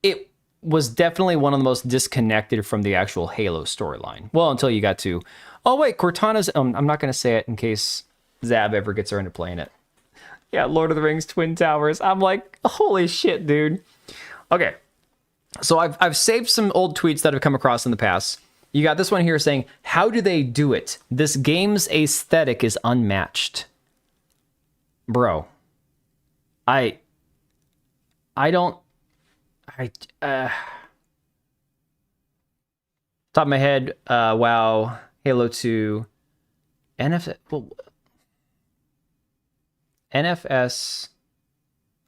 It was definitely one of the most disconnected from the actual Halo storyline. Well, until you got to... Oh, wait, Cortana's... I'm not going to say it in case Zab ever gets around to playing it. Yeah, Lord of the Rings Twin Towers. I'm like, holy shit, dude. Okay, so I've saved some old tweets that have come across in the past. You got this one here saying, how do they do it? This game's aesthetic is unmatched. Bro. Top of my head, WoW, Halo 2, well, NFS.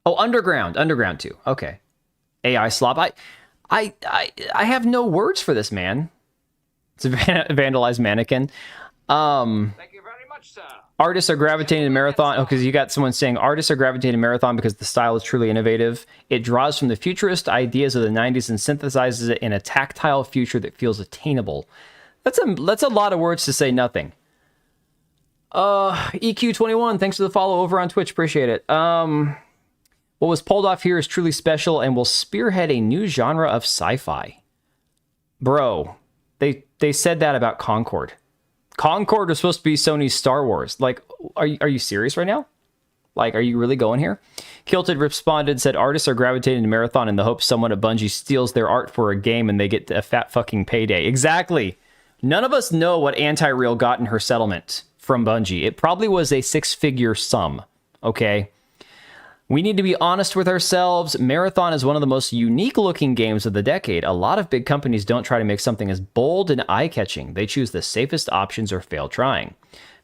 Oh, Underground 2. Okay. AI slop. I have no words for this, man. It's a vandalized mannequin. Thank you very much, sir. Artists are gravitating to Marathon. Oh, because you got someone saying artists are gravitating to Marathon because the style is truly innovative. It draws from the futurist ideas of the 90s and synthesizes it in a tactile future that feels attainable. That's a lot of words to say nothing. EQ21, thanks for the follow over on Twitch. Appreciate it. What was pulled off here is truly special and will spearhead a new genre of sci-fi. Bro, they said that about Concord. Concord was supposed to be Sony's Star Wars. Like, are you serious right now? Like, are you really going here? Kilted responded and said, artists are gravitating to Marathon in the hope someone at Bungie steals their art for a game and they get a fat fucking payday. Exactly. None of us know what Anti-Real got in her settlement from Bungie. It probably was a 6-figure sum, okay? We need to be honest with ourselves. Marathon is one of the most unique-looking games of the decade. A lot of big companies don't try to make something as bold and eye-catching. They choose the safest options or fail trying.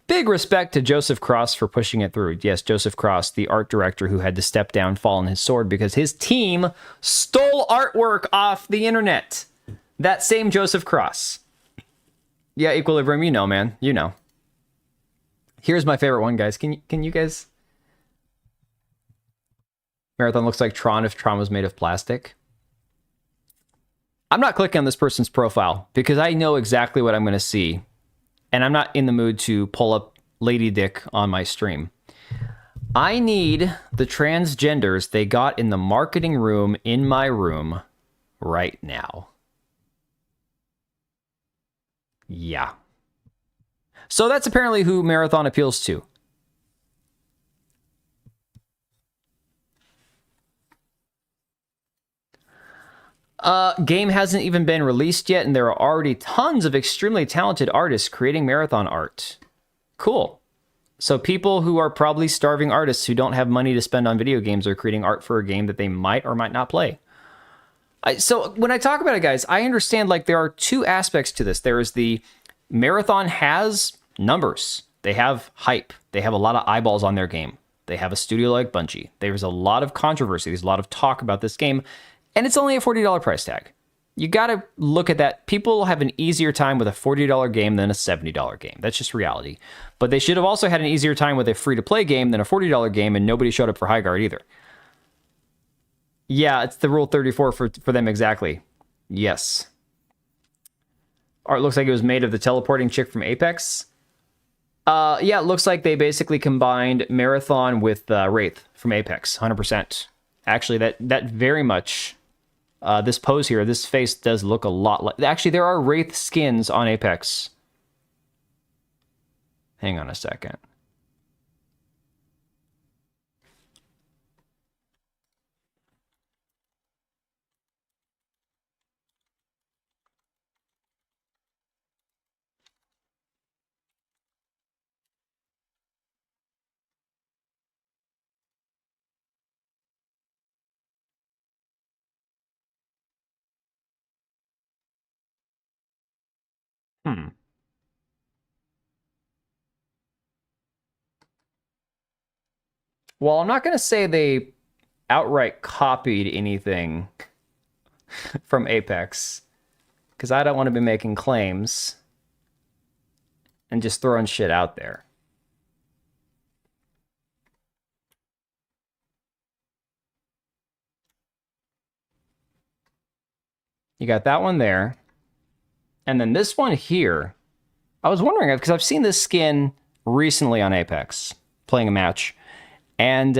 Big respect to Joseph Cross for pushing it through. Yes, Joseph Cross, the art director who had to step down, fall on his sword because his team stole artwork off the internet. That same Joseph Cross. Yeah, Equilibrium, you know, man. You know. Here's my favorite one, guys. Can you guys... Marathon looks like Tron if Tron was made of plastic. I'm not clicking on this person's profile because I know exactly what I'm going to see. And I'm not in the mood to pull up Lady Dick on my stream. I need the transgenders they got in the marketing room in my room right now. Yeah. So that's apparently who Marathon appeals to. Game hasn't even been released yet, and there are already tons of extremely talented artists creating Marathon art. Cool. So people who are probably starving artists who don't have money to spend on video games are creating art for a game that they might or might not play. So when I talk about it, guys, I understand like there are two aspects to this. There is the Marathon has numbers. They have hype. They have a lot of eyeballs on their game. They have a studio like Bungie. There's a lot of controversy. There's a lot of talk about this game. And it's only a $40 price tag. You got to look at that. People have an easier time with a $40 game than a $70 game. That's just reality. But they should have also had an easier time with a free-to-play game than a $40 game, and nobody showed up for Highguard either. Yeah, it's the Rule 34 for them exactly. Yes. Art looks like it was made of the teleporting chick from Apex. Yeah, it looks like they basically combined Marathon with Wraith from Apex, 100%. Actually, that very much... this pose here, this face does look a lot like... Actually, there are Wraith skins on Apex. Hang on a second. Well, I'm not going to say they outright copied anything from Apex, because I don't want to be making claims and just throwing shit out there. You got that one there. And then this one here, I was wondering, because I've seen this skin recently on Apex, playing a match. And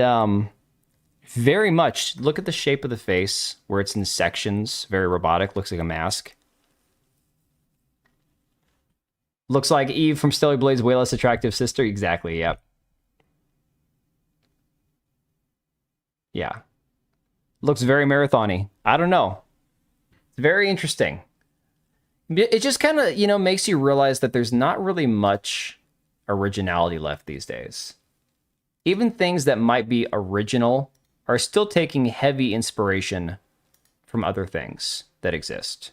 very much, look at the shape of the face, where it's in sections, very robotic, looks like a mask. Looks like Eve from Stellar Blade's way less attractive sister. Exactly, yep. Yeah. Looks very marathon-y. I don't know. It's very interesting. It just kind of, you know, makes you realize that there's not really much originality left these days. Even things that might be original are still taking heavy inspiration from other things that exist.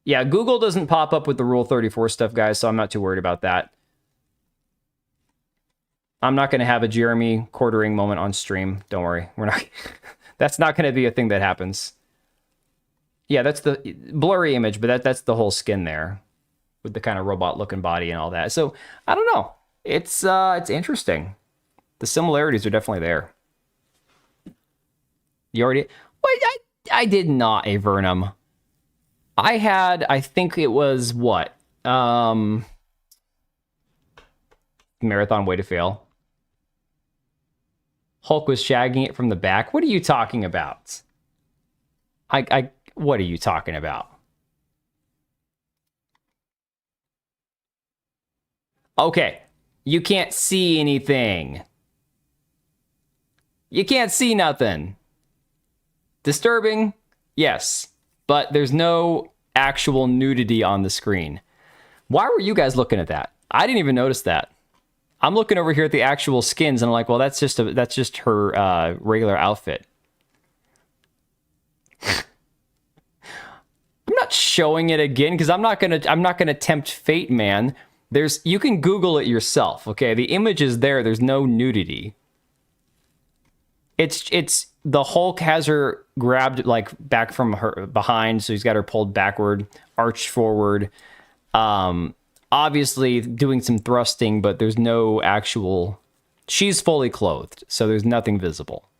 Yeah, Google doesn't pop up with the Rule 34 stuff, guys, so I'm not too worried about that. I'm not going to have a Jeremy quartering moment on stream. Don't worry. We're not. That's not going to be a thing that happens. Yeah, that's the blurry image, but that's the whole skin there with the kind of robot looking body and all that. So I don't know. It's interesting. The similarities are definitely there. You already... Wait, I did not, a Vernum. I had, I think it was what? Marathon Way to Fail. Hulk was shagging it from the back. What are you talking about? What are you talking about? Okay. You can't see anything. You can't see nothing. Disturbing? Yes. But there's no actual nudity on the screen. Why were you guys looking at that? I didn't even notice that. I'm looking over here at the actual skins and I'm like, well, that's just her regular outfit. I'm not showing it again because I'm not gonna tempt fate, man. You can Google it yourself, okay? The image is there. There's no nudity. It's the Hulk has her grabbed like back from her behind, so he's got her pulled backward, arched forward. Obviously doing some thrusting, but there's no actual... She's fully clothed, so there's nothing visible.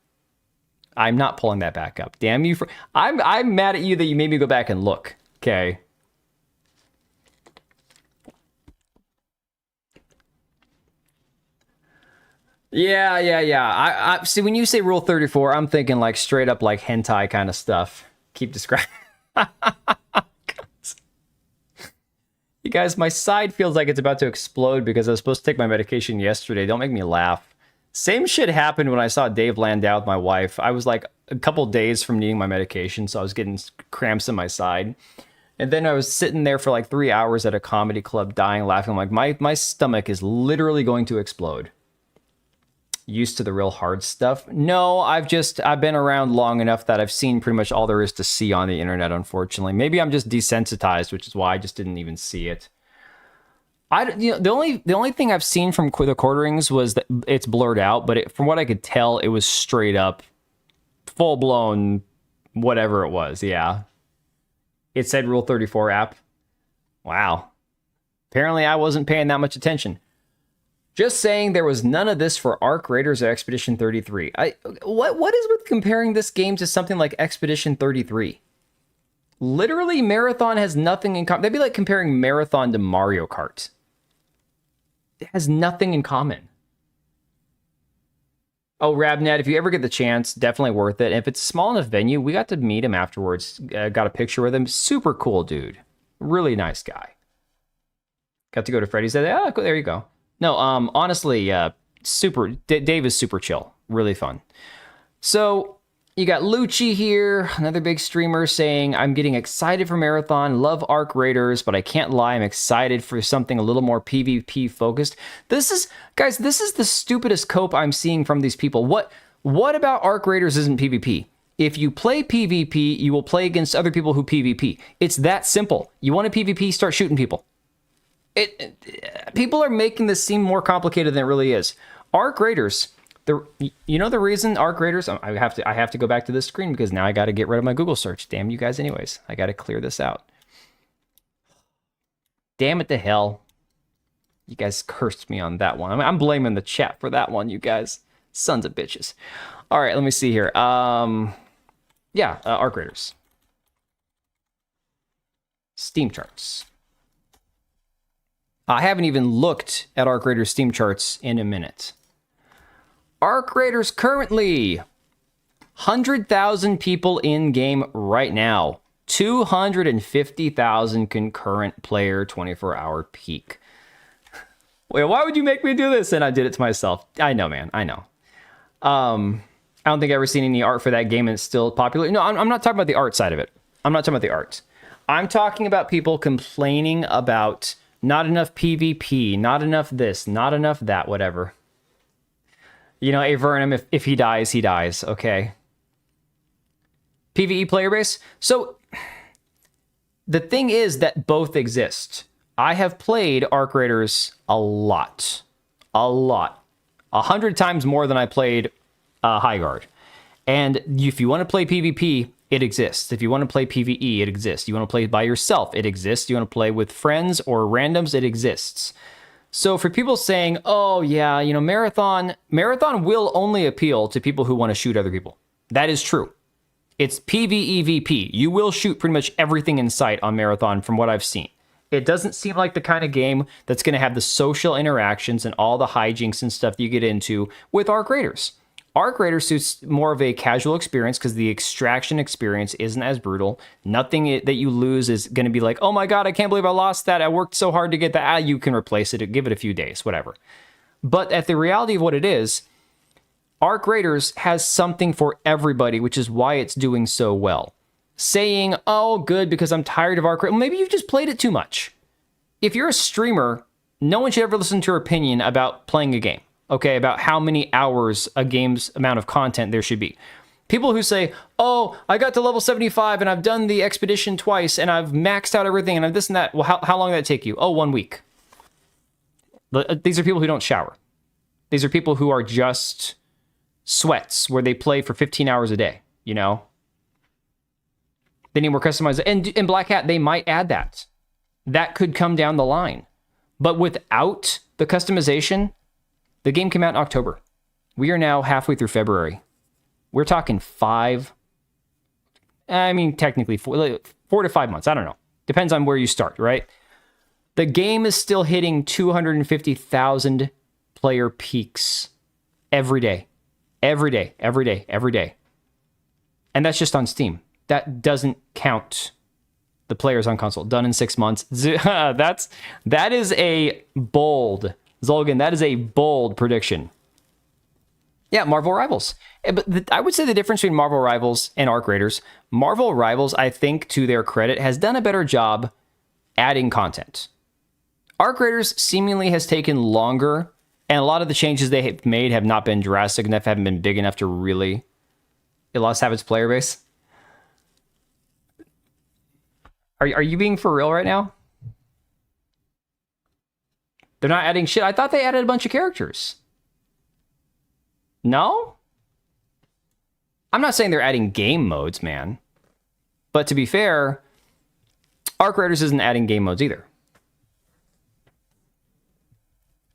I'm not pulling that back up. Damn you for... I'm mad at you that you made me go back and look. Okay. Yeah. I see, when you say Rule 34, I'm thinking like straight up like hentai kind of stuff. Keep describing. You guys, my side feels like it's about to explode because I was supposed to take my medication yesterday. Don't make me laugh. Same shit happened when I saw Dave Landau with my wife. I was like a couple days from needing my medication, so I was getting cramps in my side. And then I was sitting there for like 3 hours at a comedy club dying laughing. I'm like, my stomach is literally going to explode. Used to the real hard stuff? No, I've been around long enough that I've seen pretty much all there is to see on the internet, unfortunately. Maybe I'm just desensitized, which is why I just didn't even see it. The only thing I've seen from the quarterings was that it's blurred out, but from what I could tell, it was straight up full-blown whatever it was, yeah. It said Rule 34 app. Wow. Apparently I wasn't paying that much attention. Just saying there was none of this for Arc Raiders or Expedition 33. What is with comparing this game to something like Expedition 33? Literally, Marathon has nothing in common. That'd be like comparing Marathon to Mario Kart. It has nothing in common. Oh, Rabnet, if you ever get the chance, definitely worth it. And if it's a small enough venue, we got to meet him afterwards. Got a picture with him. Super cool dude. Really nice guy. Got to go to Freddy's. Oh, there you go. No, honestly, Dave is super chill. Really fun. So, you got Lucci here, another big streamer saying, I'm getting excited for Marathon, love Arc Raiders, but I can't lie, I'm excited for something a little more PvP focused. Guys, this is the stupidest cope I'm seeing from these people. What about Arc Raiders isn't PvP? If you play PvP, you will play against other people who PvP. It's that simple. You want to PvP, start shooting people. People are making this seem more complicated than it really is. Arc Raiders, you know the reason Arc Raiders, I have to go back to this screen because now I got to get rid of my Google search. Damn you guys anyways. I got to clear this out. Damn it to hell. You guys cursed me on that one. I'm blaming the chat for that one, you guys. Sons of bitches. All right, let me see here. Arc Raiders. Steam charts. I haven't even looked at Arc Raiders Steam charts in a minute. Arc Raiders currently 100,000 people in game right now. 250,000 concurrent player 24-hour peak. Wait, why would you make me do this? And I did it to myself. I know, man. I know. I don't think I've ever seen any art for that game and it's still popular. No, I'm not talking about the art side of it. I'm not talking about the art. I'm talking about people complaining about not enough PvP, not enough this, not enough that, whatever. You know, Avernum, if he dies, he dies, okay? PvE player base? So, the thing is that both exist. I have played Arc Raiders a lot. A lot. 100 times more than I played Highguard. And if you want to play PvP, it exists. If you want to play PvE, it exists. You want to play by yourself, it exists. You want to play with friends or randoms, it exists. So for people saying, oh yeah, you know, Marathon will only appeal to people who want to shoot other people. That is true. It's PvEVP. You will shoot pretty much everything in sight on Marathon from what I've seen. It doesn't seem like the kind of game that's going to have the social interactions and all the hijinks and stuff that you get into with Arc Raiders. Arc Raiders suits more of a casual experience because the extraction experience isn't as brutal. Nothing that you lose is going to be like, oh my god, I can't believe I lost that. I worked so hard to get that. You can replace it. Give it a few days, whatever. But at the reality of what it is, Arc Raiders has something for everybody, which is why it's doing so well. Saying, oh, good, because I'm tired of Arc Raiders. Well, maybe you've just played it too much. If you're a streamer, no one should ever listen to your opinion about playing a game. Okay, about how many hours a game's amount of content there should be. People who say, oh, I got to level 75 and I've done the expedition twice and I've maxed out everything and I've this and that. Well, how long did that take you? Oh, 1 week. These are people who don't shower. These are people who are just sweats where they play for 15 hours a day, you know? They need more customized. And in Black Hat, they might add that. That could come down the line. But without the customization, the game came out in October. We are now halfway through February. We're talking technically 4 to 5 months. I don't know. Depends on where you start, right? The game is still hitting 250,000 player peaks every day. Every day, every day, every day. And that's just on Steam. That doesn't count the players on console. Done in 6 months. That is a bold... Zolgan, that is a bold prediction. Yeah, Marvel Rivals. But I would say the difference between Marvel Rivals and Arc Raiders, Marvel Rivals, I think, to their credit, has done a better job adding content. Arc Raiders seemingly has taken longer, and a lot of the changes they have made have not been drastic enough, haven't been big enough to really... It lost half its player base. Are you being for real right now? They're not adding shit. I thought they added a bunch of characters. No? I'm not saying they're adding game modes, man. But to be fair, Arc Raiders isn't adding game modes either.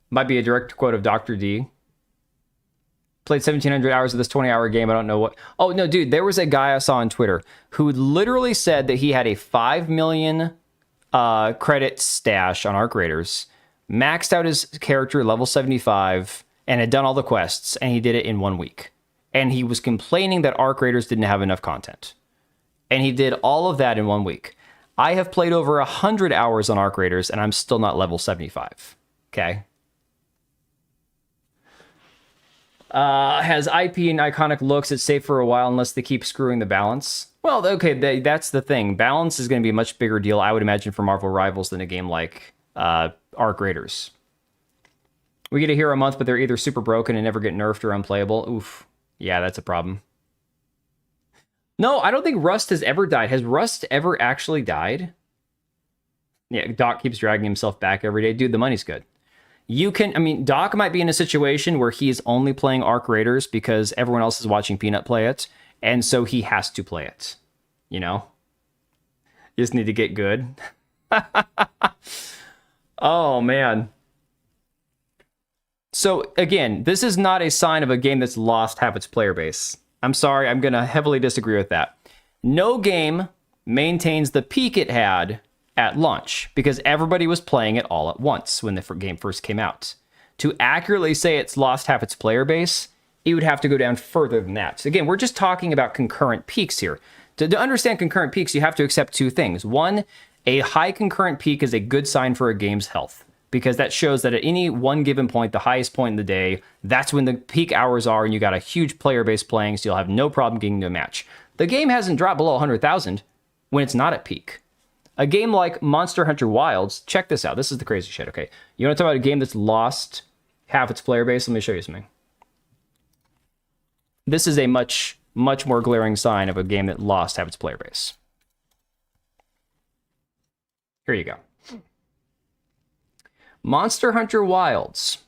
Might be a direct quote of Dr. D. Played 1,700 hours of this 20-hour game. I don't know what... Oh, no, dude. There was a guy I saw on Twitter who literally said that he had a 5 million credit stash on Arc Raiders, maxed out his character level 75, and had done all the quests, and he did it in 1 week. And he was complaining that Arc Raiders didn't have enough content. And he did all of that in 1 week. I have played over 100 hours on Arc Raiders, and I'm still not level 75. Okay? Has IP and iconic looks. It's safe for a while unless they keep screwing the balance. Well, okay, that's the thing. Balance is going to be a much bigger deal, I would imagine, for Marvel Rivals than a game like... Arc Raiders. We get a hero a month, but they're either super broken and never get nerfed or unplayable. Oof. Yeah, that's a problem. No, I don't think Rust has ever died. Has Rust ever actually died? Yeah, Doc keeps dragging himself back every day. Dude, the money's good. Doc might be in a situation where he's only playing Arc Raiders because everyone else is watching Peanut play it, and so he has to play it. You know? You just need to get good. Oh, man. So, again, this is not a sign of a game that's lost half its player base. I'm sorry, I'm going to heavily disagree with that. No game maintains the peak it had at launch because everybody was playing it all at once when the game first came out. To accurately say it's lost half its player base, it would have to go down further than that. So again, we're just talking about concurrent peaks here. To understand concurrent peaks, you have to accept two things. One, a high concurrent peak is a good sign for a game's health because that shows that at any one given point, the highest point in the day, that's when the peak hours are and you got a huge player base playing, so you'll have no problem getting to a match. The game hasn't dropped below 100,000 when it's not at peak. A game like Monster Hunter Wilds, check this out. This is the crazy shit, okay? You want to talk about a game that's lost half its player base? Let me show you something. This is a much more glaring sign of a game that lost half its player base. Here you go. Monster Hunter Wilds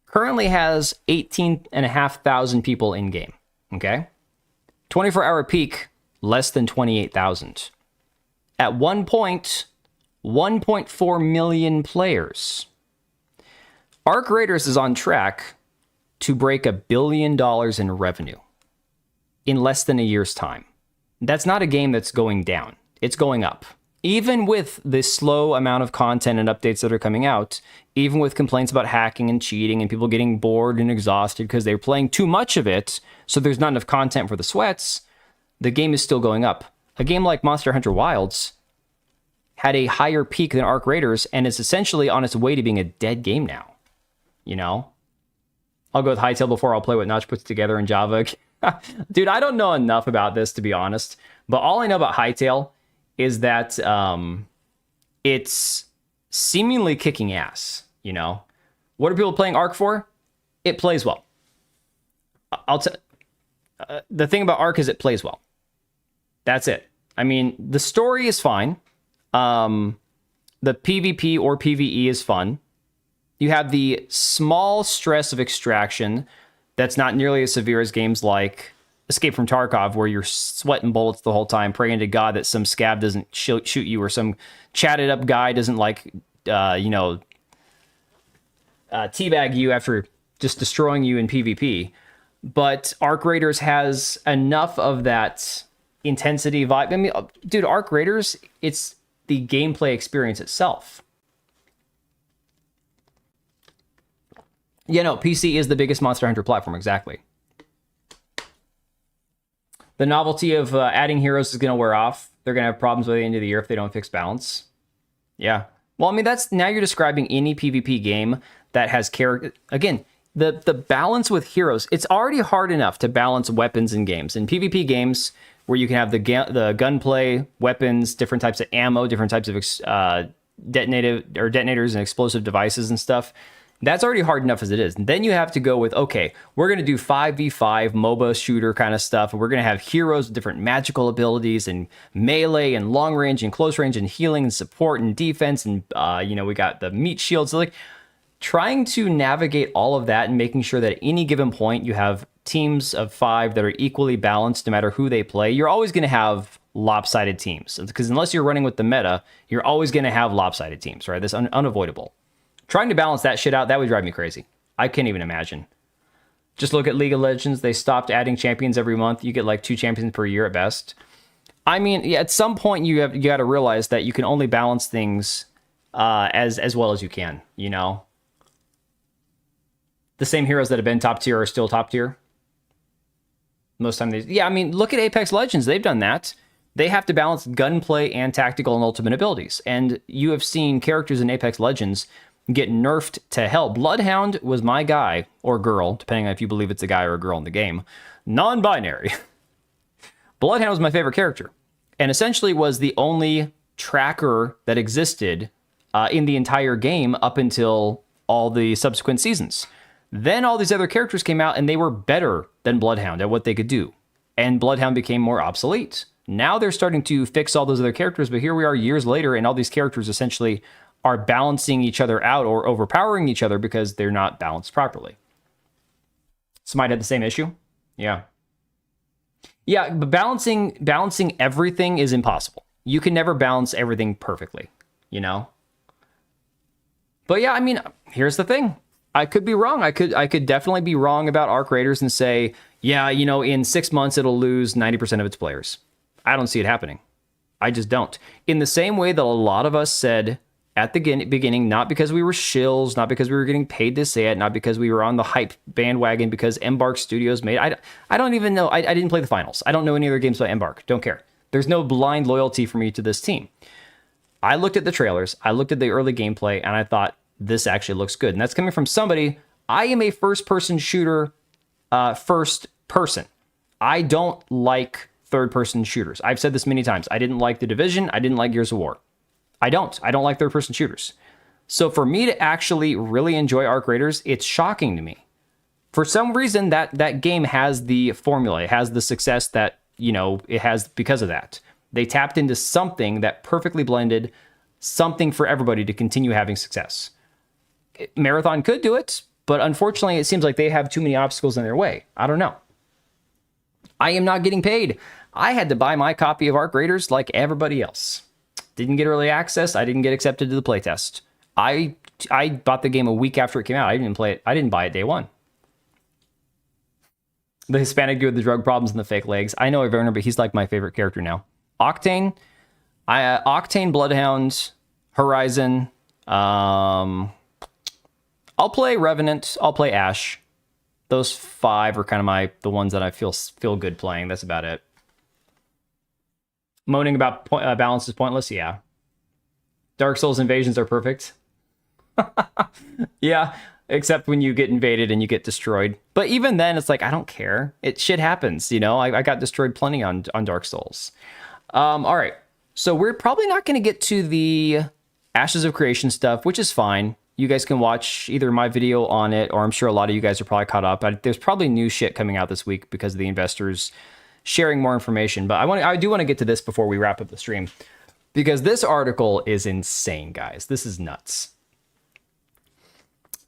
currently has 18,500 people in game. Okay. 24-hour peak, less than 28,000. At one point, 1.4 million players. Arc Raiders is on track to break $1 billion in revenue in less than a year's time. That's not a game that's going down. It's going up. Even with the slow amount of content and updates that are coming out, even with complaints about hacking and cheating and people getting bored and exhausted because they're playing too much of it, so there's not enough content for the sweats, the game is still going up. A game like Monster Hunter Wilds had a higher peak than Arc Raiders and is essentially on its way to being a dead game now. You know? I'll go with Hytale before I'll play what Notch puts together in Java. Dude, I don't know enough about this, to be honest. But all I know about Hytale is that it's seemingly kicking ass, you know? What are people playing Arc for? It plays well. The thing about Arc is it plays well. That's it. I mean, the story is fine. The PvP or PvE is fun. You have the small stress of extraction that's not nearly as severe as games like Escape from Tarkov, where you're sweating bullets the whole time, praying to God that some scab doesn't shoot you or some chatted up guy doesn't teabag you after just destroying you in PvP. But Arc Raiders has enough of that intensity vibe. I mean, dude, Arc Raiders, it's the gameplay experience itself. Yeah, no, PC is the biggest Monster Hunter platform, exactly. The novelty of adding heroes is going to wear off. They're going to have problems by the end of the year if they don't fix balance. Yeah. Well, I mean, that's now you're describing any PvP game that has character. Again, the balance with heroes, it's already hard enough to balance weapons in games. In PvP games, where you can have the gunplay, weapons, different types of ammo, different types of detonators and explosive devices and stuff. That's already hard enough as it is. And then you have to go with, okay, we're going to do 5v5 MOBA shooter kind of stuff. And we're going to have heroes with different magical abilities and melee and long range and close range and healing and support and defense. And, we got the meat shields. So, like, trying to navigate all of that and making sure that at any given point you have teams of 5 that are equally balanced no matter who they play. You're always going to have lopsided teams. Because unless you're running with the meta, you're always going to have lopsided teams, right? That's unavoidable. Trying to balance that shit out, that would drive me crazy. I can't even imagine. Just look at League of Legends. They stopped adding champions every month. You get like 2 champions per year at best. I mean, yeah, at some point you got to realize that you can only balance things as well as you can, you know? The same heroes that have been top tier are still top tier. Most time I mean, look at Apex Legends. They've done that. They have to balance gunplay and tactical and ultimate abilities. And you have seen characters in Apex Legends get nerfed to hell. Bloodhound was my guy, or girl, depending on if you believe it's a guy or a girl in the game. Non-binary. Bloodhound was my favorite character, and essentially was the only tracker that existed in the entire game up until all the subsequent seasons. Then all these other characters came out, and they were better than Bloodhound at what they could do. And Bloodhound became more obsolete. Now they're starting to fix all those other characters, but here we are years later, and all these characters essentially are balancing each other out or overpowering each other because they're not balanced properly. Smite had the same issue? Yeah. Yeah, but balancing everything is impossible. You can never balance everything perfectly, you know? But yeah, I mean, here's the thing. I could be wrong. I could definitely be wrong about Arc Raiders and say, yeah, you know, in 6 months it'll lose 90% of its players. I don't see it happening. I just don't. In the same way that a lot of us said at the beginning, not because we were shills, not because we were getting paid to say it, not because we were on the hype bandwagon because Embark Studios made I don't even know. I didn't play the finals. I don't know any other games by Embark. Don't care. There's no blind loyalty for me to this team. I looked at the trailers. I looked at the early gameplay, and I thought, this actually looks good. And that's coming from somebody. I am a first-person shooter, first person. I don't like third-person shooters. I've said this many times. I didn't like The Division. I didn't like Gears of War. I don't like third-person shooters. So for me to actually really enjoy Arc Raiders, it's shocking to me. For some reason, that game has the formula. It has the success that, you know, it has because of that. They tapped into something that perfectly blended something for everybody to continue having success. Marathon could do it. But unfortunately, it seems like they have too many obstacles in their way. I don't know. I am not getting paid. I had to buy my copy of Arc Raiders like everybody else. Didn't get early access. I didn't get accepted to the playtest. I bought the game a week after it came out. I didn't play it. I didn't buy it day one. The Hispanic dude with the drug problems and the fake legs. I know Werner, but he's like my favorite character now. Octane, Octane, Bloodhound, Horizon. I'll play Revenant. I'll play Ash. Those 5 are kind of the ones that I feel good playing. That's about it. Moaning about balance is pointless. Yeah. Dark Souls invasions are perfect. Yeah, except when you get invaded and you get destroyed. But even then, it's like, I don't care. Shit happens, you know? I got destroyed plenty on Dark Souls. All right. So we're probably not going to get to the Ashes of Creation stuff, which is fine. You guys can watch either my video on it, or I'm sure a lot of you guys are probably caught up. There's probably new shit coming out this week because of the investors sharing more information. But I do want to get to this before we wrap up the stream, because this article is insane, guys. This is nuts.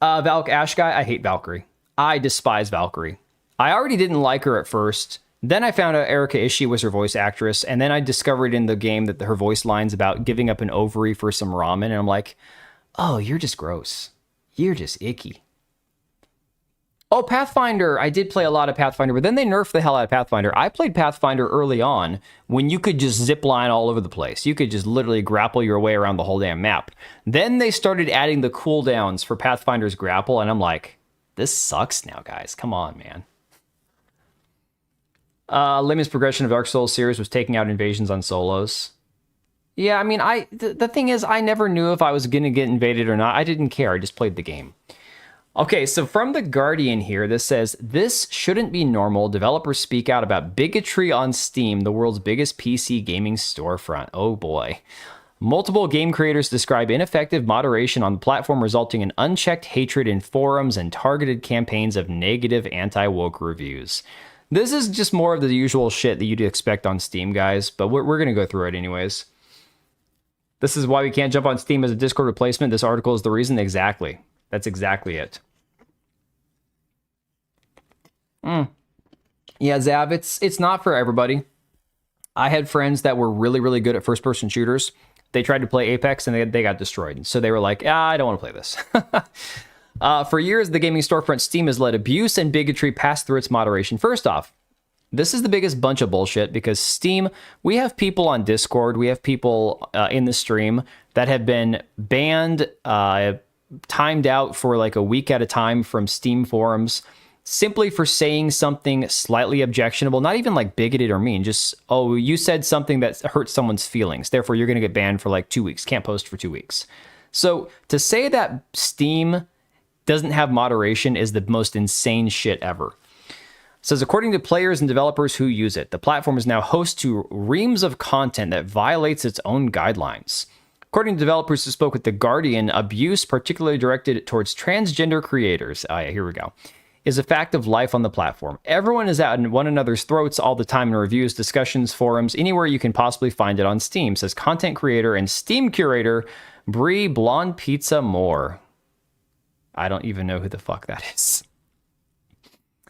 Ash guy, I hate Valkyrie. I despise Valkyrie. I already didn't like her at first. Then I found out Erika Ishii was her voice actress, and then I discovered in the game that her voice line's about giving up an ovary for some ramen, and I'm like, oh, you're just gross. You're just icky. Oh, Pathfinder. I did play a lot of Pathfinder, but then they nerfed the hell out of Pathfinder. I played Pathfinder early on when you could just zip line all over the place. You could just literally grapple your way around the whole damn map. Then they started adding the cooldowns for Pathfinder's grapple, and I'm like, this sucks now, guys. Come on, man. Layman's progression of Dark Souls series was taking out invasions on solos. Yeah, I mean, the thing is, I never knew if I was going to get invaded or not. I didn't care. I just played the game. Okay, so from The Guardian here, this says, this shouldn't be normal. Developers speak out about bigotry on Steam, the world's biggest PC gaming storefront. Oh boy. Multiple game creators describe ineffective moderation on the platform, resulting in unchecked hatred in forums and targeted campaigns of negative anti-woke reviews. This is just more of the usual shit that you'd expect on Steam, guys, but we're going to go through it anyways. This is why we can't jump on Steam as a Discord replacement. This article is the reason. Exactly. That's exactly it. Yeah, Zav, it's not for everybody. I had friends that were really, really good at first-person shooters. They tried to play Apex, and they got destroyed. So they were like, I don't want to play this. For years, the gaming storefront Steam has let abuse and bigotry pass through its moderation. First off, this is the biggest bunch of bullshit, because Steam, we have people on Discord, we have people in the stream that have been banned, timed out for like a week at a time from Steam forums, simply for saying something slightly objectionable, not even like bigoted or mean, just, oh, you said something that hurts someone's feelings, therefore you're going to get banned for like 2 weeks, can't post for 2 weeks. So to say that Steam doesn't have moderation is the most insane shit ever. It says, according to players and developers who use it, the platform is now host to reams of content that violates its own guidelines. According to developers who spoke with The Guardian, abuse, particularly directed towards transgender creators, here we go, is a fact of life on the platform. Everyone is at one another's throats all the time in reviews, discussions, forums, anywhere you can possibly find it on Steam, says content creator and Steam curator Brie Blonde Pizza Moore. I don't even know who the fuck that is.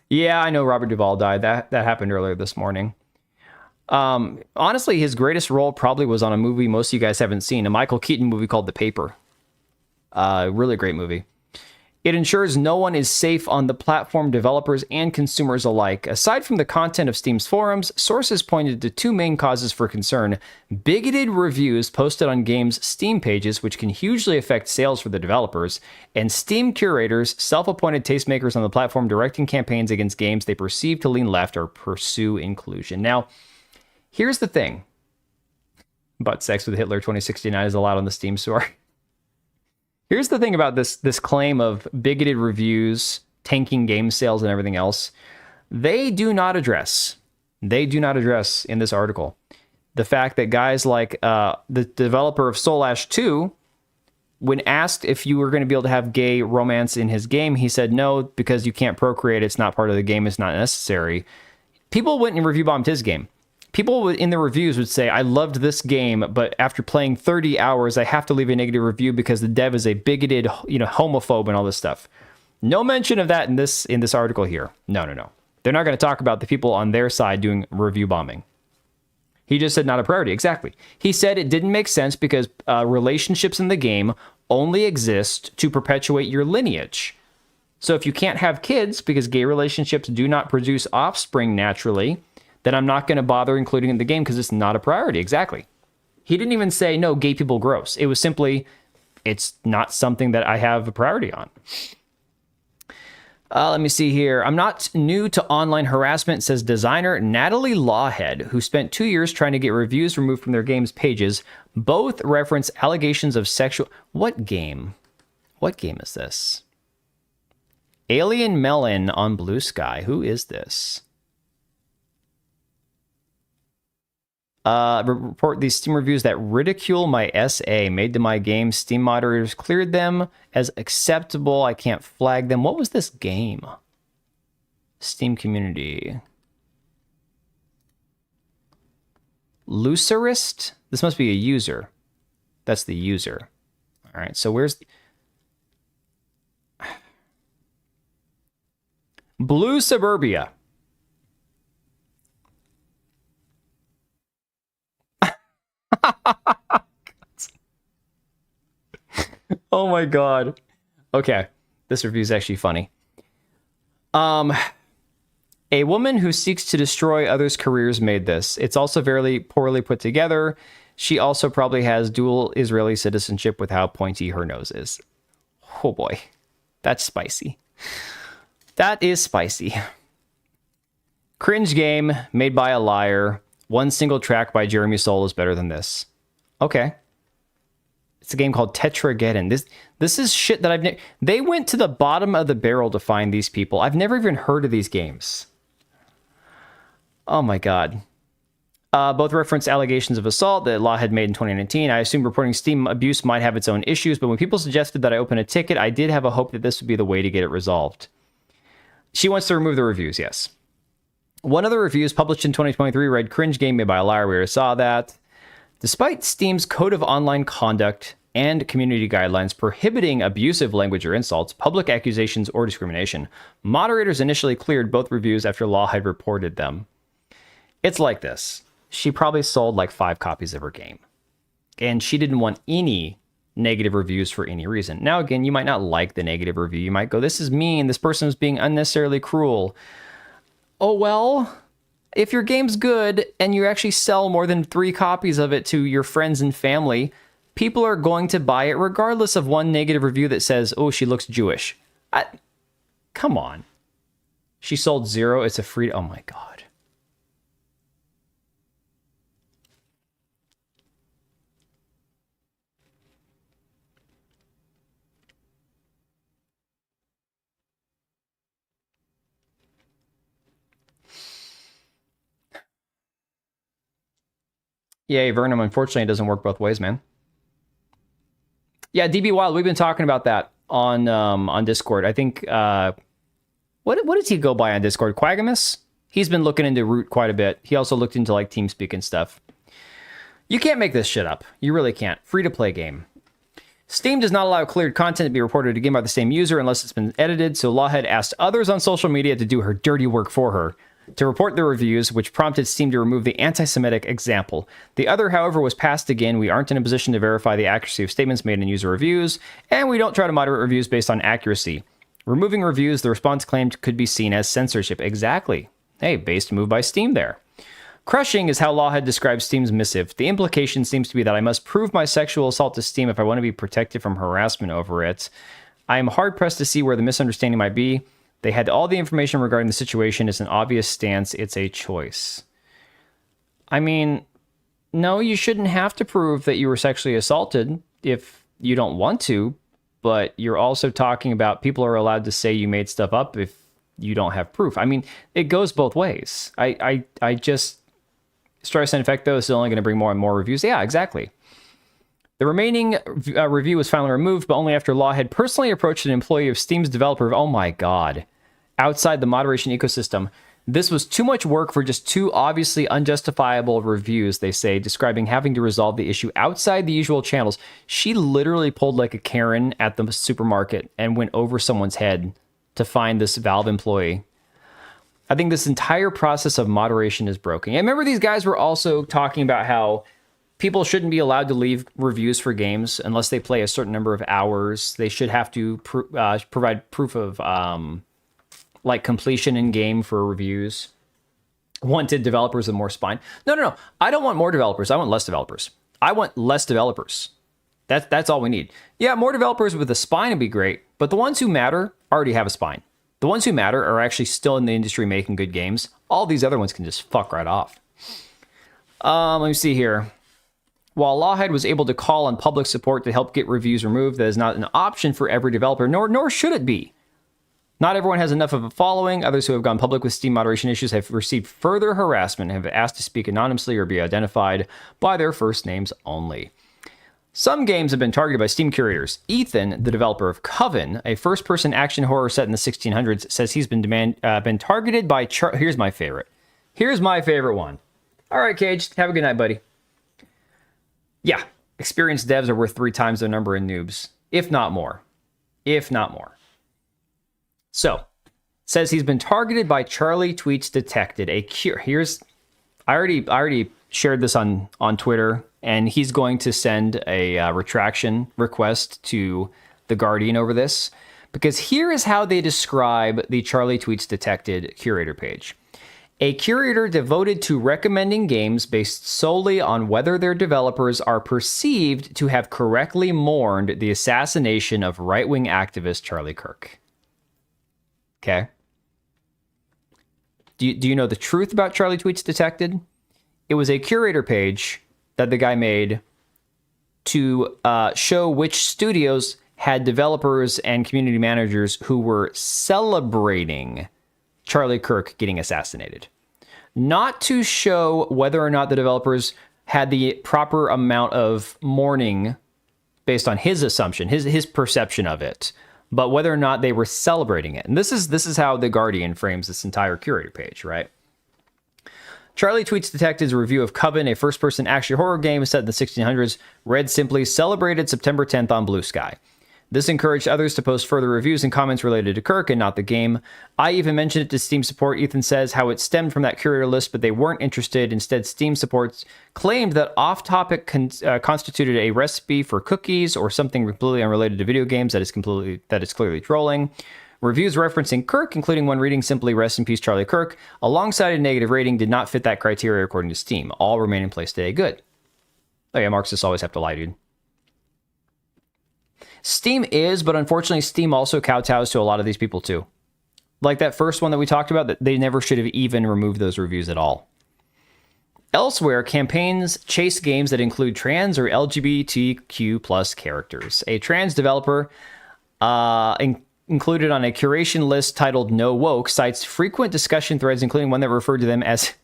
Yeah, I know Robert Duvall died. That happened earlier this morning. Honestly, his greatest role probably was on a movie most of you guys haven't seen, a Michael Keaton movie called The Paper. Really great movie. It ensures no one is safe on the platform, developers and consumers alike. Aside from the content of Steam's forums, sources pointed to 2 main causes for concern: bigoted reviews posted on games' Steam pages, which can hugely affect sales for the developers, and Steam curators, self-appointed tastemakers on the platform, directing campaigns against games they perceive to lean left or pursue inclusion. Now, here's the thing. Butt sex with Hitler 2069 is allowed on the Steam store. Here's the thing about this claim of bigoted reviews, tanking game sales, and everything else. They do not address in this article the fact that guys like the developer of Soul Ash 2, when asked if you were going to be able to have gay romance in his game, he said no, because you can't procreate. It's not part of the game. It's not necessary. People went and review bombed his game. People in the reviews would say, I loved this game, but after playing 30 hours, I have to leave a negative review because the dev is a bigoted, homophobe and all this stuff. No mention of that in this article here. No. They're not going to talk about the people on their side doing review bombing. He just said not a priority. Exactly. He said it didn't make sense because relationships in the game only exist to perpetuate your lineage. So if you can't have kids because gay relationships do not produce offspring naturally, then I'm not going to bother including it in the game because it's not a priority. Exactly. He didn't even say, no, gay people gross. It was simply, it's not something that I have a priority on. Let me see here. I'm not new to online harassment, says designer Natalie Lawhead, who spent 2 years trying to get reviews removed from their game's pages. Both reference allegations of sexual... What game? What game is this? Alien Melon on Blue Sky. Who is this? Report these Steam reviews that ridicule my SA made to my game. Steam moderators cleared them as acceptable. I can't flag them. What was this game? Steam community. Lucerist? This must be a user. That's the user. All right, so where's... Blue Suburbia. Oh my god. Okay, this review is actually funny. A woman who seeks to destroy others' careers made this. It's also very poorly put together. She also probably has dual Israeli citizenship with how pointy her nose is. Oh boy, that's spicy. That is spicy. Cringe game made by a liar. One single track by Jeremy Soule is better than this. Okay. It's a game called Tetrageddon. This is shit that I've they went to the bottom of the barrel to find these people. I've never even heard of these games. Oh my god. Both reference allegations of assault that Law had made in 2019. I assume reporting Steam abuse might have its own issues, but when people suggested that I open a ticket, I did have a hope that this would be the way to get it resolved. She wants to remove the reviews, yes. One of the reviews published in 2023 read, cringe game made by a liar. We already saw that. Despite Steam's Code of Online Conduct and community guidelines prohibiting abusive language or insults, public accusations, or discrimination, moderators initially cleared both reviews after Law had reported them. It's like this. She probably sold like 5 copies of her game, and she didn't want any negative reviews for any reason. Now, again, you might not like the negative review. You might go, this is mean. This person is being unnecessarily cruel. Oh, well, if your game's good and you actually sell more than 3 copies of it to your friends and family, people are going to buy it regardless of one negative review that says, oh, she looks Jewish. Come on. She sold 0. It's a free... Oh, my God. Yeah, Vernum, unfortunately, it doesn't work both ways, man. Yeah, DB Wild, we've been talking about that on Discord. I think, what does he go by on Discord? Quagamus? He's been looking into Root quite a bit. He also looked into, like, TeamSpeak and stuff. You can't make this shit up. You really can't. Free-to-play game. Steam does not allow cleared content to be reported again by the same user unless it's been edited, so Lawhead asked others on social media to do her dirty work for her, to report the reviews, which prompted Steam to remove the anti-Semitic example. The other, however, was passed again. We aren't in a position to verify the accuracy of statements made in user reviews, and we don't try to moderate reviews based on accuracy. Removing reviews, the response claimed, could be seen as censorship. Exactly. Hey, based move by Steam there. Crushing is how Lawhead describes Steam's missive. The implication seems to be that I must prove my sexual assault to Steam if I want to be protected from harassment over it. I am hard-pressed to see where the misunderstanding might be. They had all the information regarding the situation. It's an obvious stance. It's a choice. I mean, no, you shouldn't have to prove that you were sexually assaulted if you don't want to, but you're also talking about people are allowed to say you made stuff up if you don't have proof. I mean, it goes both ways. I just... Stress and effect, though, is only going to bring more and more reviews. Yeah, exactly. The remaining review was finally removed, but only after Law had personally approached an employee of Steam's developer. Oh my god. Outside the moderation ecosystem. This was too much work for just 2 obviously unjustifiable reviews, they say, describing having to resolve the issue outside the usual channels. She literally pulled like a Karen at the supermarket and went over someone's head to find this Valve employee. I think this entire process of moderation is broken. And remember, these guys were also talking about how people shouldn't be allowed to leave reviews for games unless they play a certain number of hours. They should have to provide proof of like completion in game for reviews. Wanted developers with more spine. No. I don't want more developers. I want less developers. I want less developers. That's all we need. Yeah, more developers with a spine would be great, but the ones who matter already have a spine. The ones who matter are actually still in the industry making good games. All these other ones can just fuck right off. Let me see here. While Lawhead was able to call on public support to help get reviews removed, that is not an option for every developer, nor should it be. Not everyone has enough of a following. Others who have gone public with Steam moderation issues have received further harassment and have asked to speak anonymously or be identified by their first names only. Some games have been targeted by Steam curators. Ethan, the developer of Coven, a first-person action horror set in the 1600s, says he's been targeted by... Here's my favorite. Here's my favorite one. All right, Cage. Have a good night, buddy. Yeah, experienced devs are worth 3 times their number in noobs, if not more. If not more. So, says he's been targeted by Charlie Tweets Detected. I already shared this on Twitter, and he's going to send a retraction request to the Guardian over this, because here is how they describe the Charlie Tweets Detected curator page. A curator devoted to recommending games based solely on whether their developers are perceived to have correctly mourned the assassination of right-wing activist Charlie Kirk. Okay. Do you know the truth about Charlie Tweets Detected? It was a curator page that the guy made to show which studios had developers and community managers who were celebrating Charlie Kirk getting assassinated. Not to show whether or not the developers had the proper amount of mourning based on his assumption, his perception of it, but whether or not they were celebrating it. And this is how the Guardian frames this entire curator page, right? Charlie Tweets Detective's review of Coven, a first-person action horror game set in the 1600s, read simply, celebrated September 10th on Blue Sky. This encouraged others to post further reviews and comments related to Kirk and not the game. I even mentioned it to Steam support. Ethan says how it stemmed from that curator list, but they weren't interested. Instead, Steam supports claimed that off-topic constituted a recipe for cookies or something completely unrelated to video games that is clearly trolling. Reviews referencing Kirk, including one reading simply "Rest in peace, Charlie Kirk," alongside a negative rating, did not fit that criteria according to Steam. All remain in place today. Good. Oh yeah, Marxists always have to lie, dude. Steam is, but unfortunately, Steam also kowtows to a lot of these people too. Like that first one that we talked about, that they never should have even removed those reviews at all. Elsewhere, campaigns chase games that include trans or LGBTQ plus characters. A trans developer included on a curation list titled No Woke cites frequent discussion threads, including one that referred to them as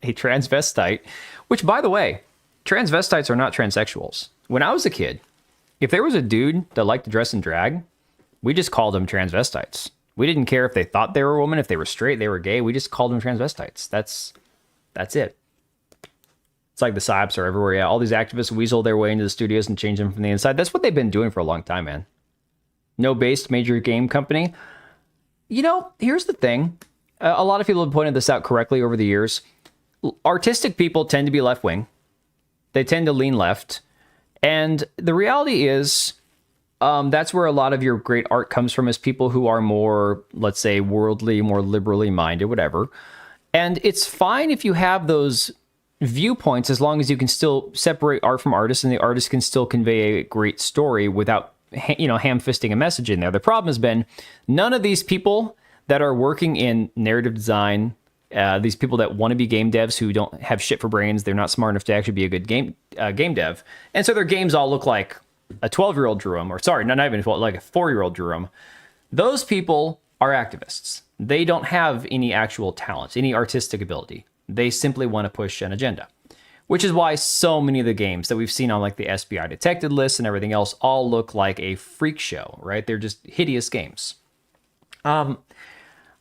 a transvestite, which, by the way, transvestites are not transsexuals. When I was a kid, if there was a dude that liked to dress in drag, we just called them transvestites. We didn't care if they thought they were a woman, if they were straight, they were gay. We just called them transvestites. That's it. It's like the psyops are everywhere. Yeah, all these activists weasel their way into the studios and change them from the inside. That's what they've been doing for a long time, man. No-based major game company. You know, here's the thing. A lot of people have pointed this out correctly over the years. Artistic people tend to be left-wing. They tend to lean left. And the reality is, that's where a lot of your great art comes from, is people who are more, let's say, worldly, more liberally minded, whatever. And it's fine if you have those viewpoints, as long as you can still separate art from artists, and the artist can still convey a great story without, ham-fisting a message in there. The problem has been none of these people that are working in narrative design, these people that want to be game devs who don't have shit for brains, they're not smart enough to actually be a good game dev, and so their games all look like a 12-year-old drew them, or sorry, not even 12, like a 4-year-old drew them. Those people are activists. They don't have any actual talent, any artistic ability. They simply want to push an agenda, which is why so many of the games that we've seen on like the SBI detected list and everything else all look like a freak show, right? They're just hideous games.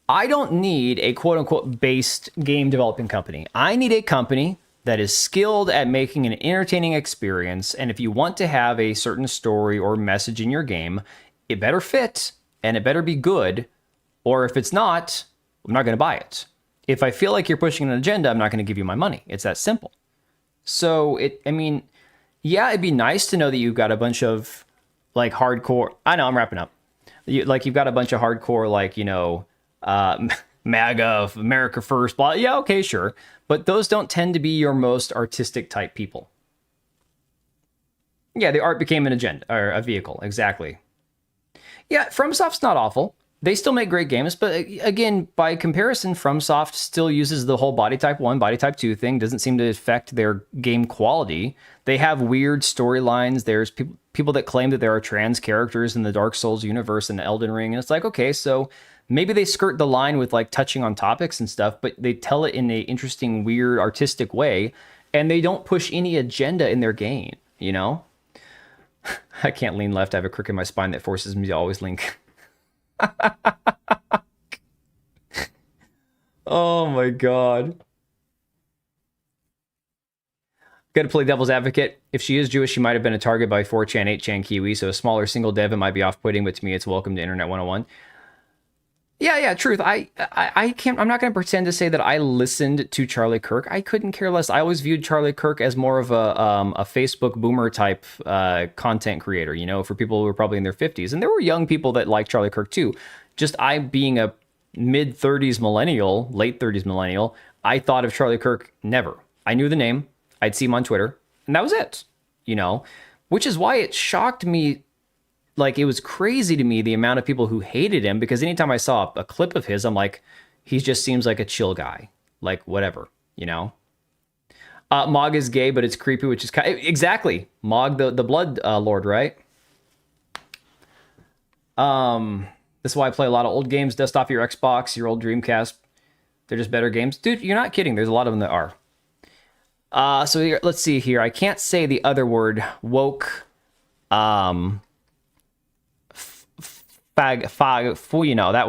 I don't need a quote-unquote based game developing company. I need a company that is skilled at making an entertaining experience, and if you want to have a certain story or message in your game, it better fit, and it better be good, Or if it's not, I'm not going to buy it. If I feel like you're pushing an agenda, I'm not going to give you my money. It's that simple. So yeah, it'd be nice to know that you've got a bunch of like hardcore. I know, I'm wrapping up. You've got a bunch of hardcore, like, MAGA, America first, blah. Yeah, okay, sure. But those don't tend to be your most artistic type people. Yeah, the art became an agenda or a vehicle. Exactly. Yeah, FromSoft's not awful. They still make great games, but again, by comparison, FromSoft still uses the whole body type 1, body type 2 thing. Doesn't seem to affect their game quality. They have weird storylines. There's people that claim that there are trans characters in the Dark Souls universe and the Elden Ring, and it's like, okay, so maybe they skirt the line with like touching on topics and stuff, but they tell it in a interesting, weird, artistic way, and they don't push any agenda in their game, I can't lean left. I have a crook in my spine that forces me to always lean. Oh my god. Got to play devil's advocate. If she is Jewish, she might have been a target by 4chan, 8chan Kiwi, so a smaller single dev, it might be off-putting, but to me, it's welcome to Internet 101. Yeah, truth. I can't. I'm not going to pretend to say that I listened to Charlie Kirk. I couldn't care less. I always viewed Charlie Kirk as more of a Facebook boomer type content creator. For people who were probably in their 50s, and there were young people that liked Charlie Kirk too. Just I being a mid 30s millennial, late 30s millennial, I thought of Charlie Kirk never. I knew the name. I'd see him on Twitter, and that was it. Which is why it shocked me. Like, it was crazy to me, the amount of people who hated him, because anytime I saw a clip of his, I'm like, he just seems like a chill guy. Like, whatever, Mog is gay, but it's creepy, which is exactly. Mog, the blood lord, right? This is why I play a lot of old games. Dust off your Xbox, your old Dreamcast. They're just better games. Dude, you're not kidding. There's a lot of them that are. So here, let's see here. I can't say the other word, woke. That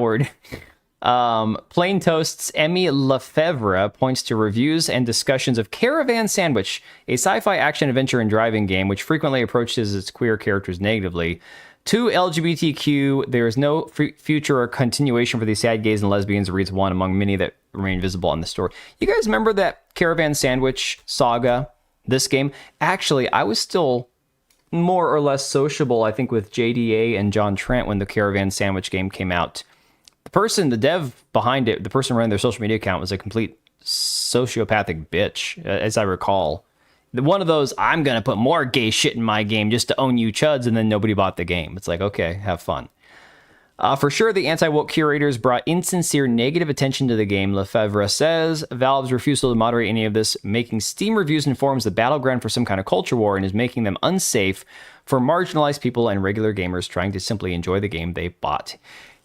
word. Plain Toast's Emmy Lefevre points to reviews and discussions of Caravan Sandwich, a sci-fi action adventure and driving game which frequently approaches its queer characters negatively. To LGBTQ, there is no future or continuation for these sad gays and lesbians, reads one among many that remain visible on the store. You guys remember that Caravan Sandwich saga? This game? Actually, I was still more or less sociable, I think, with JDA and John Trent when the Caravan Sandwich game came out. The dev behind it, the person running their social media account was a complete sociopathic bitch, as I recall. One of those, I'm going to put more gay shit in my game just to own you chuds, and then nobody bought the game. It's like, okay, have fun. For sure, the anti-woke curators brought insincere negative attention to the game, Lefevre says. Valve's refusal to moderate any of this, making Steam reviews and forums the battleground for some kind of culture war, and is making them unsafe for marginalized people and regular gamers trying to simply enjoy the game they bought.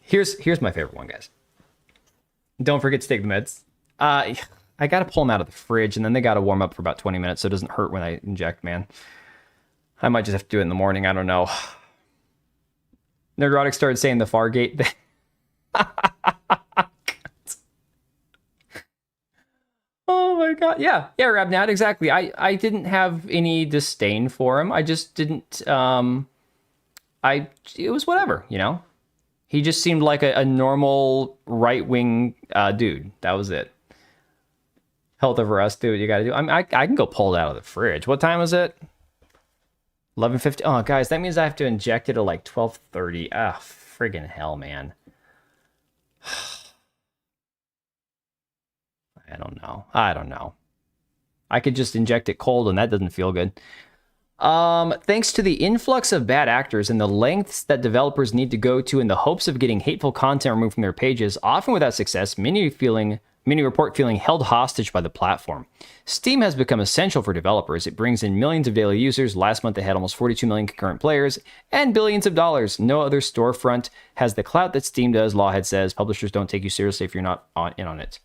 Here's my favorite one, guys. Don't forget to take the meds. I got to pull them out of the fridge, and then they got to warm up for about 20 minutes so it doesn't hurt when I inject, man. I might just have to do it in the morning. I don't know. Nerdrotic started saying the Fargate thing. Oh my god. Yeah, Rabnat, exactly. I didn't have any disdain for him. I just didn't it was whatever, He just seemed like a normal right-wing dude. That was it. Health over us, dude. You gotta do. I can go pull it out of the fridge. What time is it? 11:50. Oh, guys, that means I have to inject it at like 12:30. Ah, friggin' hell, man. I don't know. I could just inject it cold, and that doesn't feel good. Thanks to the influx of bad actors and the lengths that developers need to go to in the hopes of getting hateful content removed from their pages, often without success, many report feeling held hostage by the platform. Steam has become essential for developers. It brings in millions of daily users. Last month, they had almost 42 million concurrent players and billions of dollars. No other storefront has the clout that Steam does. Lawhead says publishers don't take you seriously if you're not in on it.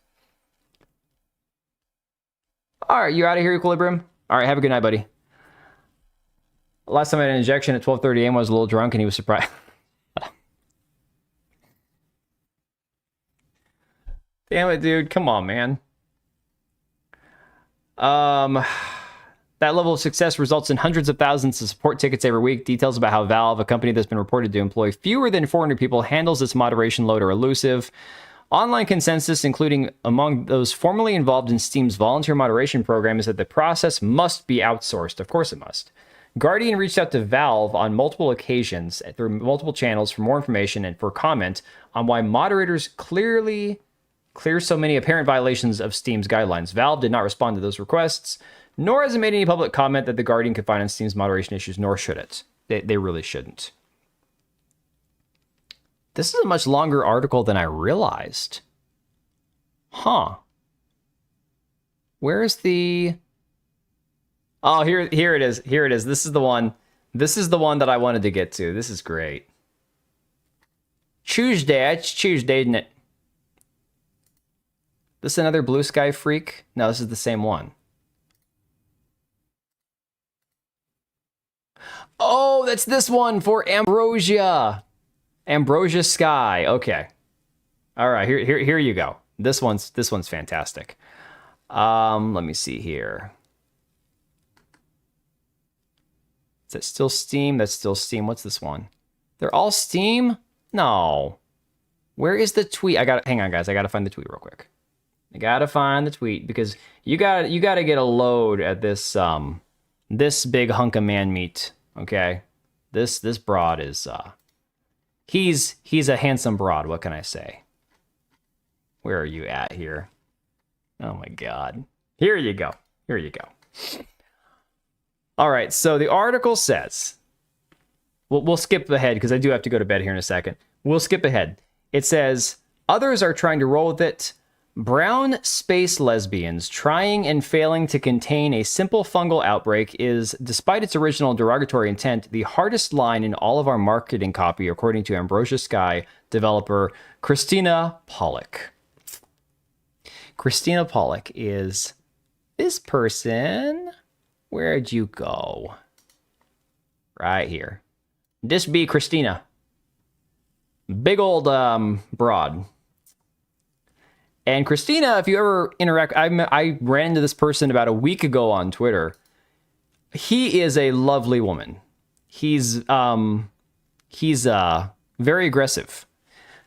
All right, you out of here, Equilibrium? All right, have a good night, buddy. Last time I had an injection at 12:30 a.m. I was a little drunk and he was surprised. Damn it, dude. Come on, man. That level of success results in hundreds of thousands of support tickets every week. Details about how Valve, a company that's been reported to employ fewer than 400 people, handles its moderation load are elusive. Online consensus, including among those formerly involved in Steam's volunteer moderation program, is that the process must be outsourced. Of course it must. Guardian reached out to Valve on multiple occasions through multiple channels for more information and for comment on why moderators clear so many apparent violations of Steam's guidelines. Valve did not respond to those requests, nor has it made any public comment that the Guardian could find on Steam's moderation issues, nor should it. They really shouldn't. This is a much longer article than I realized. Huh. Where is the... Oh, here it is. Here it is. This is the one. This is the one that I wanted to get to. This is great. Tuesday. It's Tuesday, isn't it? This is another Blue Sky Freak? No, this is the same one. Oh, that's this one for Ambrosia. Ambrosia Sky. Okay. All right, here you go. This one's fantastic. Let me see here. Is that still Steam? That's still Steam. What's this one? They're all Steam? No. Where is the tweet? Hang on, guys. I gotta find the tweet real quick. I gotta find the tweet because you gotta get a load at this this big hunk of man meat. Okay, this broad is he's a handsome broad. What can I say? Where are you at here? Oh my God. Here you go. Here you go. All right, so the article says, we'll skip ahead because I do have to go to bed here in a second. We'll skip ahead. It says, others are trying to roll with it. Brown space lesbians trying and failing to contain a simple fungal outbreak is, despite its original derogatory intent, the hardest line in all of our marketing copy, according to Ambrosia Sky developer Christina Pollock. Christina Pollock is this person. Where'd you go? Right here. This be Christina. Big old broad. And Christina, if you ever interact, I ran into this person about a week ago on Twitter. He is a lovely woman. He's very aggressive.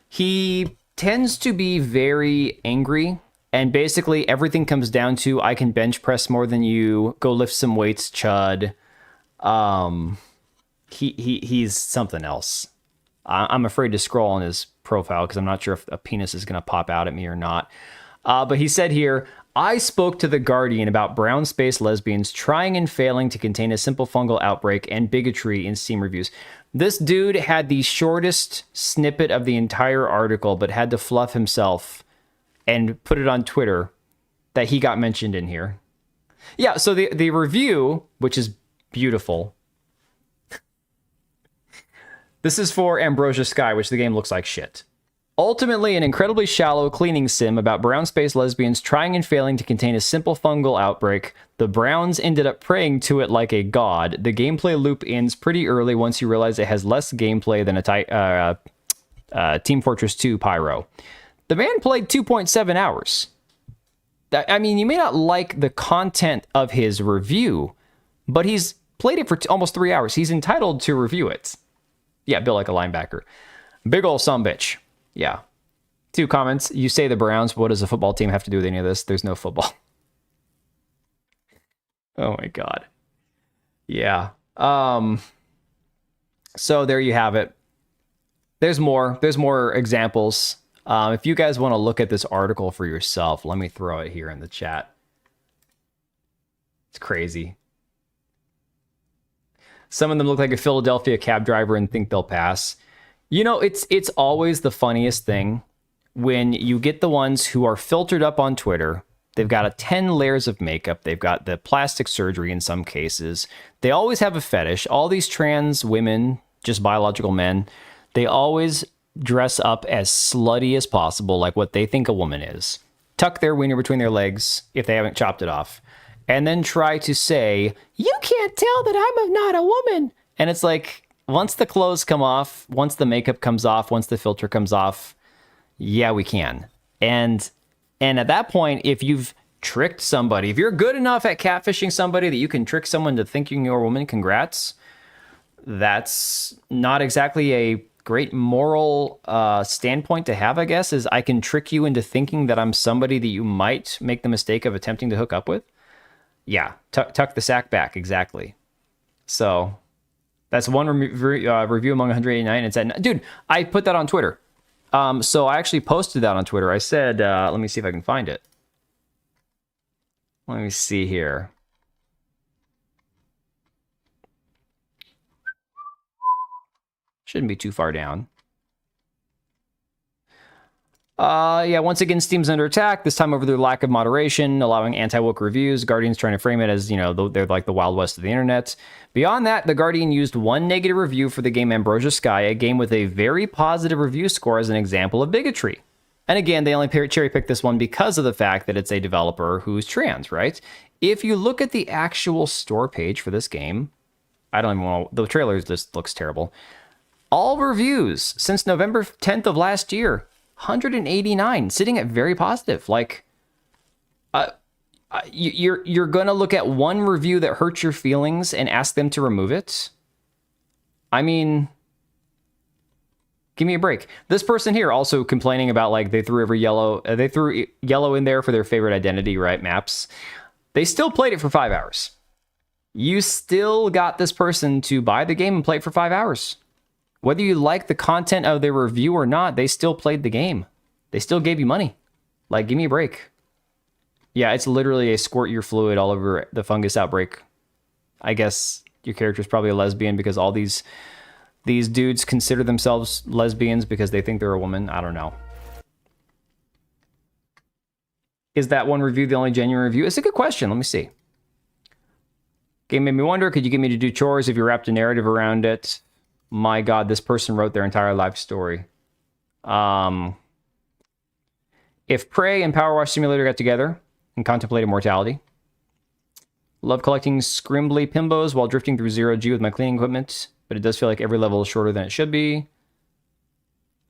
He tends to be very angry. And basically, everything comes down to, I can bench press more than you. Go lift some weights, chud. He's something else. I'm afraid to scroll on his profile because I'm not sure if a penis is going to pop out at me or not. But he said here, I spoke to The Guardian about brown space lesbians trying and failing to contain a simple fungal outbreak and bigotry in Steam reviews. This dude had the shortest snippet of the entire article, but had to fluff himself and put it on Twitter that he got mentioned in here. Yeah, so the review, which is beautiful. This is for Ambrosia Sky, which the game looks like shit. Ultimately, an incredibly shallow cleaning sim about brown space lesbians trying and failing to contain a simple fungal outbreak. The Browns ended up praying to it like a god. The gameplay loop ends pretty early once you realize it has less gameplay than a Team Fortress 2 Pyro. The man played 2.7 hours. I mean, you may not like the content of his review, but he's played it for almost 3 hours. He's entitled to review it. Yeah, built like a linebacker. Big ol' sumbitch. Yeah. 2 comments. You say the Browns. What does the football team have to do with any of this? There's no football. Oh my God. Yeah. So there you have it. There's more. There's more examples. If you guys want to look at this article for yourself, let me throw it here in the chat. It's crazy. Some of them look like a Philadelphia cab driver and think they'll pass. You know, it's always the funniest thing when you get the ones who are filtered up on Twitter. They've got 10 layers of makeup. They've got the plastic surgery in some cases. They always have a fetish. All these trans women, just biological men, they always dress up as slutty as possible, like what they think a woman is. Tuck their wiener between their legs if they haven't chopped it off. And then try to say, you can't tell that I'm not a woman. And it's like, once the clothes come off, once the makeup comes off, once the filter comes off, yeah, we can. And at that point, if you've tricked somebody. If you're good enough at catfishing somebody that you can trick someone to thinking you're a woman, congrats. That's not exactly a great moral standpoint to have, I guess, is I can trick you into thinking that I'm somebody that you might make the mistake of attempting to hook up with. Yeah, tuck the sack back, exactly. So that's one review among 189. It's at, dude, I put that on Twitter. So I actually posted that on Twitter. I said, let me see if I can find it. Let me see here. Shouldn't be too far down. Yeah, once again, Steam's under attack, this time over their lack of moderation, allowing anti-woke reviews. Guardian's trying to frame it as, you know, they're like the Wild West of the internet. Beyond that, The Guardian used one negative review for the game Ambrosia Sky, a game with a very positive review score, as an example of bigotry. And again, they only cherry-picked this one because of the fact that it's a developer who's trans, right? If you look at the actual store page for this game, I don't even want to, the trailer just looks terrible. All reviews since November 10th of last year, 189, sitting at very positive. Like, you're gonna look at one review that hurts your feelings and ask them to remove it? I mean, give me a break. This person here also complaining about, like, they threw yellow in there for their favorite identity, right? Maps. They still played it for 5 hours. You still got this person to buy the game and play it for 5 hours. Whether you like the content of their review or not, they still played the game. They still gave you money. Like, give me a break. Yeah, it's literally a squirt your fluid all over the fungus outbreak. I guess your character's probably a lesbian because all these dudes consider themselves lesbians because they think they're a woman. I don't know. Is that one review the only genuine review? It's a good question. Let me see. Game made me wonder, could you get me to do chores if you wrapped a narrative around it? My God, this person wrote their entire life story. If Prey and Power Wash Simulator got together and contemplated mortality. Love collecting scrimbly pimbos while drifting through zero G with my cleaning equipment, but it does feel like every level is shorter than it should be.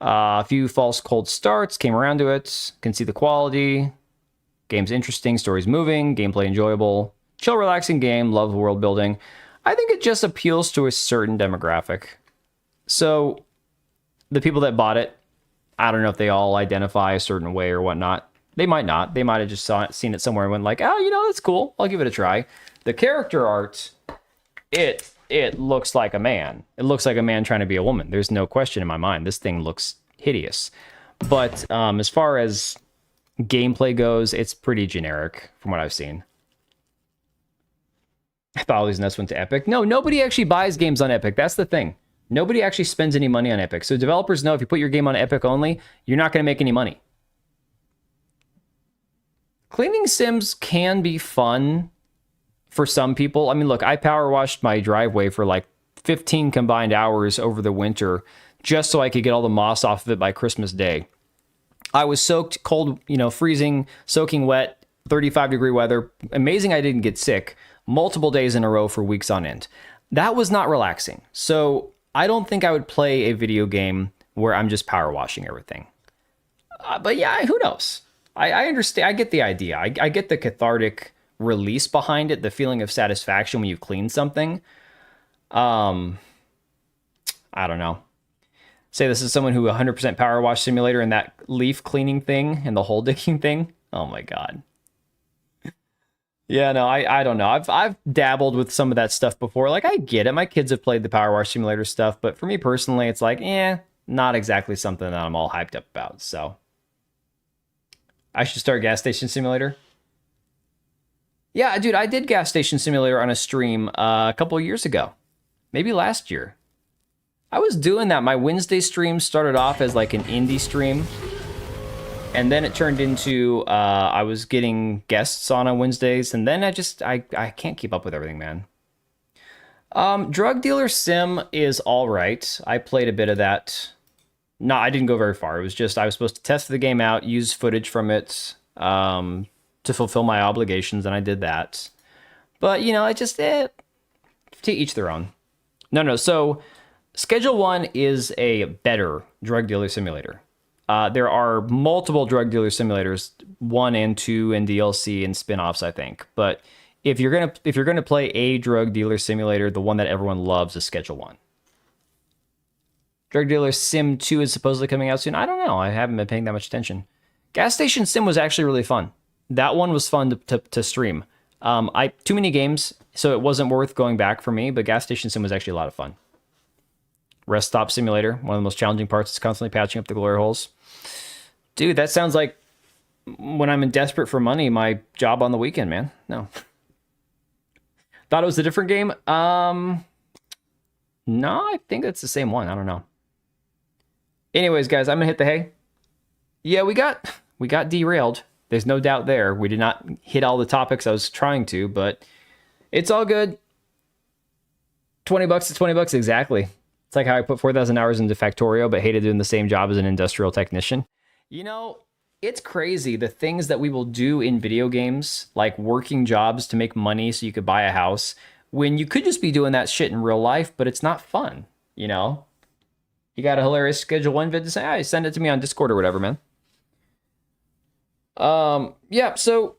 A few false cold starts, came around to it, can see the quality. Game's interesting, story's moving, gameplay enjoyable. Chill, relaxing game, love world building. I think it just appeals to a certain demographic. So, the people that bought it, I don't know if they all identify a certain way or whatnot. They might not. They might have just seen it somewhere and went like, oh, you know, that's cool. I'll give it a try. The character art, it looks like a man. It looks like a man trying to be a woman. There's no question in my mind. This thing looks hideous. But as far as gameplay goes, it's pretty generic from what I've seen. I thought all these nuts went to Epic. No, nobody actually buys games on Epic. That's the thing. Nobody actually spends any money on Epic. So developers know if you put your game on Epic only, you're not going to make any money. Cleaning sims can be fun for some people. I mean, look, I power washed my driveway for like 15 combined hours over the winter just so I could get all the moss off of it by Christmas Day. I was soaked, cold, you know, freezing, soaking wet, 35-degree weather. Amazing I didn't get sick multiple days in a row for weeks on end. That was not relaxing. So I don't think I would play a video game where I'm just power washing everything. But yeah, who knows? I understand. I get the idea. I get the cathartic release behind it, the feeling of satisfaction when you clean something. I don't know. Say this is someone who 100% power wash simulator and that leaf cleaning thing and the hole digging thing. Oh my God. Yeah, no, I don't know. I've dabbled with some of that stuff before. Like, I get it. My kids have played the Power Wash Simulator stuff, but for me personally, it's like, not exactly something that I'm all hyped up about. So, I should start Gas Station Simulator. Yeah, dude, I did Gas Station Simulator on a stream a couple of years ago. Maybe last year. I was doing that. My Wednesday stream started off as like an indie stream. And then it turned into, I was getting guests on Wednesdays, and then I can't keep up with everything, man. Drug Dealer Sim is all right. I played a bit of that. No, I didn't go very far. It was just, I was supposed to test the game out, use footage from it to fulfill my obligations, and I did that. But, you know, to each their own. No, so Schedule 1 is a better Drug Dealer Simulator. There are multiple drug dealer simulators, 1 and 2 and DLC and spin-offs, I think. But if you're gonna play a drug dealer simulator, the one that everyone loves is Schedule 1. Drug Dealer Sim 2 is supposedly coming out soon. I don't know. I haven't been paying that much attention. Gas Station Sim was actually really fun. That one was fun to stream. Too many games, so it wasn't worth going back for me, but Gas Station Sim was actually a lot of fun. Rest Stop Simulator, one of the most challenging parts is constantly patching up the glory holes. Dude, that sounds like when I'm in desperate for money, my job on the weekend, man. No. Thought it was a different game? No, I think it's the same one. I don't know. Anyways, guys, I'm gonna hit the hay. Yeah, we got derailed. There's no doubt there. We did not hit all the topics I was trying to, but it's all good. $20 is $20 exactly. It's like how I put 4,000 hours into Factorio, but hated doing the same job as an industrial technician. You know, it's crazy the things that we will do in video games, like working jobs to make money so you could buy a house, when you could just be doing that shit in real life, but it's not fun, you know? You got a hilarious Schedule 1 vid to say, hey, send it to me on Discord or whatever, man. Yeah, so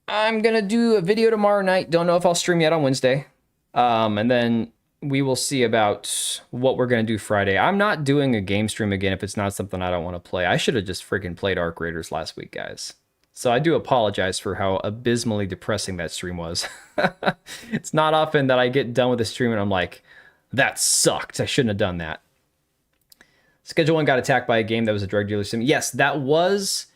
I'm gonna do a video tomorrow night. Don't know if I'll stream yet on Wednesday. And then we will see about what we're gonna do Friday. I'm not doing a game stream again if it's not something I don't want to play. I should have just freaking played Arc Raiders last week, guys. So I do apologize for how abysmally depressing that stream was. It's not often that I get done with a stream and I'm like, that sucked. I shouldn't have done that. Schedule 1 got attacked by a game that was a drug dealer sim. Yes, that was...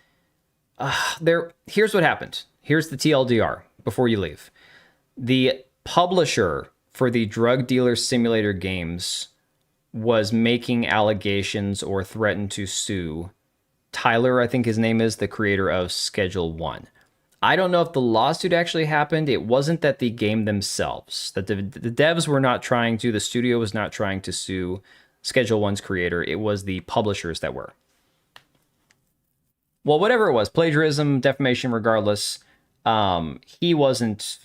Here's what happened. Here's the TLDR before you leave. The publisher for the drug dealer simulator games was making allegations or threatened to sue Tyler, I think his name is, the creator of Schedule 1. I don't know if the lawsuit actually happened. It wasn't that the game themselves, that the devs were not trying to, the studio was not trying to sue Schedule 1's creator. It was the publishers that were. Well, whatever it was, plagiarism, defamation, regardless, he wasn't...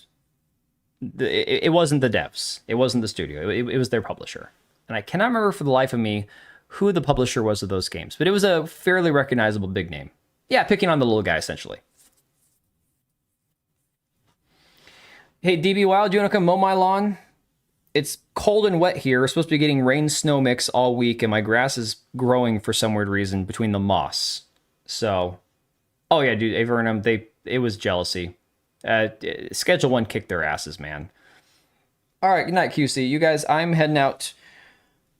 It wasn't the devs. It wasn't the studio. It was their publisher. And I cannot remember for the life of me who the publisher was of those games, but it was a fairly recognizable big name. Yeah, picking on the little guy, essentially. Hey, DB Wild, do you want to come mow my lawn? It's cold and wet here. We're supposed to be getting rain-snow mix all week, and my grass is growing for some weird reason between the moss. So, oh yeah, dude, Avernum, it was jealousy. Schedule 1 kicked their asses, man. All right, good night, QC. You guys, I'm heading out.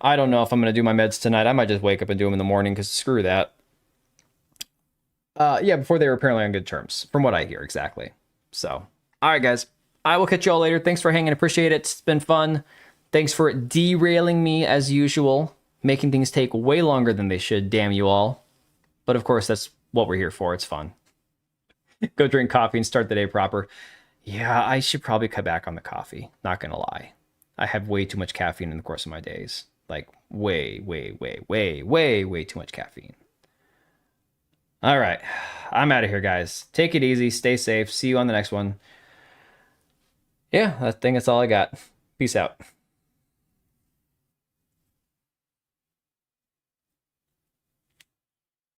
I don't know if I'm going to do my meds tonight. I might just wake up and do them in the morning, because screw that. Yeah, before they were apparently on good terms, from what I hear, exactly. So, all right, guys. I will catch you all later. Thanks for hanging. Appreciate it. It's been fun. Thanks for derailing me, as usual. Making things take way longer than they should, damn you all. But of course, that's what we're here for. It's fun. Go drink coffee and start the day proper. Yeah, I should probably cut back on the coffee. Not gonna lie. I have way too much caffeine in the course of my days. Like, way too much caffeine. All right. I'm out of here, guys. Take it easy. Stay safe. See you on the next one. Yeah, I think that's all I got. Peace out.